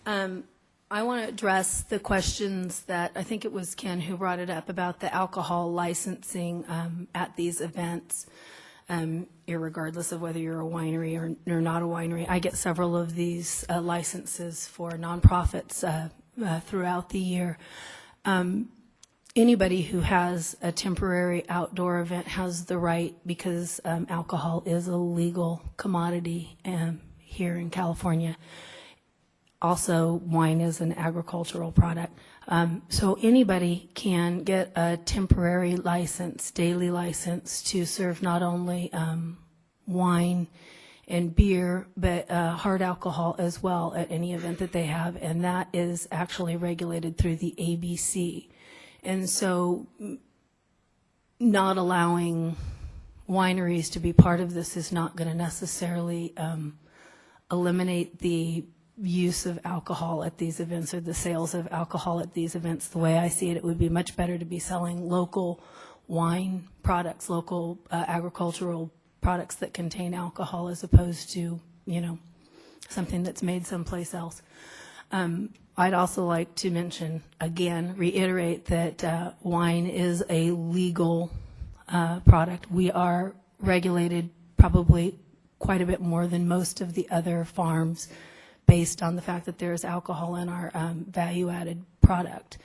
M: I want to address the questions that I think it was Ken who brought it up about the alcohol licensing at these events. irregardless of whether you're a winery or not a winery. I get several of these licenses for nonprofits throughout the year. Anybody who has a temporary outdoor event has the right, because alcohol is a legal commodity here in California. Also, wine is an agricultural product. So anybody can get a temporary license, daily license, to serve not only wine and beer, but hard alcohol as well at any event that they have, and that is actually regulated through the ABC. And so not allowing wineries to be part of this is not going to necessarily eliminate the use of alcohol at these events or the sales of alcohol at these events. The way I see it, it would be much better to be selling local wine products, local agricultural products that contain alcohol, as opposed to, you know, something that's made someplace else. I'd also like to mention, again, reiterate that wine is a legal product. We are regulated probably quite a bit more than most of the other farms, based on the fact that there is alcohol in our value-added product.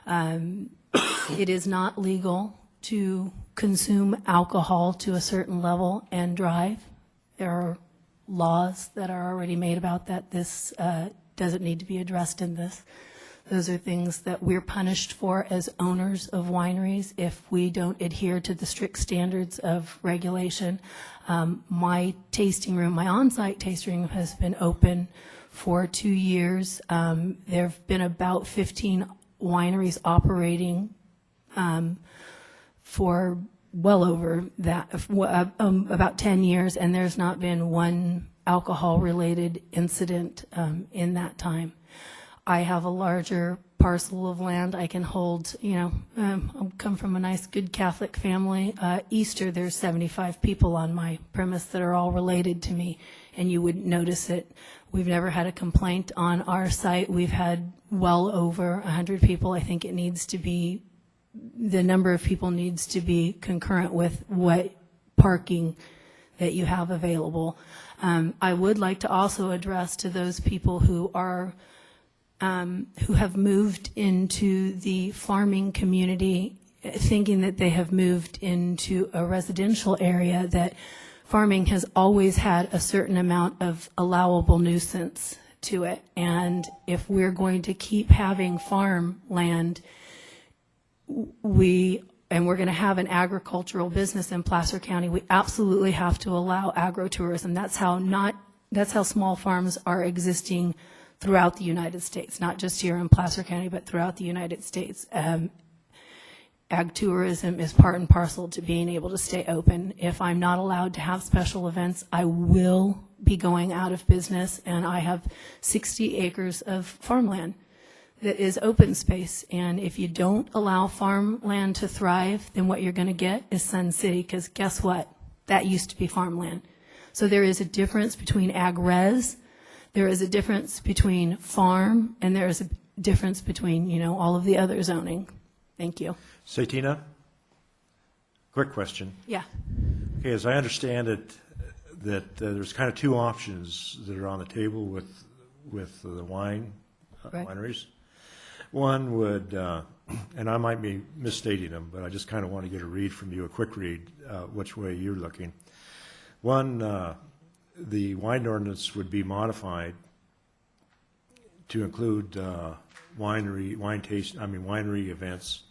M: It is not legal to consume alcohol to a certain level and drive. There are laws that are already made about that. This doesn't need to be addressed in this. Those are things that we're punished for as owners of wineries if we don't adhere to the strict standards of regulation. My tasting room, my on-site tasting room, has been open for 2 years. There have been about 15 wineries operating for well over that, about 10 years, and there's not been one alcohol-related incident in that time. I have a larger parcel of land. I can hold, you know, I come from a nice, good Catholic family. Easter, there's 75 people on my premise that are all related to me, and you wouldn't notice it. We've never had a complaint on our site. We've had well over 100 people. I think it needs to be, the number of people needs to be concurrent with what parking that you have available. I would like to also address to those people who are who have moved into the farming community thinking that they have moved into a residential area, that farming has always had a certain amount of allowable nuisance to it. And if we're going to keep having farmland, we're going to have an agricultural business in Placer County, we absolutely have to allow agrotourism. That's how small farms are existing throughout the United States, not just here in Placer County, but throughout the United States. Ag tourism is part and parcel to being able to stay open. If I'm not allowed to have special events, I will be going out of business, and I have 60 acres of farmland that is open space. And if you don't allow farmland to thrive, then what you're going to get is Sun City, because guess what? That used to be farmland. So there is a difference between ag-res, there is a difference between farm, and there is a difference between, you know, all of the other zoning. Thank you.
B: Satina, quick question.
M: Yeah.
B: Okay, as I understand it, that there's kind of two options that are on the table with the wine
M: Right.
B: wineries. One would, and I might be misstating them, but I just kind of want to get a read from you, a quick read, which way you're looking. One, the wine ordinance would be modified to include winery events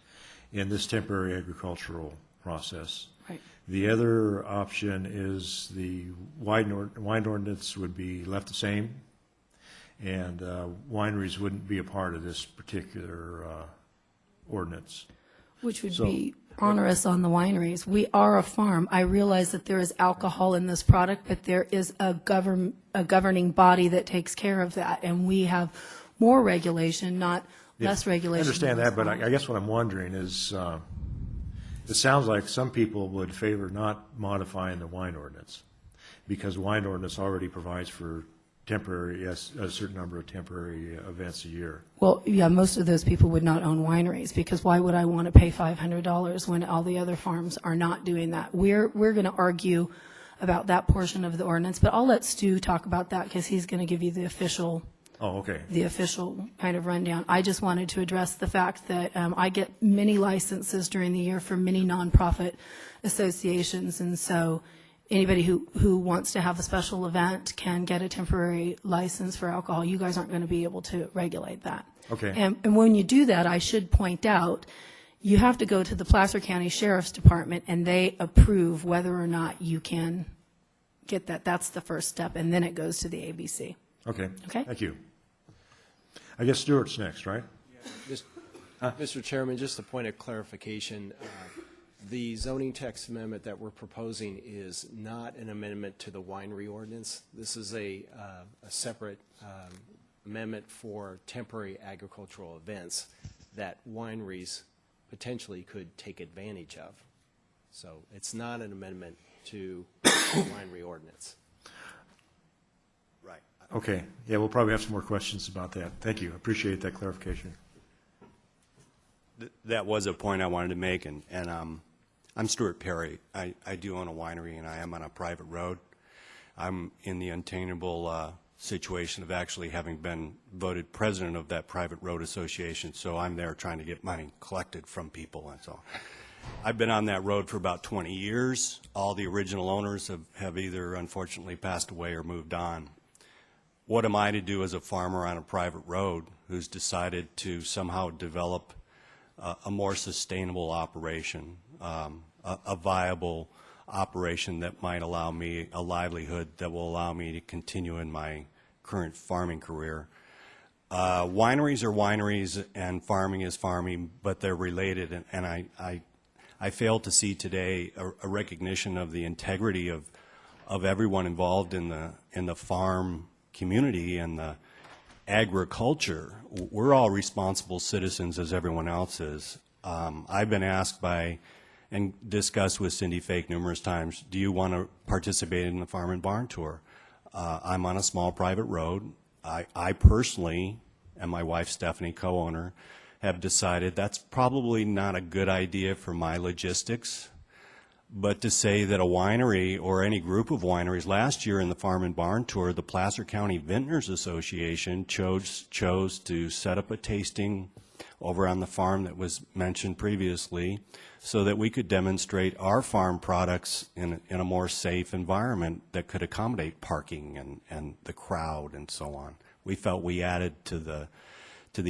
B: in this temporary agricultural process.
M: Right.
B: The other option is the wine ordinance would be left the same, and wineries wouldn't be a part of this particular ordinance.
M: Which would be onerous on the wineries. We are a farm. I realize that there is alcohol in this product, but there is a governing body that takes care of that, and we have more regulation, not less regulation.
B: I understand that, but I guess what I'm wondering is, it sounds like some people would favor not modifying the wine ordinance, because wine ordinance already provides for temporary, yes, a certain number of temporary events a year.
M: Well, yeah, most of those people would not own wineries, because why would I want to pay $500 when all the other farms are not doing that? We're going to argue about that portion of the ordinance, but I'll let Stu talk about that because he's going to give you the official kind of rundown. I just wanted to address the fact that I get many licenses during the year for many nonprofit associations, and so anybody who wants to have a special event can get a temporary license for alcohol. You guys aren't going to be able to regulate that.
B: Okay.
M: And when you do that, I should point out, you have to go to the Placer County Sheriff's Department, and they approve whether or not you can get that. That's the first step, and then it goes to the ABC.
B: Okay.
M: Okay.
B: Thank you. I guess Stuart's next, right?
G: Mr. Chairman, just a point of clarification. The zoning text amendment that we're proposing is not an amendment to the winery ordinance. This is a separate amendment for temporary agricultural events that wineries potentially could take advantage of. So it's not an amendment to the winery ordinance.
B: Right. Okay. Yeah, we'll probably have some more questions about that. Thank you. Appreciate that clarification.
K: That was a point I wanted to make, and I'm Stuart Perry. I do own a winery, and I am on a private road. I'm in the untenable situation of actually having been voted president of that private road association, so I'm there trying to get money collected from people. And so I've been on that road for about 20 years. All the original owners have either unfortunately passed away or moved on. What am I to do as a farmer on a private road who's decided to somehow develop a more sustainable operation, a viable operation that might allow me a livelihood that will allow me to continue in my current farming career? Wineries are wineries and farming is farming, but they're related, and I fail to see today a recognition of the integrity of everyone involved in the farm community and the agriculture. We're all responsible citizens as everyone else is. I've been asked by and discussed with Cindy Fake numerous times, do you want to participate in the Farm and Barn Tour? I'm on a small private road. I personally, and my wife Stephanie, co-owner, have decided that's probably not a good idea for my logistics. But to say that a winery or any group of wineries, last year in the Farm and Barn Tour, the Placer County Vintners Association chose to set up a tasting over on the farm that was mentioned previously so that we could demonstrate our farm products in a more safe environment that could accommodate parking and the crowd and so on. We felt we added to the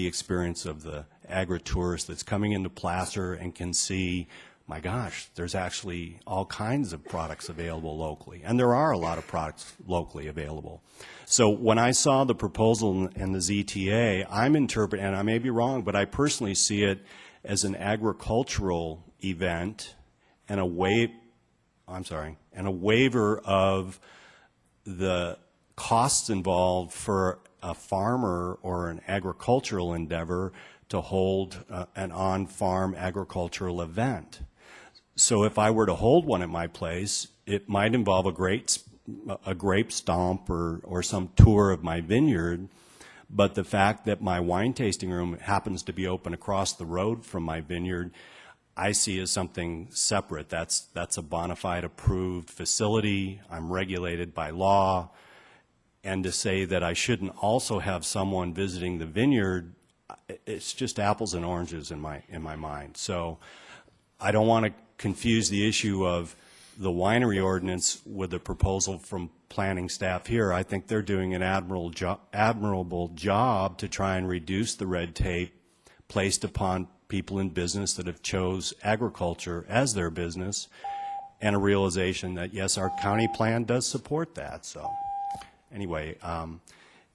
K: experience of the agri-tourist that's coming into Placer and can see, my gosh, there's actually all kinds of products available locally. And there are a lot of products locally available. So when I saw the proposal in the ZTA, I'm interpreting, and I may be wrong, but I personally see it as an agricultural event and a waiver of the costs involved for a farmer or an agricultural endeavor to hold an on-farm agricultural event. So if I were to hold one at my place, it might involve a grape stomp or some tour of my vineyard, but the fact that my wine tasting room happens to be open across the road from my vineyard, I see as something separate. That's a bona fide approved facility. I'm regulated by law. And to say that I shouldn't also have someone visiting the vineyard, it's just apples and oranges in my mind. So I don't want to confuse the issue of the winery ordinance with the proposal from planning staff here. I think they're doing an admirable job to try and reduce the red tape placed upon people in business that have chose agriculture as their business, and a realization that, yes, our county plan does support that. So anyway,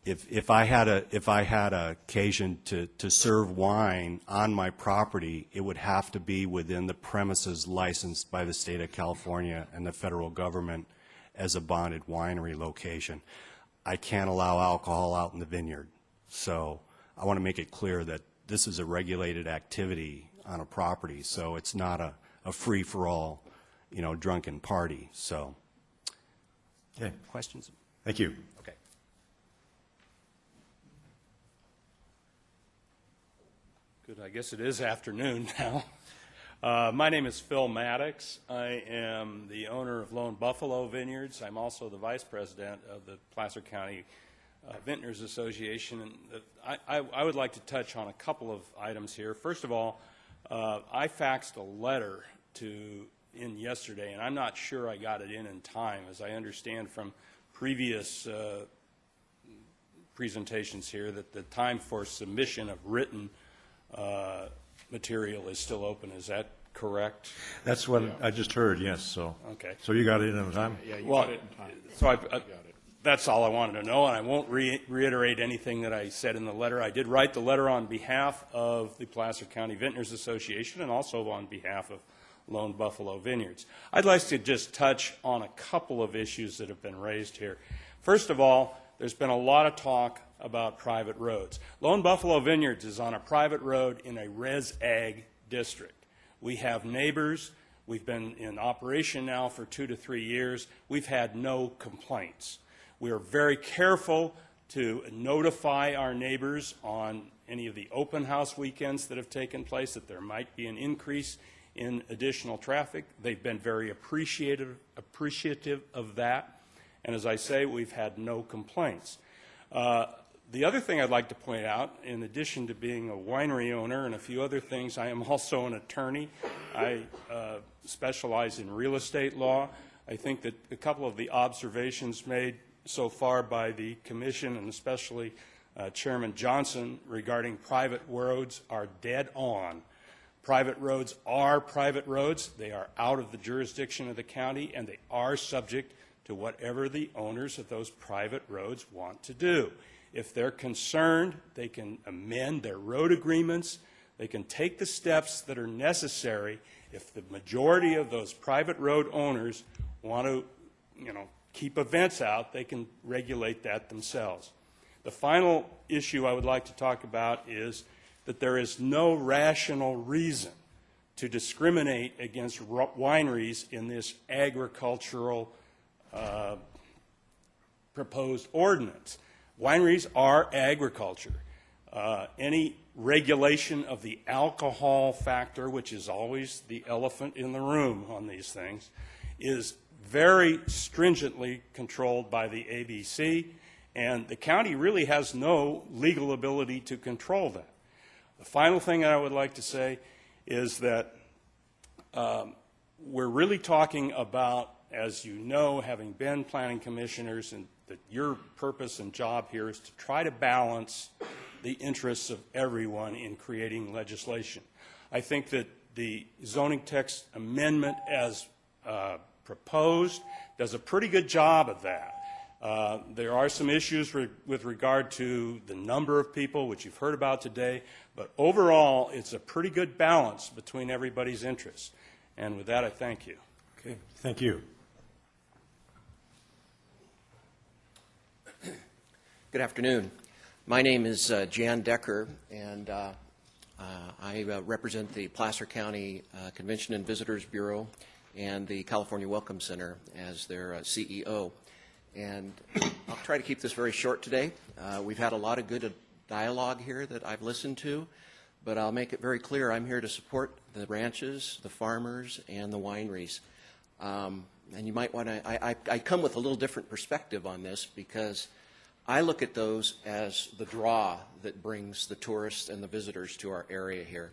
K: if I had occasion to serve wine on my property, it would have to be within the premises licensed by the state of California and the federal government as a bonded winery location. I can't allow alcohol out in the vineyard. So I want to make it clear that this is a regulated activity on a property, so it's not a free-for-all, drunken party. So,
B: okay.
K: Questions?
B: Thank you.
K: Okay.
O: Good, I guess it is afternoon now. My name is Phil Maddox. I am the owner of Lone Buffalo Vineyards. I'm also the vice president of the Placer County Vintners Association. And I would like to touch on a couple of items here. First of all, I faxed a letter in yesterday, and I'm not sure I got it in time. As I understand from previous presentations here, that the time for submission of written material is still open. Is that correct?
B: That's what I just heard, yes, so.
O: Okay.
B: So you got it in time?
O: Yeah, you got it in time. So that's all I wanted to know, and I won't reiterate anything that I said in the letter. I did write the letter on behalf of the Placer County Vintners Association and also on behalf of Lone Buffalo Vineyards. I'd like to just touch on a couple of issues that have been raised here. First of all, there's been a lot of talk about private roads. Lone Buffalo Vineyards is on a private road in a res ag district. We have neighbors. We've been in operation now for 2 to 3 years. We've had no complaints. We are very careful to notify our neighbors on any of the open house weekends that have taken place that there might be an increase in additional traffic. They've been very appreciative of that. And as I say, we've had no complaints. The other thing I'd like to point out, in addition to being a winery owner and a few other things, I am also an attorney. I specialize in real estate law. I think that a couple of the observations made so far by the Commission, and especially Chairman Johnson, regarding private roads are dead on. Private roads are private roads. They are out of the jurisdiction of the county, and they are subject to whatever the owners of those private roads want to do. If they're concerned, they can amend their road agreements. They can take the steps that are necessary. If the majority of those private road owners want to, keep events out, they can regulate that themselves. The final issue I would like to talk about is that there is no rational reason to discriminate against wineries in this agricultural proposed ordinance. Wineries are agriculture. Any regulation of the alcohol factor, which is always the elephant in the room on these things, is very stringently controlled by the ABC, and the county really has no legal ability to control that. The final thing I would like to say is that we're really talking about, as you know, having been planning commissioners, and that your purpose and job here is to try to balance the interests of everyone in creating legislation. I think that the zoning text amendment as proposed does a pretty good job of that. There are some issues with regard to the number of people, which you've heard about today, but overall it's a pretty good balance between everybody's interests. And with that, I thank you.
B: Okay, thank you.
P: Good afternoon. My name is Jan Decker, and I represent the Placer County Convention and Visitors Bureau and the California Welcome Center as their CEO. And I'll try to keep this very short today. We've had a lot of good dialogue here that I've listened to, but I'll make it very clear I'm here to support the ranches, the farmers, and the wineries. And you might want to, I come with a little different perspective on this because I look at those as the draw that brings the tourists and the visitors to our area here.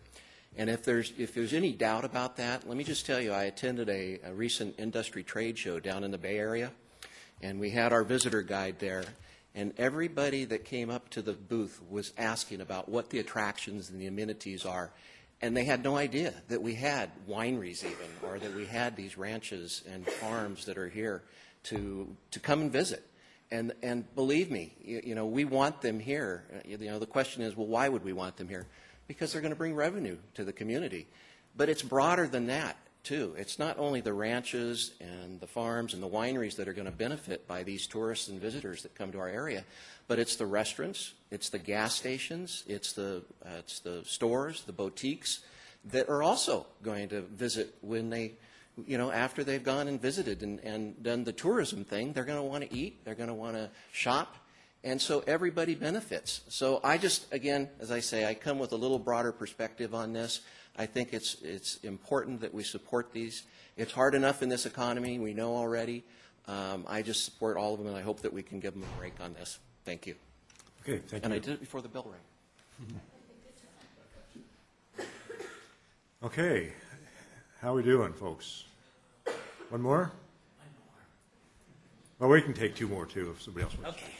P: And if there's any doubt about that, let me just tell you, I attended a recent industry trade show down in the Bay Area, and we had our visitor guide there, and everybody that came up to the booth was asking about what the attractions and the amenities are, and they had no idea that we had wineries even, or that we had these ranches and farms that are here to come and visit. And believe me, we want them here. The question is, well, why would we want them here? Because they're going to bring revenue to the community. But it's broader than that, too. It's not only the ranches and the farms and the wineries that are going to benefit by these tourists and visitors that come to our area, but it's the restaurants, it's the gas stations, it's the stores, the boutiques that are also going to visit when they, after they've gone and visited and done the tourism thing. They're going to want to eat, they're going to want to shop, And so everybody benefits. So I just, again, as I say, I come with a little broader perspective on this. I think it's important that we support these. It's hard enough in this economy, we know already. I just support all of them, and I hope that we can give them a break on this. Thank you.
B: Okay, thank you.
P: And I did it before the bell rang.
B: Okay, how we doing, folks? One more? Well, we can take two more, too, if somebody else wants.
Q: Okay.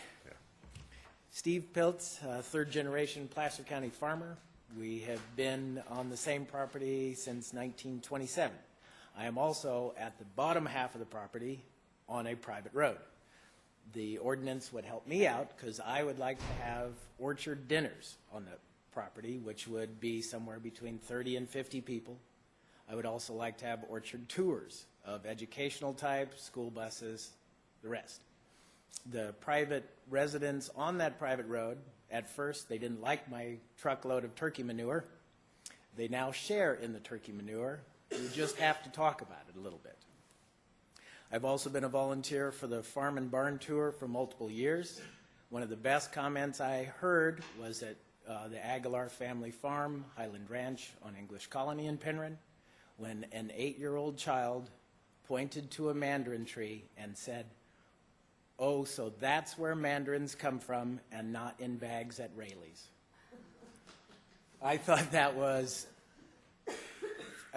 Q: Steve Piltz, third-generation Placer County farmer. We have been on the same property since 1927. I am also at the bottom half of the property on a private road. The ordinance would help me out because I would like to have orchard dinners on the property, which would be somewhere between 30 and 50 people. I would also like to have orchard tours of educational type, school buses, the rest. The private residents on that private road, at first they didn't like my truckload of turkey manure. They now share in the turkey manure. We just have to talk about it a little bit. I've also been a volunteer for the Farm and Barn Tour for multiple years. One of the best comments I heard was at the Aguilar family farm, Highland Ranch on English Colony in Penryn, when an 8-year-old child pointed to a mandarin tree and said, "Oh, so that's where mandarins come from and not in bags at Rayleigh's." I thought that was,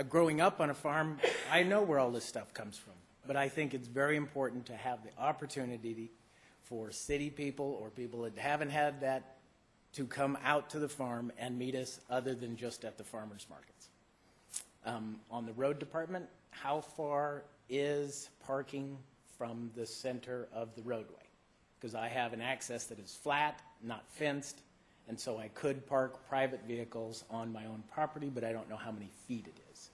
Q: growing up on a farm, I know where all this stuff comes from. But I think it's very important to have the opportunity for city people or people that haven't had that to come out to the farm and meet us other than just at the farmers markets. On the road department, how far is parking from the center of the roadway? Because I have an access that is flat, not fenced, and so I could park private vehicles on my own property, but I don't know how many feet it is.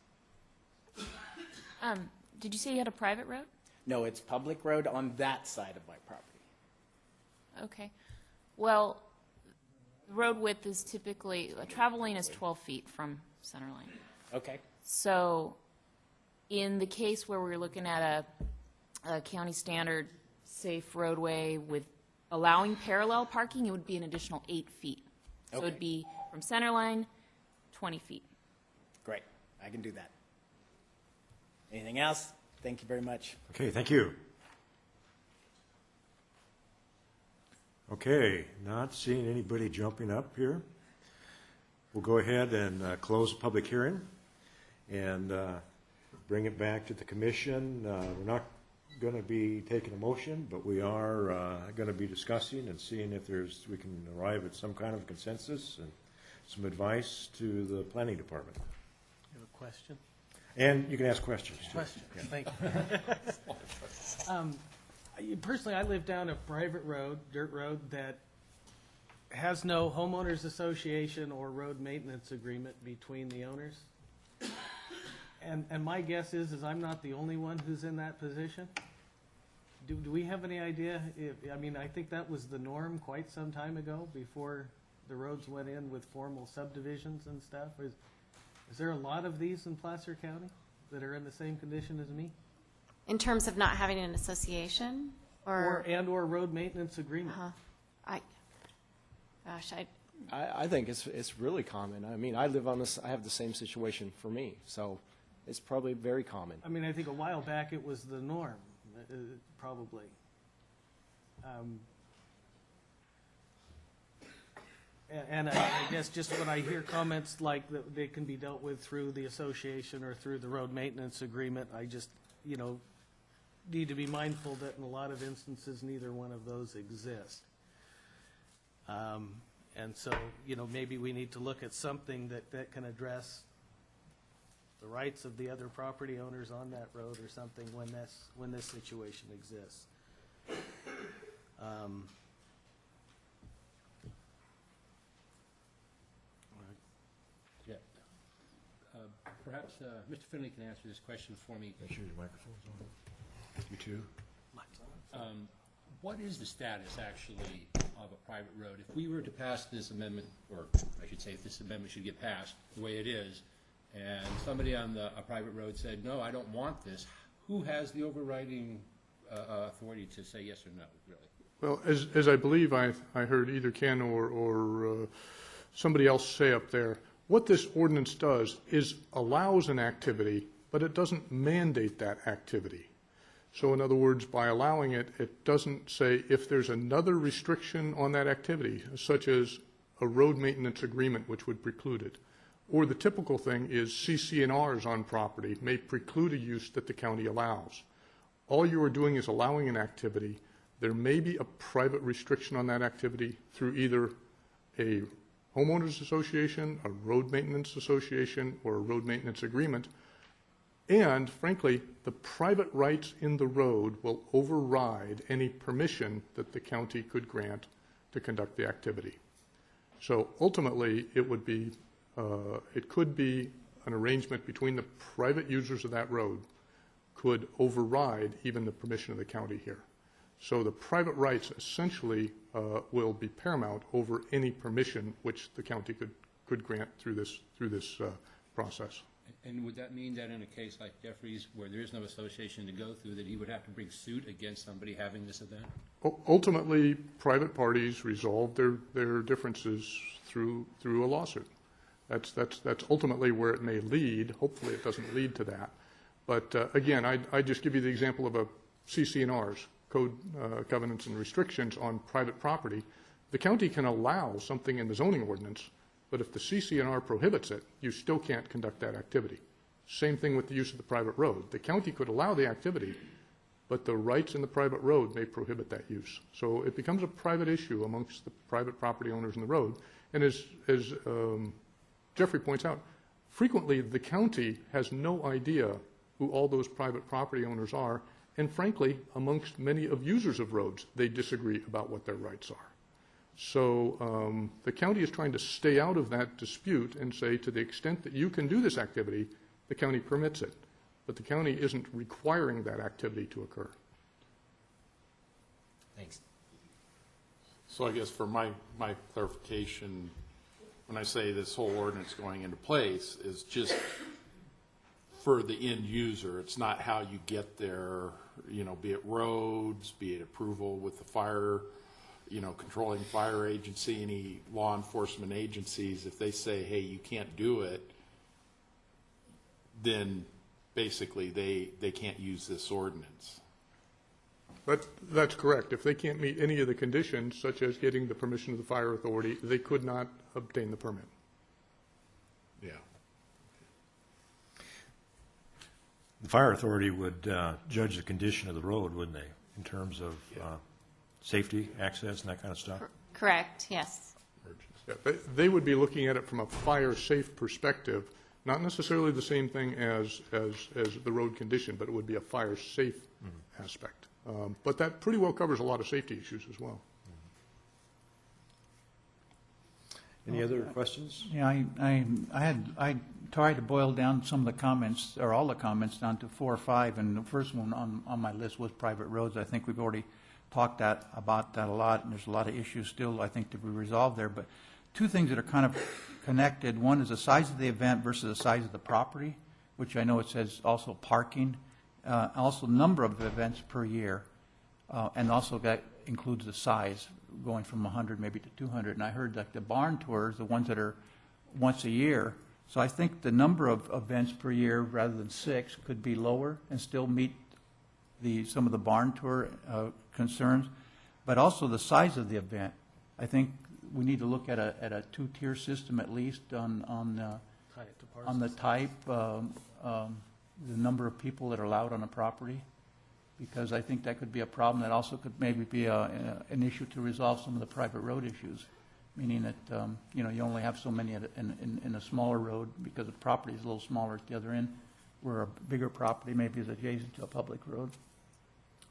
L: Did you say you had a private road?
Q: No, it's public road on that side of my property.
L: Okay. Well, the road width is typically, travel lane is 12 feet from center line.
Q: Okay.
L: So in the case where we're looking at a county standard safe roadway with allowing parallel parking, it would be an additional 8 feet. So
Q: Okay.
L: it'd be from center line, 20 feet.
Q: Great. I can do that. Anything else? Thank you very much.
B: Okay, thank you. Okay, not seeing anybody jumping up here. We'll go ahead and close the public hearing and bring it back to the commission. We're not going to be taking a motion, but we are going to be discussing and seeing if we can arrive at some kind of consensus and some advice to the planning department.
R: You have a question?
B: And you can ask questions, too.
R: Questions,
B: Yeah.
R: thank you. Personally, I live down a private road, dirt road, that has no homeowners association or road maintenance agreement between the owners. And my guess is I'm not the only one who's in that position. Do we have any idea I think that was the norm quite some time ago, before the roads went in with formal subdivisions and stuff? Is there a lot of these in Placer County that are in the same condition as me?
W: In terms of not having an association, or
R: road maintenance agreement?
W: I
G: think it's really common. I mean, I live on this. I have the same situation for me, so it's probably very common.
R: I mean, I think a while back it was the norm, probably. And I guess just when I hear comments like that they can be dealt with through the association or through the road maintenance agreement, I just, need to be mindful that in a lot of instances, neither one of those exist. And so, maybe we need to look at something that can address the rights of the other property owners on that road or something when this situation exists.
X: Perhaps Mr. Finley can answer this question for me.
B: Make sure your microphone's on. You too.
X: What is the status, actually, of a private road? If we were to pass this amendment, or I should say if this amendment should get passed the way it is, and somebody on a private road said, no, I don't want this, who has the overriding authority to say yes or no, really?
S: Well, as I believe I heard either Ken or somebody else say up there, what this ordinance does is allows an activity, but it doesn't mandate that activity. So in other words, by allowing it, it doesn't say if there's another restriction on that activity, such as a road maintenance agreement which would preclude it. Or the typical thing is CC&Rs on property may preclude a use that the county allows. All you are doing is allowing an activity. There may be a private restriction on that activity through either a homeowners association, a road maintenance association, or a road maintenance agreement. And frankly, the private rights in the road will override any permission that the county could grant to conduct the activity. So ultimately, it would be, it could be an arrangement between the private users of that road could override even the permission of the county here. So the private rights essentially will be paramount over any permission which the county could grant through this process.
X: And would that mean that in a case like Jeffrey's, where there is no association to go through, that he would have to bring suit against somebody having this event?
S: Ultimately, private parties resolve their differences through a lawsuit. That's ultimately where it may lead. Hopefully, it doesn't lead to that. But again, I just give you the example of a CC&Rs, code covenants and restrictions on private property. The county can allow something in the zoning ordinance, but if the CC&R prohibits it, you still can't conduct that activity. Same thing with the use of the private road. The county could allow the activity, but the rights in the private road may prohibit that use. So it becomes a private issue amongst the private property owners in the road. And as Jeffrey points out, frequently the county has no idea who all those private property owners are, and frankly, amongst many of users of roads, they disagree about what their rights are. So the county is trying to stay out of that dispute and say, to the extent that you can do this activity, the county permits it. But the county isn't requiring that activity to occur.
X: Thanks.
I: So I guess for my clarification, when I say this whole ordinance going into place is just for the end user. It's not how you get there, you know, be it roads, be it approval with the fire, you know, controlling fire agency, any law enforcement agencies. If they say, hey, you can't do it, then basically they can't use this ordinance.
S: But that's correct. If they can't meet any of the conditions, such as getting the permission of the fire authority, they could not obtain the permit.
I: Yeah.
B: The fire authority would judge the condition of the road, wouldn't they, in terms of safety, access, and that kind of stuff?
W: Correct, yes.
S: Yeah, they would be looking at it from a fire-safe perspective, not necessarily the same thing as the road condition, but it would be a fire-safe aspect. But that pretty well covers a lot of safety issues as well.
B: Any other questions?
H: Yeah, I tried to boil down some of the comments, or all the comments, down to 4 or 5, and the first one on my list was private roads. I think we've already talked about that a lot, and there's a lot of issues still, I think, to be resolved there. But two things that are kind of connected. One is the size of the event versus the size of the property, which I know it says also parking, also number of events per year, and also that includes the size, going from 100 maybe to 200. And I heard that the barn tours, the ones that are once a year, so I think the number of events per year rather than 6 could be lower and still meet some of the barn tour concerns, but also the size of the event. I think we need to look at a 2-tier system at least on the type, the number of people that are allowed on a property, because I think that could be a problem. That also could maybe be an issue to resolve some of the private road issues, meaning that you know, you only have so many in a smaller road because the property is a little smaller at the other end, where a bigger property maybe is adjacent to a public road.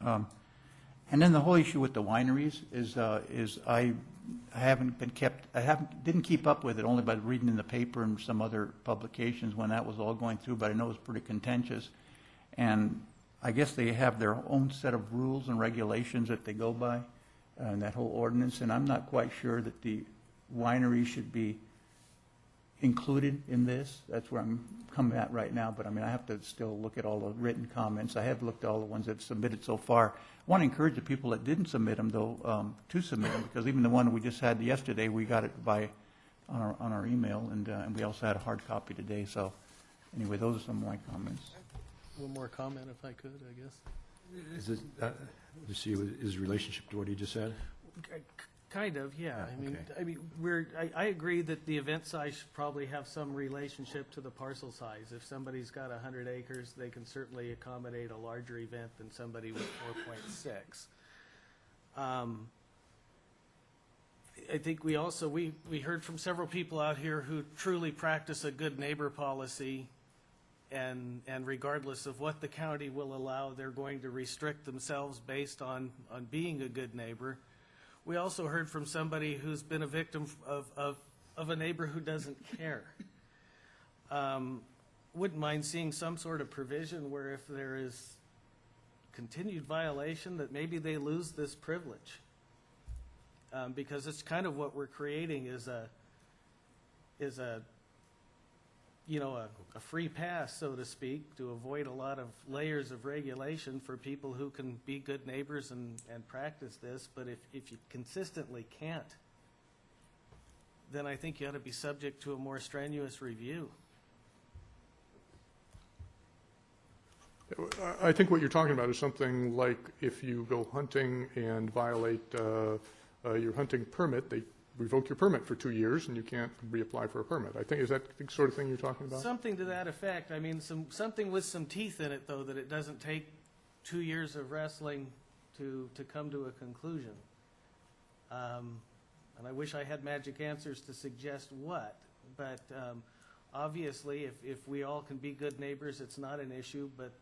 H: And then the whole issue with the wineries is I didn't keep up with it, only by reading in the paper and some other publications when that was all going through, but I know it was pretty contentious. And I guess they have their own set of rules and regulations that they go by, and that whole ordinance, and I'm not quite sure that the winery should be included in this? That's where I'm coming at right now, but I mean, I have to still look at all the written comments. I have looked at all the ones that submitted so far. I want to encourage the people that didn't submit them, though, to submit them, because even the one we just had yesterday, we got it on our email, and we also had a hard copy today. So anyway, those are some of my comments.
R: One more comment, if I could, I guess.
B: Is it, let's see, his relationship to what he just said?
R: Kind of, yeah.
B: Okay.
R: I agree that the event size should probably have some relationship to the parcel size. If somebody's got 100 acres, they can certainly accommodate a larger event than somebody with 4.6. I think we also, we heard from several people out here who truly practice a good neighbor policy, and regardless of what the county will allow, they're going to restrict themselves based on being a good neighbor. We also heard from somebody who's been a victim of a neighbor who doesn't care. Wouldn't mind seeing some sort of provision where if there is continued violation, that maybe they lose this privilege. Because it's kind of what we're creating is a free pass, so to speak, to avoid a lot of layers of regulation for people who can be good neighbors and practice this. But if you consistently can't, then I think you ought to be subject to a more strenuous review.
S: I think what you're talking about is something like if you go hunting and violate your hunting permit, they revoke your permit for 2 years and you can't reapply for a permit. I think, is that the sort of thing you're talking about?
R: Something to that effect. I mean, something with some teeth in it, though, that it doesn't take 2 years of wrestling to come to a conclusion. And I wish I had magic answers to suggest what, but obviously if we all can be good neighbors, it's not an issue, but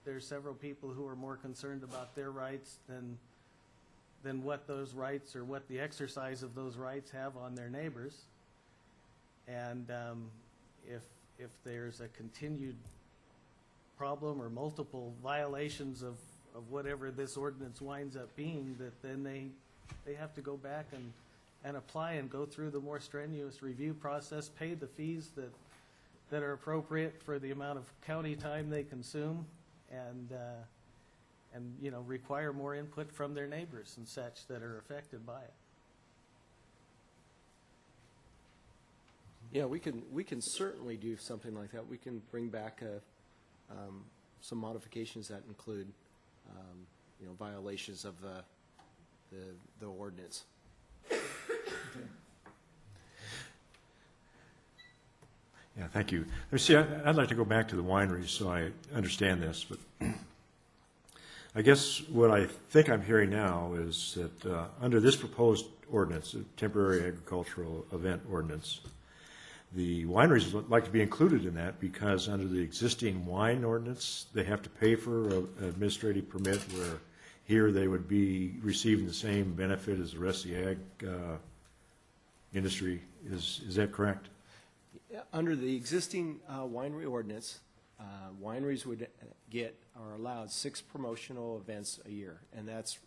R: there's several people who are more concerned about their rights than what those rights or what the exercise of those rights have on their neighbors. And if there's a continued problem or multiple violations of whatever this ordinance winds up being, that then they have to go back and apply and go through the more strenuous review process, pay the fees that are appropriate for the amount of county time they consume, and require more input from their neighbors and such that are affected by it.
G: Yeah, we can certainly do something like that. We can bring back some modifications that include violations of the ordinance.
B: Yeah, thank you. See, I'd like to go back to the wineries so I understand this, but I guess what I think I'm hearing now is that under this proposed ordinance, the temporary agricultural event ordinance, the wineries would like to be included in that because under the existing wine ordinance, they have to pay for an administrative permit, where here they would be receiving the same benefit as the rest of the ag industry. Is that correct?
G: Under the existing winery ordinance, wineries are allowed 6 promotional events a year, and that's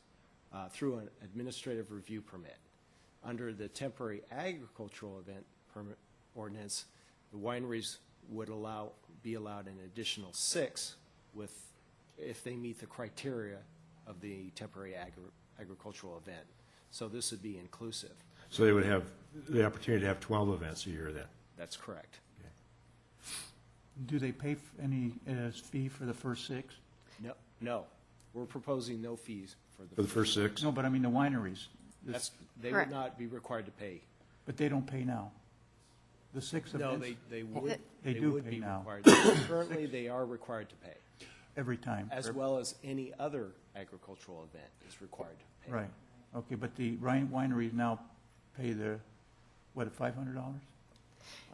G: through an administrative review permit. Under the temporary agricultural event permit ordinance, the wineries would be allowed an additional 6 if they meet the criteria of the temporary agricultural event. So this would be inclusive.
B: So they would have the opportunity to have 12 events a year then?
G: That's correct.
H: Do they pay any fee for the first 6?
G: No. We're proposing no fees
B: for the first 6?
H: No, but I mean the wineries.
G: They would not be required to pay.
H: But they don't pay now. The 6 events?
G: No, they would.
H: They do
G: would
H: pay
G: be
H: now.
G: required. Currently, they are required to pay.
H: Every time.
G: As well as any other agricultural event is required to pay.
H: Right. Okay, but the wineries now pay the, what, $500?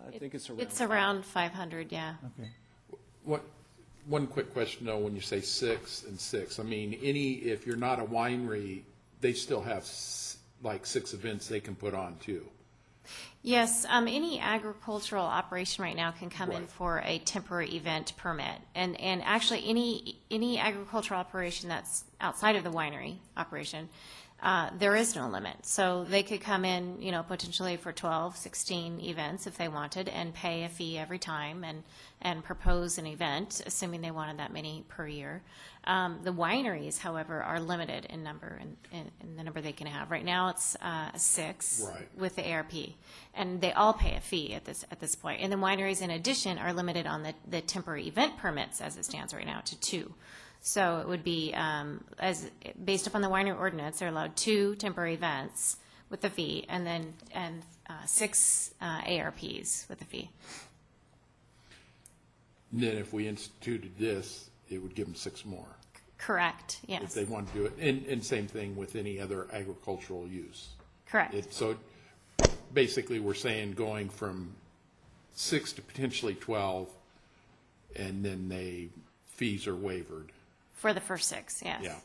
G: I think it's around.
W: It's around 500, yeah.
H: Okay.
I: One quick question, though, when you say 6 and 6, I mean, if you're not a winery, they still have like 6 events they can put on too.
W: Yes, any agricultural operation right now can come in for a temporary event permit. And actually, any agricultural operation that's outside of the winery operation, there is no limit. So they could come in, potentially for 12, 16 events if they wanted and pay a fee every time and propose an event, assuming they wanted that many per year. The wineries, however, are limited in number in the number they can have. Right now, it's 6 with the ARP, and they all pay a fee at this point. And the wineries, in addition, are limited on the temporary event permits as it stands right now to 2. So it would be based upon the winery ordinance, they're allowed 2 temporary events with a fee, and then 6 ARPs with a fee.
I: And then if we instituted this, it would give them 6 more.
W: Correct, yes.
I: If they want to do it. And same thing with any other agricultural use.
W: Correct.
I: So basically, we're saying going from 6 to potentially 12, and then fees are waived.
W: For the first 6, yes.
I: Yeah.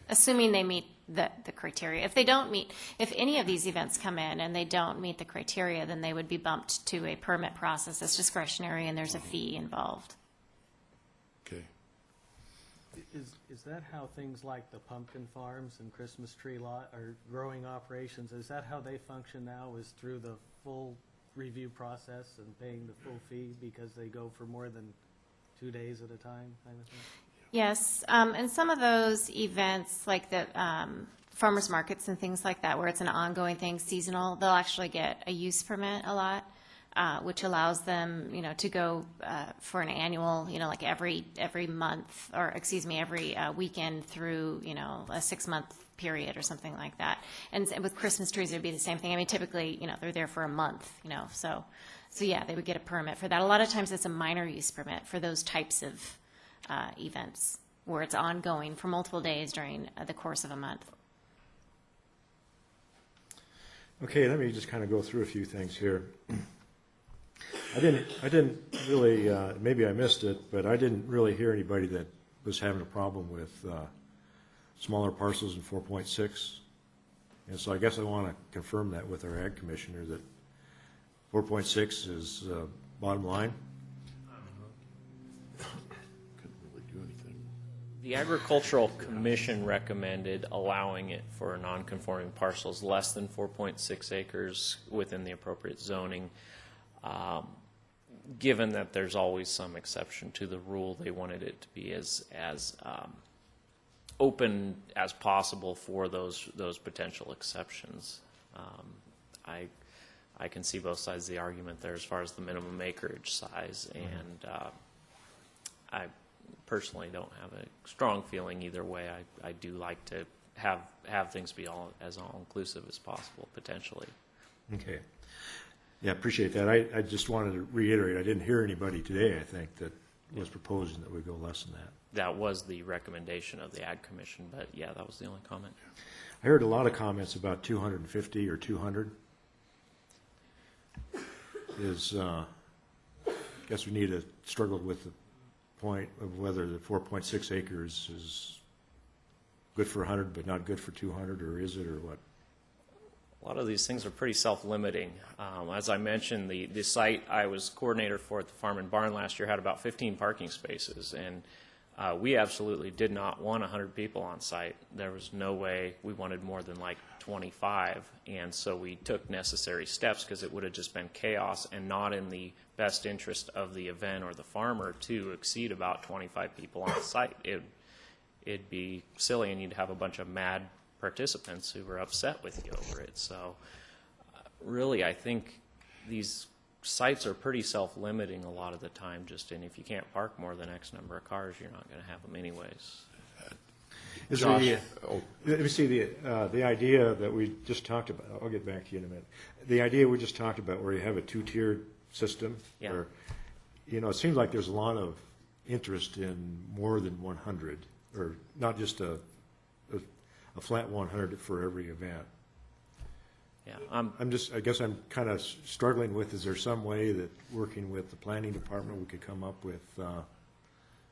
W: Assuming they meet the criteria. If they don't meet, if any of these events come in and they don't meet the criteria, then they would be bumped to a permit process that's discretionary, and there's a fee involved.
I: Okay.
R: Is that how things like the pumpkin farms and Christmas tree lot or growing operations, is that how they function now, is through the full review process and paying the full fee because they go for more than 2 days at a time kind of thing?
W: Yes, and some of those events, like the farmers markets and things like that, where it's an ongoing thing, seasonal, they'll actually get a use permit a lot, which allows them, to go for an annual, like every month, or every weekend through, a 6-month period or something like that. And with Christmas trees, it'd be the same thing. I mean, typically, they're there for a month, so yeah, they would get a permit for that. A lot of times, it's a minor use permit for those types of events where it's ongoing for multiple days during the course of a month.
B: Okay, let me just kind of go through a few things here. I didn't really, maybe I missed it, but I didn't really hear anybody that was having a problem with smaller parcels in 4.6. And so I guess I want to confirm that with our Ag Commissioner, that 4.6 is bottom line.
E: The Agricultural Commission recommended allowing it for non-conforming parcels less than 4.6 acres within the appropriate zoning. Given that there's always some exception to the rule, they wanted it to be as open as possible for those potential exceptions. I can see both sides of the argument there as far as the minimum acreage size, and I personally don't have a strong feeling either way. I do like to have things be as all-inclusive as possible, potentially.
B: Okay. Yeah, appreciate that. I just wanted to reiterate, I didn't hear anybody today, I think, that was proposing that we go less than that.
E: That was the recommendation of the Ag Commission, but yeah, that was the only comment.
B: I heard a lot of comments about 250 or 200. I guess we need to struggle with the point of whether the 4.6 acres is good for 100 but not good for 200, or is it, or what?
E: A lot of these things are pretty self-limiting. As I mentioned, the site I was coordinator for at the Farm and Barn last year had about 15 parking spaces, and we absolutely did not want 100 people on site. There was no way we wanted more than like 25, and so we took necessary steps because it would have just been chaos and not in the best interest of the event or the farmer to exceed about 25 people on site. It'd be silly, and you'd have a bunch of mad participants who were upset with you over it. So really, I think these sites are pretty self-limiting a lot of the time, and if you can't park more than X number of cars, you're not going to have them anyways.
B: Let me see the idea that we just talked about. I'll get back to you in a minute. The idea we just talked about, where you have a 2-tiered system,
E: yeah.
B: Where, it seems like there's a lot of interest in more than 100, or not just a flat 100 for every event.
E: Yeah,
B: I guess I'm kind of struggling with, is there some way that working with the planning department we could come up with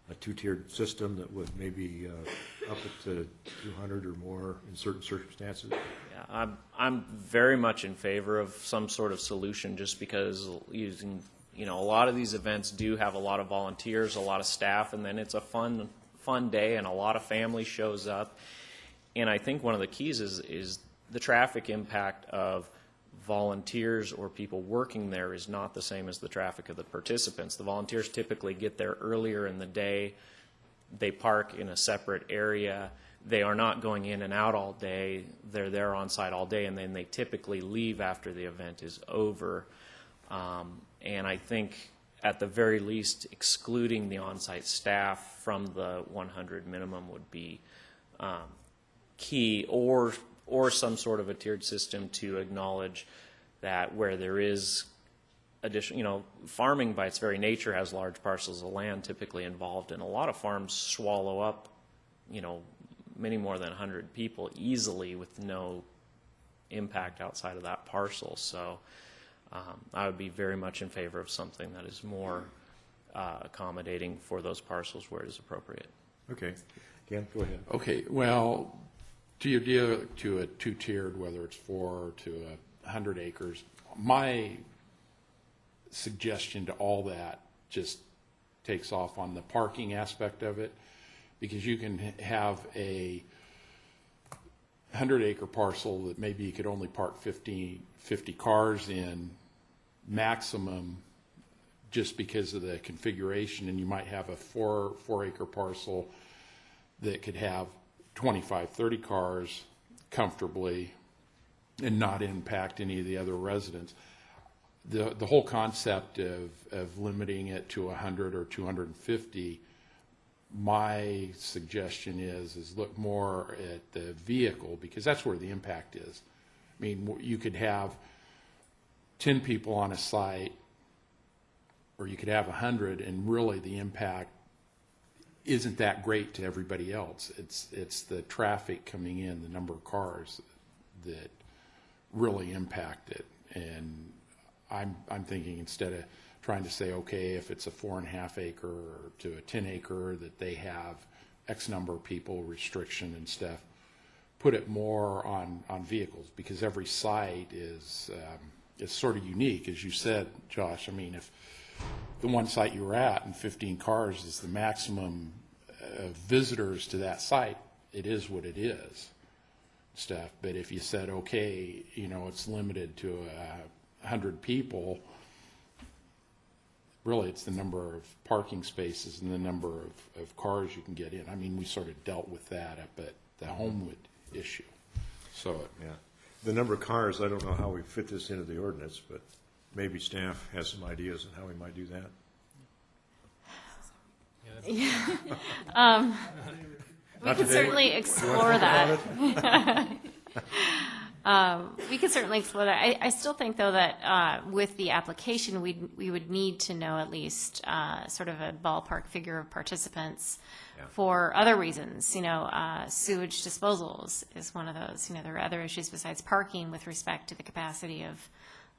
B: a two-tiered system that would maybe up it to 200 or more in certain circumstances?
E: Yeah, I'm very much in favor of some sort of solution, just because using, a lot of these events do have a lot of volunteers, a lot of staff, and then it's a fun day, and a lot of family shows up. And I think one of the keys is the traffic impact of volunteers or people working there is not the same as the traffic of the participants. The volunteers typically get there earlier in the day. They park in a separate area. They are not going in and out all day. They're there on site all day, and then they typically leave after the event is over. And I think at the very least, excluding the on-site staff from the 100 minimum would be key, or some sort of a tiered system to acknowledge that where there is additional, farming by its very nature has large parcels of land typically involved, and a lot of farms swallow up, many more than 100 people easily with no impact outside of that parcel. So I would be very much in favor of something that is more accommodating for those parcels where it is appropriate.
B: Okay. Ken, go ahead.
I: Okay, well, to your deal to a two-tiered, whether it's 4 to 100 acres, my suggestion to all that just takes off on the parking aspect of it, because you can have a 100-acre parcel that maybe you could only park 50 cars in maximum, just because of the configuration, and you might have a 4-acre parcel that could have 25, 30 cars comfortably and not impact any of the other residents. The whole concept of limiting it to 100 or 250, my suggestion is look more at the vehicle, because that's where the impact is. I mean, you could have 10 people on a site, or you could have 100, and really the impact isn't that great to everybody else. It's the traffic coming in, the number of cars that really impact it. And I'm thinking, instead of trying to say, okay, if it's a 4.5 acre to a 10 acre, that they have X number of people restriction and stuff, put it more on vehicles, because every site is sort of unique, as you said, Josh. I mean, if the one site you were at and 15 cars is the maximum visitors to that site, it is what it is, stuff. But if you said, okay, it's limited to 100 people, really it's the number of parking spaces and the number of cars you can get in. I mean, we sort of dealt with that up at the Homewood issue. So
B: yeah, the number of cars, I don't know how we fit this into the ordinance, but maybe staff has some ideas on how we might do that.
L: We could certainly explore that. We could certainly explore that. I still think, though, that with the application, we would need to know at least sort of a ballpark figure of participants for other reasons. Sewage disposals is one of those. There are other issues besides parking with respect to the capacity of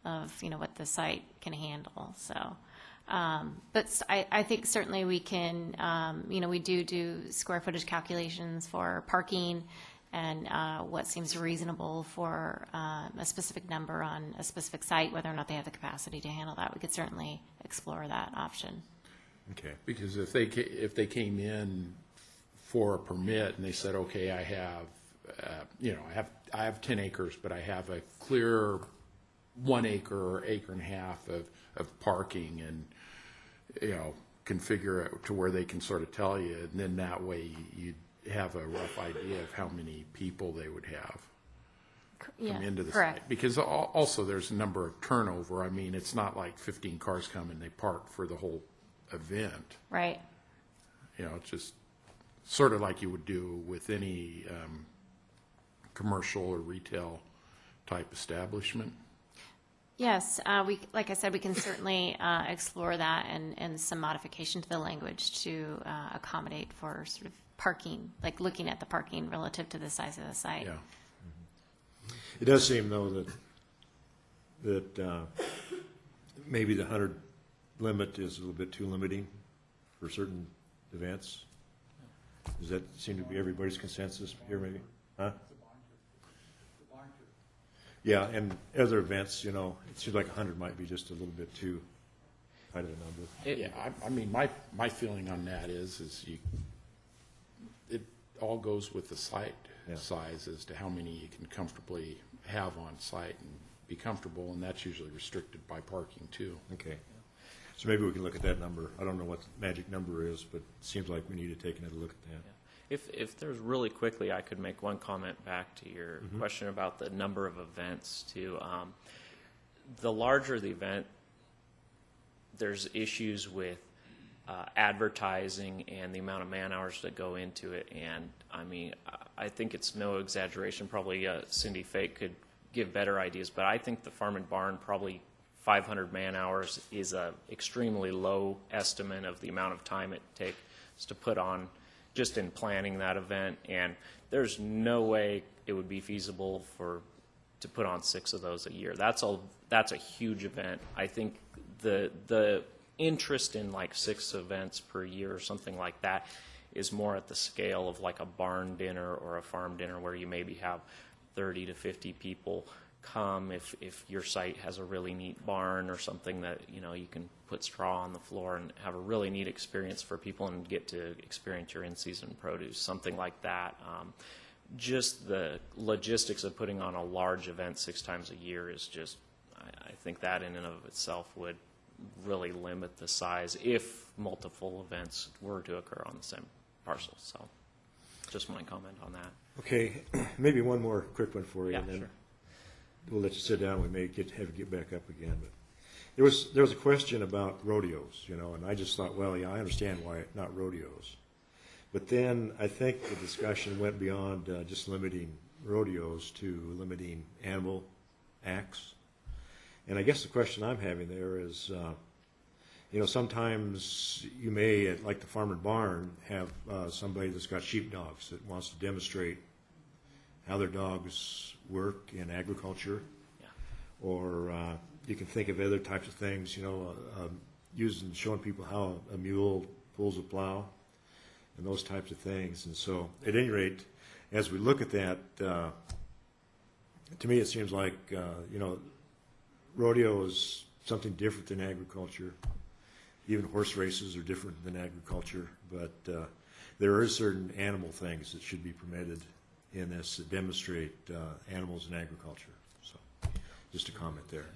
L: what the site can handle. So. But I think certainly we can, we do square footage calculations for parking and what seems reasonable for a specific number on a specific site, whether or not they have the capacity to handle that. We could certainly explore that option.
I: Okay. Because if they came in for a permit and they said, okay, I have 10 acres, but I have a clear 1 acre or acre and a half of parking, and configure it to where they can sort of tell you, and then that way you have a rough idea of how many people they would have come into the
L: correct.
I: site. Because also there's a number of turnover. I mean, it's not like 15 cars come and they park for the whole event.
L: Right.
I: It's just sort of like you would do with any commercial or retail type establishment.
L: Yes, like I said, we can certainly explore that and some modification to the language to accommodate for sort of parking, like looking at the parking relative to the size of the site.
I: Yeah.
B: It does seem, though, that maybe the 100 limit is a little bit too limiting for certain events. Does that seem to be everybody's consensus here, maybe? Huh? Yeah, and other events, you know, it seems like 100 might be just a little bit too tight of a number.
I: Yeah, I mean, my feeling on that is it all goes with the site size as to how many you can comfortably have on site and be comfortable, and that's usually restricted by parking too.
B: Okay. So maybe we can look at that number. I don't know what the magic number is, but it seems like we need to take another look at that.
E: If there's really quickly, I could make one comment back to your question about the number of events too. The larger the event, there's issues with advertising and the amount of man hours that go into it. And I mean, I think it's no exaggeration. Probably Cindy Fake could give better ideas, but I think the Farm and Barn, probably 500 man hours is a extremely low estimate of the amount of time it takes to put on just in planning that event. And there's no way it would be feasible to put on 6 of those a year. That's a huge event. I think the interest in like 6 events per year or something like that is more at the scale of like a barn dinner or a farm dinner, where you maybe have 30 to 50 people come if your site has a really neat barn or something that, you know, you can put straw on the floor and have a really neat experience for people and get to experience your in-season produce, something like that. Just the logistics of putting on a large event 6 times a year is just, I think that in and of itself would really limit the size if multiple events were to occur on the same parcel. So just my comment on that.
B: Okay, maybe one more quick one for you,
E: Yeah,
B: and then
E: sure.
B: we'll let you sit down. We may have you get back up again. But there was a question about rodeos, you know, and I just thought, well, yeah, I understand why not rodeos. But then I think the discussion went beyond just limiting rodeos to limiting animal acts. And I guess the question I'm having there is, you know, sometimes you may, like the Farm and Barn, have somebody that's got sheepdogs that wants to demonstrate how their dogs work in agriculture.
E: Yeah.
B: Or you can think of other types of things, you know, showing people how a mule pulls a plow and those types of things. And so, at any rate, as we look at that, to me it seems like, you know, rodeo is something different than agriculture. Even horse races are different than agriculture. But there are certain animal things that should be permitted in this that demonstrate animals in agriculture. So, just a comment there.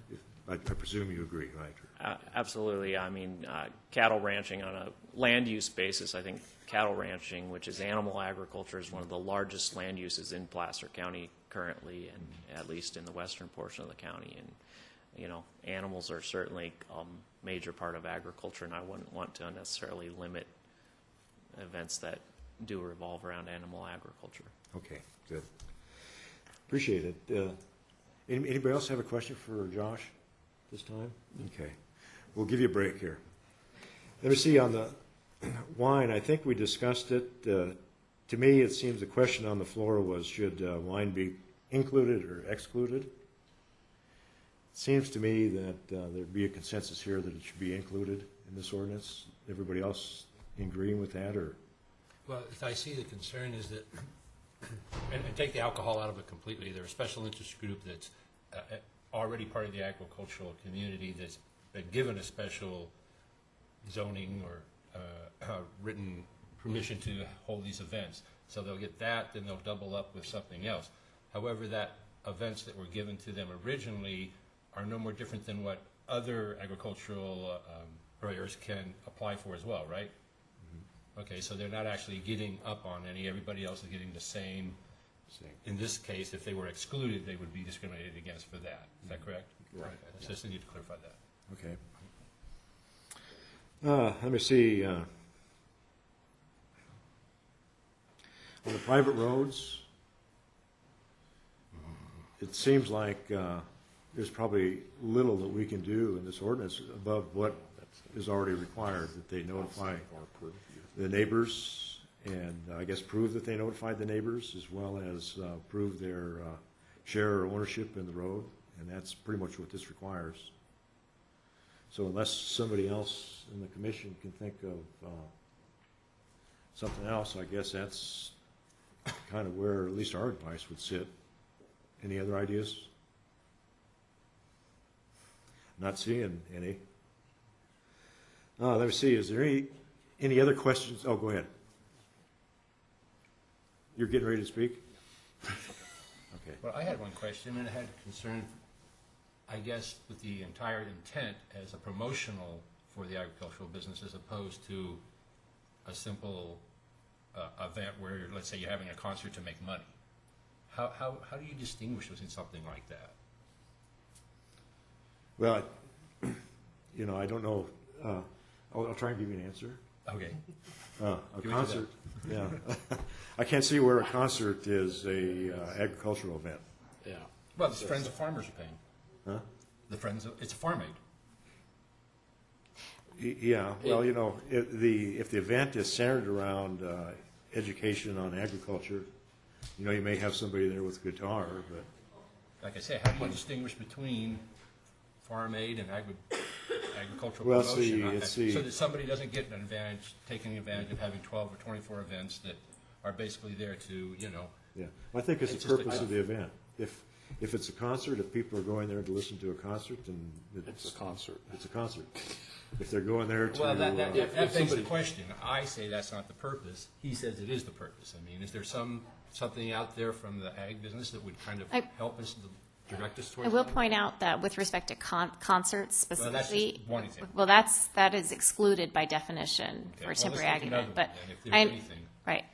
B: I presume you agree, right?
E: Absolutely. I mean, cattle ranching on a land use basis, I think cattle ranching, which is animal agriculture, is one of the largest land uses in Placer County currently, and at least in the western portion of the county. And, you know, animals are certainly a major part of agriculture, and I wouldn't want to unnecessarily limit events that do revolve around animal agriculture.
B: Okay, good. Appreciate it. Anybody else have a question for Josh this time? Okay. We'll give you a break here. Let me see on the wine. I think we discussed it. To me, it seems the question on the floor was, should wine be included or excluded? It seems to me that there'd be a consensus here that it should be included in this ordinance. Everybody else agreeing with that, or?
X: Well, I see the concern is that, and take the alcohol out of it completely, they're a special interest group that's already part of the agricultural community that's been given a special zoning or written permission to hold these events. So they'll get that, then they'll double up with something else. However, that events that were given to them originally are no more different than what other agricultural growers can apply for as well, right? Okay, so they're not actually getting up on any. Everybody else is getting the same. In this case, if they were excluded, they would be discriminated against for that. Is that correct?
B: Right.
X: Okay. Just need to clarify that.
B: Okay. Let me see. On the private roads, it seems like there's probably little that we can do in this ordinance above what is already required, that they notify the neighbors, and I guess prove that they notified the neighbors, as well as prove their share or ownership in the road, and that's pretty much what this requires. So unless somebody else in the commission can think of something else, I guess that's kind of where at least our advice would sit. Any other ideas? Not seeing any. Let me see, is there any other questions? Oh, go ahead. You're getting ready to speak? Okay.
X: Well, I had one question, and it had concern, I guess, with the entire intent as a promotional for the agricultural business as opposed to a simple event where, let's say, you're having a concert to make money. How do you distinguish between something like that?
B: Well, I don't know. I'll try and give you an answer.
X: Okay.
B: A concert, yeah. I can't see where a concert is a agricultural event.
X: Yeah. Well, the Friends of Farmers are paying.
B: Huh?
X: It's a farm aid.
B: Yeah, well, if the event is centered around education on agriculture, you may have somebody there with a guitar, but...
X: Like I say, how do you distinguish between farm aid and agricultural
B: Well,
X: promotion?
B: see.
X: So that somebody doesn't get taking advantage of having 12 or 24 events that are basically there to,
B: Yeah, well, I think it's the purpose of the event. If it's a concert, if people are going there to listen to a concert, then it's a concert. It's a concert. If they're going there to...
X: Well, that begs the question. I say that's not the purpose. He says it is the purpose. I mean, is there something out there from the ag business that would kind of help us direct us towards
W: I will
X: that?
W: point out that with respect to concerts specifically,
X: that's just one example.
W: well, that is excluded by definition for a temporary ag event. But right.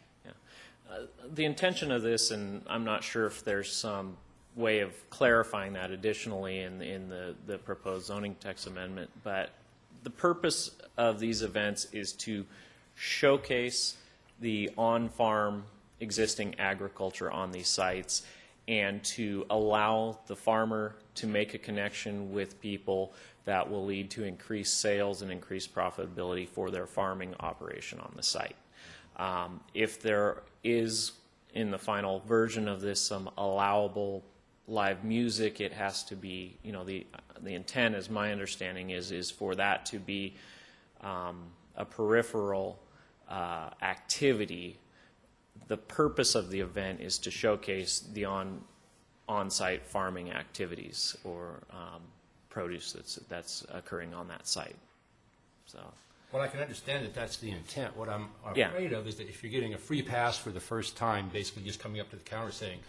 E: The intention of this, and I'm not sure if there's some way of clarifying that additionally in the proposed zoning text amendment, but the purpose of these events is to showcase the on-farm existing agriculture on these sites and to allow the farmer to make a connection with people that will lead to increased sales and increased profitability for their farming operation on the site. If there is, in the final version of this, some allowable live music, it has to be, the intent, as my understanding is for that to be a peripheral activity. The purpose of the event is to showcase the on-site farming activities or produce that's occurring on that site. So.
X: Well, I can understand that that's the intent. What I'm afraid of is that if you're getting a free pass for the first time, basically just coming up to the counter saying,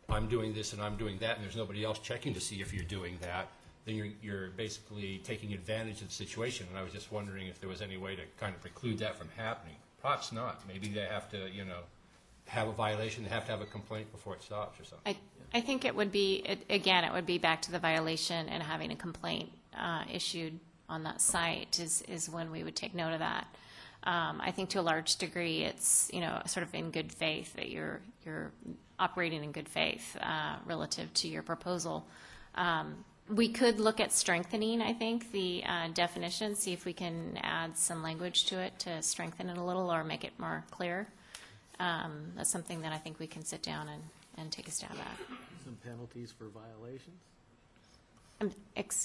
X: I'm doing this and I'm doing that, and there's nobody else checking to see if you're doing that, then you're basically taking advantage of the situation. And I was just wondering if there was any way to kind of preclude that from happening. Perhaps not. Maybe they have to, have a violation. They have to have a complaint before it stops or something.
W: I think it would be, again, it would be back to the violation and having a complaint issued on that site is when we would take note of that. I think to a large degree it's, sort of in good faith that you're operating in good faith relative to your proposal. We could look at strengthening, I think, the definition, see if we can add some language to it to strengthen it a little or make it more clear. That's something that I think we can sit down and take a stab at.
R: Some penalties for violations?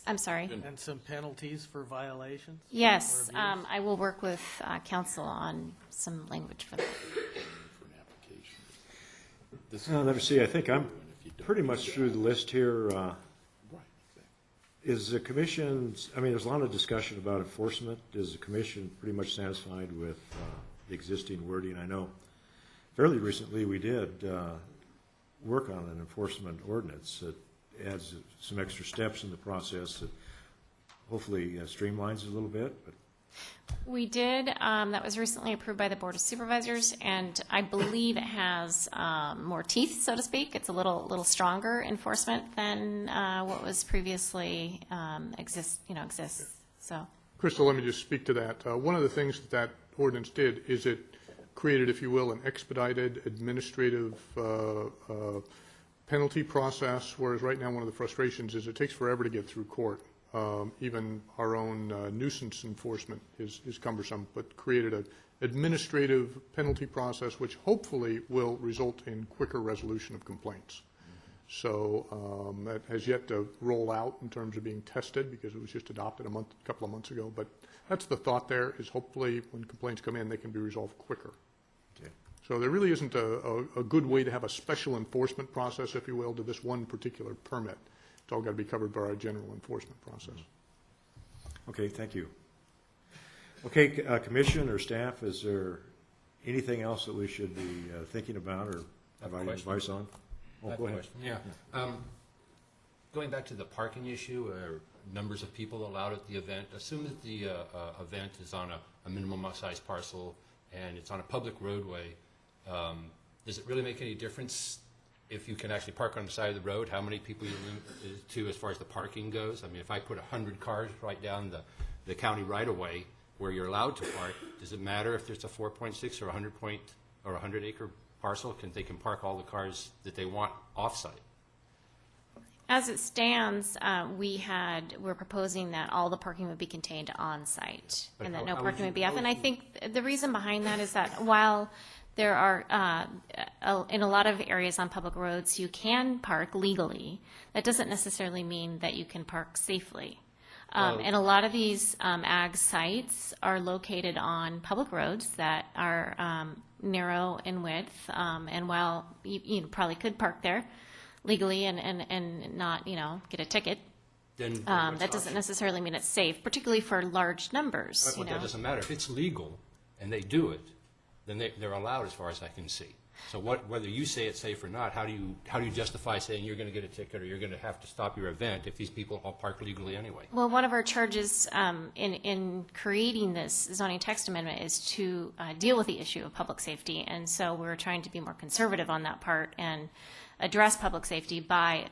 W: I'm sorry?
R: And some penalties for violations?
W: Yes, I will work with council on some language for that.
B: Let me see, I think I'm pretty much through the list here. Is the commission, there's a lot of discussion about enforcement. Is the commission pretty much satisfied with the existing wording? I know fairly recently we did work on an enforcement ordinance that adds some extra steps in the process that hopefully streamlines it a little bit. But
W: we did. That was recently approved by the Board of Supervisors, and I believe it has more teeth, so to speak. It's a little stronger enforcement than what was previously exists. So,
S: Crystal, let me just speak to that. One of the things that ordinance did is it created, if you will, an expedited administrative penalty process, whereas right now one of the frustrations is it takes forever to get through court. Even our own nuisance enforcement is cumbersome, but created an administrative penalty process which hopefully will result in quicker resolution of complaints. So that has yet to roll out in terms of being tested because it was just adopted a couple of months ago. But that's the thought there, is hopefully when complaints come in, they can be resolved quicker. So there really isn't a good way to have a special enforcement process, if you will, to this one particular permit. It's all got to be covered by our general enforcement process.
B: Okay, thank you. Okay, commission or staff, is there anything else that we should be thinking about or providing advice on? Oh, go ahead.
X: Yeah. Going back to the parking issue, or numbers of people allowed at the event, assume that the event is on a minimum size parcel and it's on a public roadway. Does it really make any difference if you can actually park on the side of the road, how many people you limit to as far as the parking goes? I mean, if I put 100 cars right down the county right-of-way where you're allowed to park, does it matter if there's a 4.6 or 100 acre parcel? They can park all the cars that they want off-site?
W: As it stands, we're proposing that all the parking would be contained on-site and that no parking would be off. And I think the reason behind that is that while there are, in a lot of areas on public roads, you can park legally, that doesn't necessarily mean that you can park safely. And a lot of these ag sites are located on public roads that are narrow in width. And while you probably could park there legally and not, get a ticket,
X: Then
W: that doesn't necessarily mean it's safe, particularly for large numbers.
X: But that doesn't matter. If it's legal and they do it, then they're allowed as far as I can see. So whether you say it's safe or not, how do you justify saying you're going to get a ticket or you're going to have to stop your event if these people all park legally anyway?
W: Well, one of our charges in creating this zoning text amendment is to deal with the issue of public safety, and so we're trying to be more conservative on that part and address public safety by,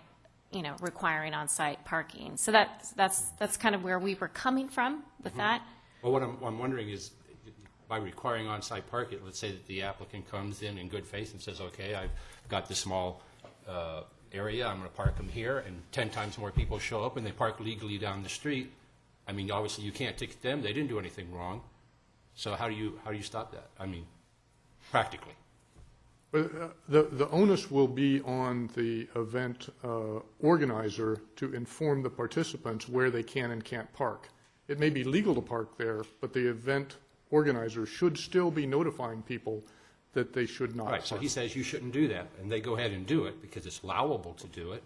W: requiring on-site parking. So that's kind of where we were coming from with that.
X: Well, what I'm wondering is, by requiring on-site parking, let's say that the applicant comes in good faith and says, okay, I've got this small area, I'm going to park them here, and 10 times more people show up and they park legally down the street. I mean, obviously you can't ticket them, they didn't do anything wrong. So how do you stop that? I mean, practically.
S: The onus will be on the event organizer to inform the participants where they can and can't park. It may be legal to park there, but the event organizer should still be notifying people that they should not.
X: Right, so he says you shouldn't do that, and they go ahead and do it because it's allowable to do it.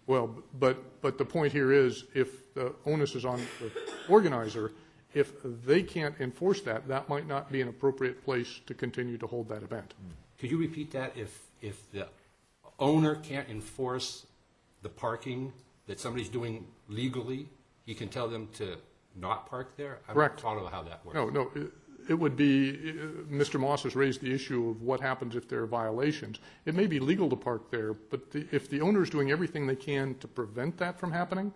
S: Well, but the point here is, if the onus is on the organizer, if they can't enforce that, that might not be an appropriate place to continue to hold that event.
X: Could you repeat that? If the owner can't enforce the parking that somebody's doing legally, he can tell them to not park there?
S: Correct.
X: I don't know how that works.
S: No, it would be, Mr. Moss has raised the issue of what happens if there are violations. It may be legal to park there, but if the owner is doing everything they can to prevent that from happening,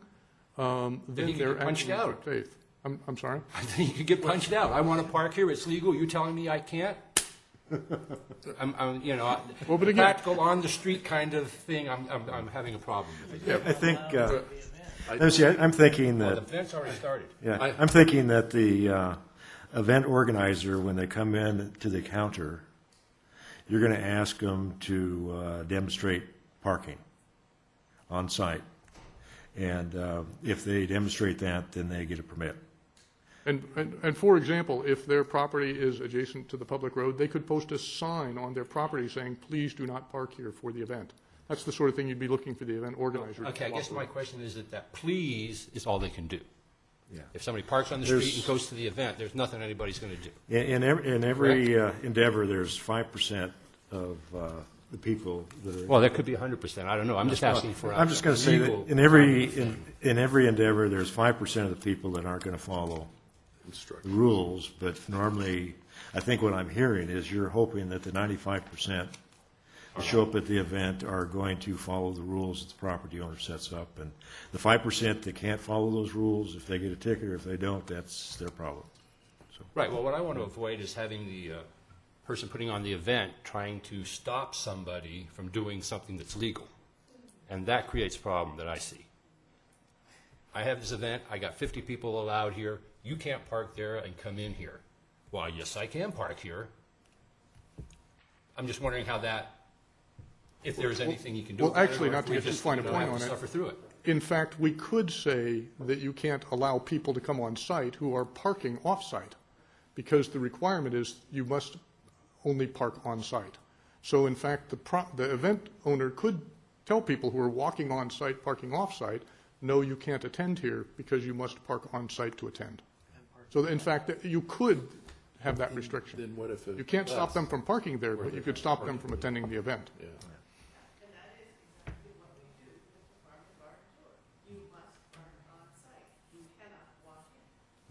S: then they're acting in good faith. I'm sorry?
X: I think you could get punched out. I want to park here, it's legal, you telling me I can't?
S: Well, but again,
X: practical on the street kind of thing, I'm having a problem with it.
B: I think, I'm thinking that.
X: The event's already started.
B: Yeah, I'm thinking that the event organizer, when they come in to the counter, you're going to ask them to demonstrate parking on site. And if they demonstrate that, then they get a permit.
S: And for example, if their property is adjacent to the public road, they could post a sign on their property saying, please do not park here for the event. That's the sort of thing you'd be looking for the event organizer.
X: Okay, I guess my question is that please is all they can do.
B: Yeah.
X: If somebody parks on the street and goes to the event, there's nothing anybody's going to do.
B: In every endeavor, there's 5% of the people that are.
X: Well, that could be 100%. I don't know. I'm just asking for.
B: I'm just going to say that in every endeavor, there's 5% of the people that aren't going to follow the rules. But normally, I think what I'm hearing is you're hoping that the 95% that show up at the event are going to follow the rules that the property owner sets up. And the 5% that can't follow those rules, if they get a ticket or if they don't, that's their problem. So.
X: Right. Well, what I want to avoid is having the person putting on the event trying to stop somebody from doing something that's legal. And that creates a problem that I see. I have this event. I got 50 people allowed here. You can't park there and come in here. Well, yes, I can park here. I'm just wondering how that, if there's anything you can do.
S: Well, actually, not to get too fine a point on it.
X: Suffer through it.
S: In fact, we could say that you can't allow people to come on site who are parking off-site, because the requirement is you must only park on-site. So in fact, the event owner could tell people who are walking on-site, parking off-site, no, you can't attend here because you must park on-site to attend. So in fact, you could have that restriction.
I: Then what if
S: You can't stop them from parking there, but you could stop them from attending the event.
I: Yeah.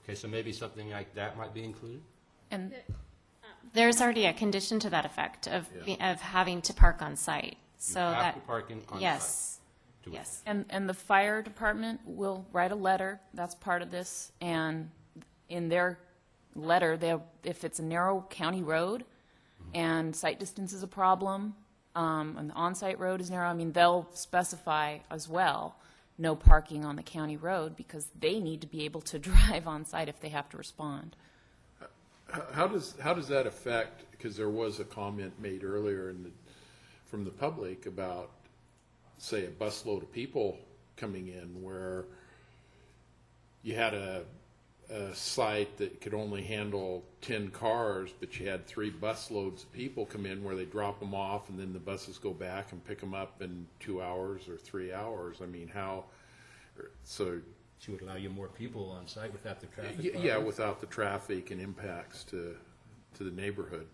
X: Okay, so maybe something like that might be included?
L: And
W: There's already a condition to that effect of having to park on site. So
X: have
W: that
X: to park on
W: yes,
X: site.
W: yes.
L: And the fire department will write a letter, that's part of this, and in their letter, if it's a narrow county road and site distance is a problem, and the on-site road is narrow, I mean, they'll specify as well, no parking on the county road, because they need to be able to drive on-site if they have to respond.
I: How does that affect, because there was a comment made earlier from the public about, say, a busload of people coming in where you had a site that could only handle 10 cars, but you had 3 busloads of people come in where they drop them off and then the buses go back and pick them up in 2 hours or 3 hours. I mean, so
X: She would allow you more people on site without the traffic.
I: yeah,
X: problems?
I: without the traffic and impacts to the neighborhood.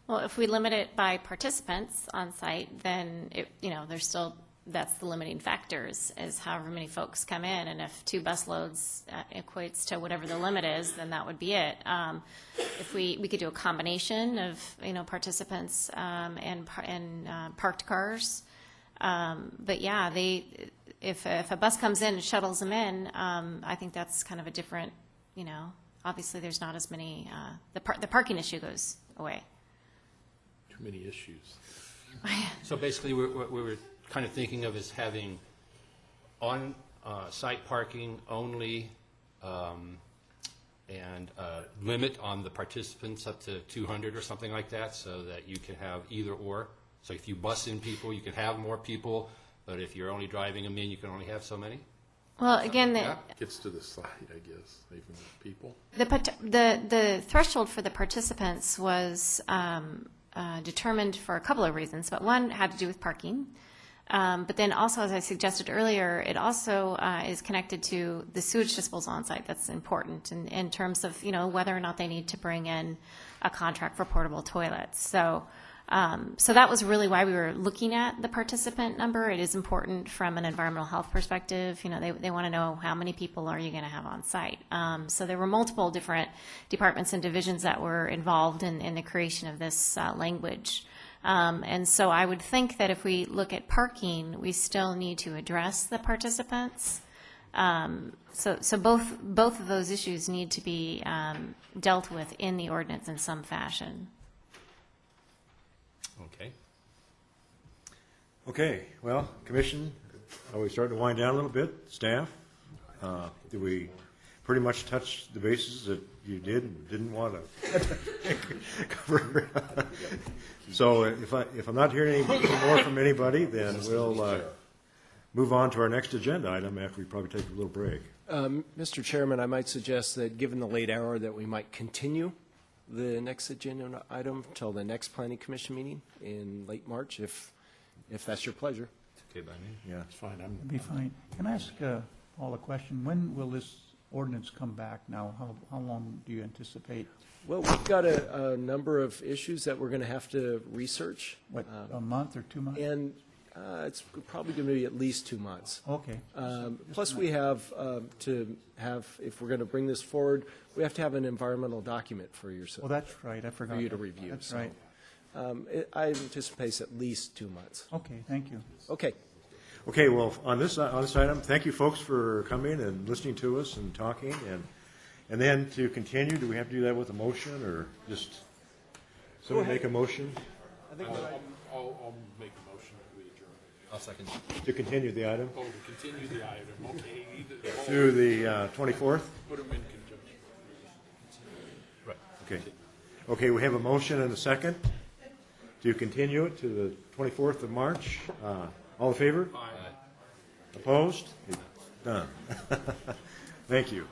W: Well, if we limit it by participants on site, then there's still, that's the limiting factors, is however many folks come in, and if 2 busloads equates to whatever the limit is, then that would be it. If we could do a combination of participants and parked cars, but yeah, if a bus comes in and shuttles them in, I think that's kind of a different, obviously there's not as many, the parking issue goes away.
I: Too many issues.
X: So basically, what we were kind of thinking of is having on-site parking only, and limit on the participants up to 200 or something like that, so that you can have either or. So if you bus in people, you can have more people, but if you're only driving them in, you can only have so many?
W: Well, again,
I: Gets to the side, I guess, even with people.
W: the threshold for the participants was determined for a couple of reasons, but one had to do with parking. But then also, as I suggested earlier, it also is connected to the sewage disposal on site. That's important in terms of whether or not they need to bring in a contract for portable toilets. So that was really why we were looking at the participant number. It is important from an environmental health perspective. They want to know how many people are you going to have on site. So there were multiple different departments and divisions that were involved in the creation of this language. And so I would think that if we look at parking, we still need to address the participants. So both of those issues need to be dealt with in the ordinance in some fashion.
X: Okay.
B: Okay, well, Commission, are we starting to wind down a little bit? Staff? Did we pretty much touch the bases that you did and didn't want to cover? So if I'm not hearing any more from anybody, then we'll move on to our next agenda item after we probably take a little break.
G: Mr. Chairman, I might suggest that, given the late hour, that we might continue the next agenda item till the next Planning Commission meeting in late March, if that's your pleasure.
X: It's okay by me.
B: Yeah,
I: It's fine.
H: It'd be fine. Can I ask Paul a question? When will this ordinance come back now? How long do you anticipate?
G: Well, we've got a number of issues that we're going to have to research.
H: What, a month or 2 months?
G: And it's probably going to be at least 2 months.
H: Okay.
G: Plus, we have if we're going to bring this forward, we have to have an environmental document for yourself.
H: Well, that's right. I forgot.
G: For you to
H: that.
G: review.
H: That's
G: So,
H: right.
G: I anticipate at least 2 months.
H: Okay, thank you.
G: Okay.
B: Okay, well, on this item, thank you folks for coming and listening to us and talking. And then to continue, do we have to do that with a motion or just somebody make a motion?
I: I'll make a motion that we adjourn.
X: I'll second.
B: To continue the item?
I: Oh, to continue the item, okay.
B: Through the 24th?
I: Put them in conjunction.
X: Right.
B: Okay. Okay, we have a motion and a second to continue it to the 24th of March. All in favor?
I: Aye.
B: Opposed? Done. Thank you.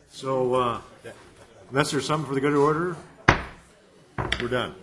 B: So, unless there's something for the good order, We're done.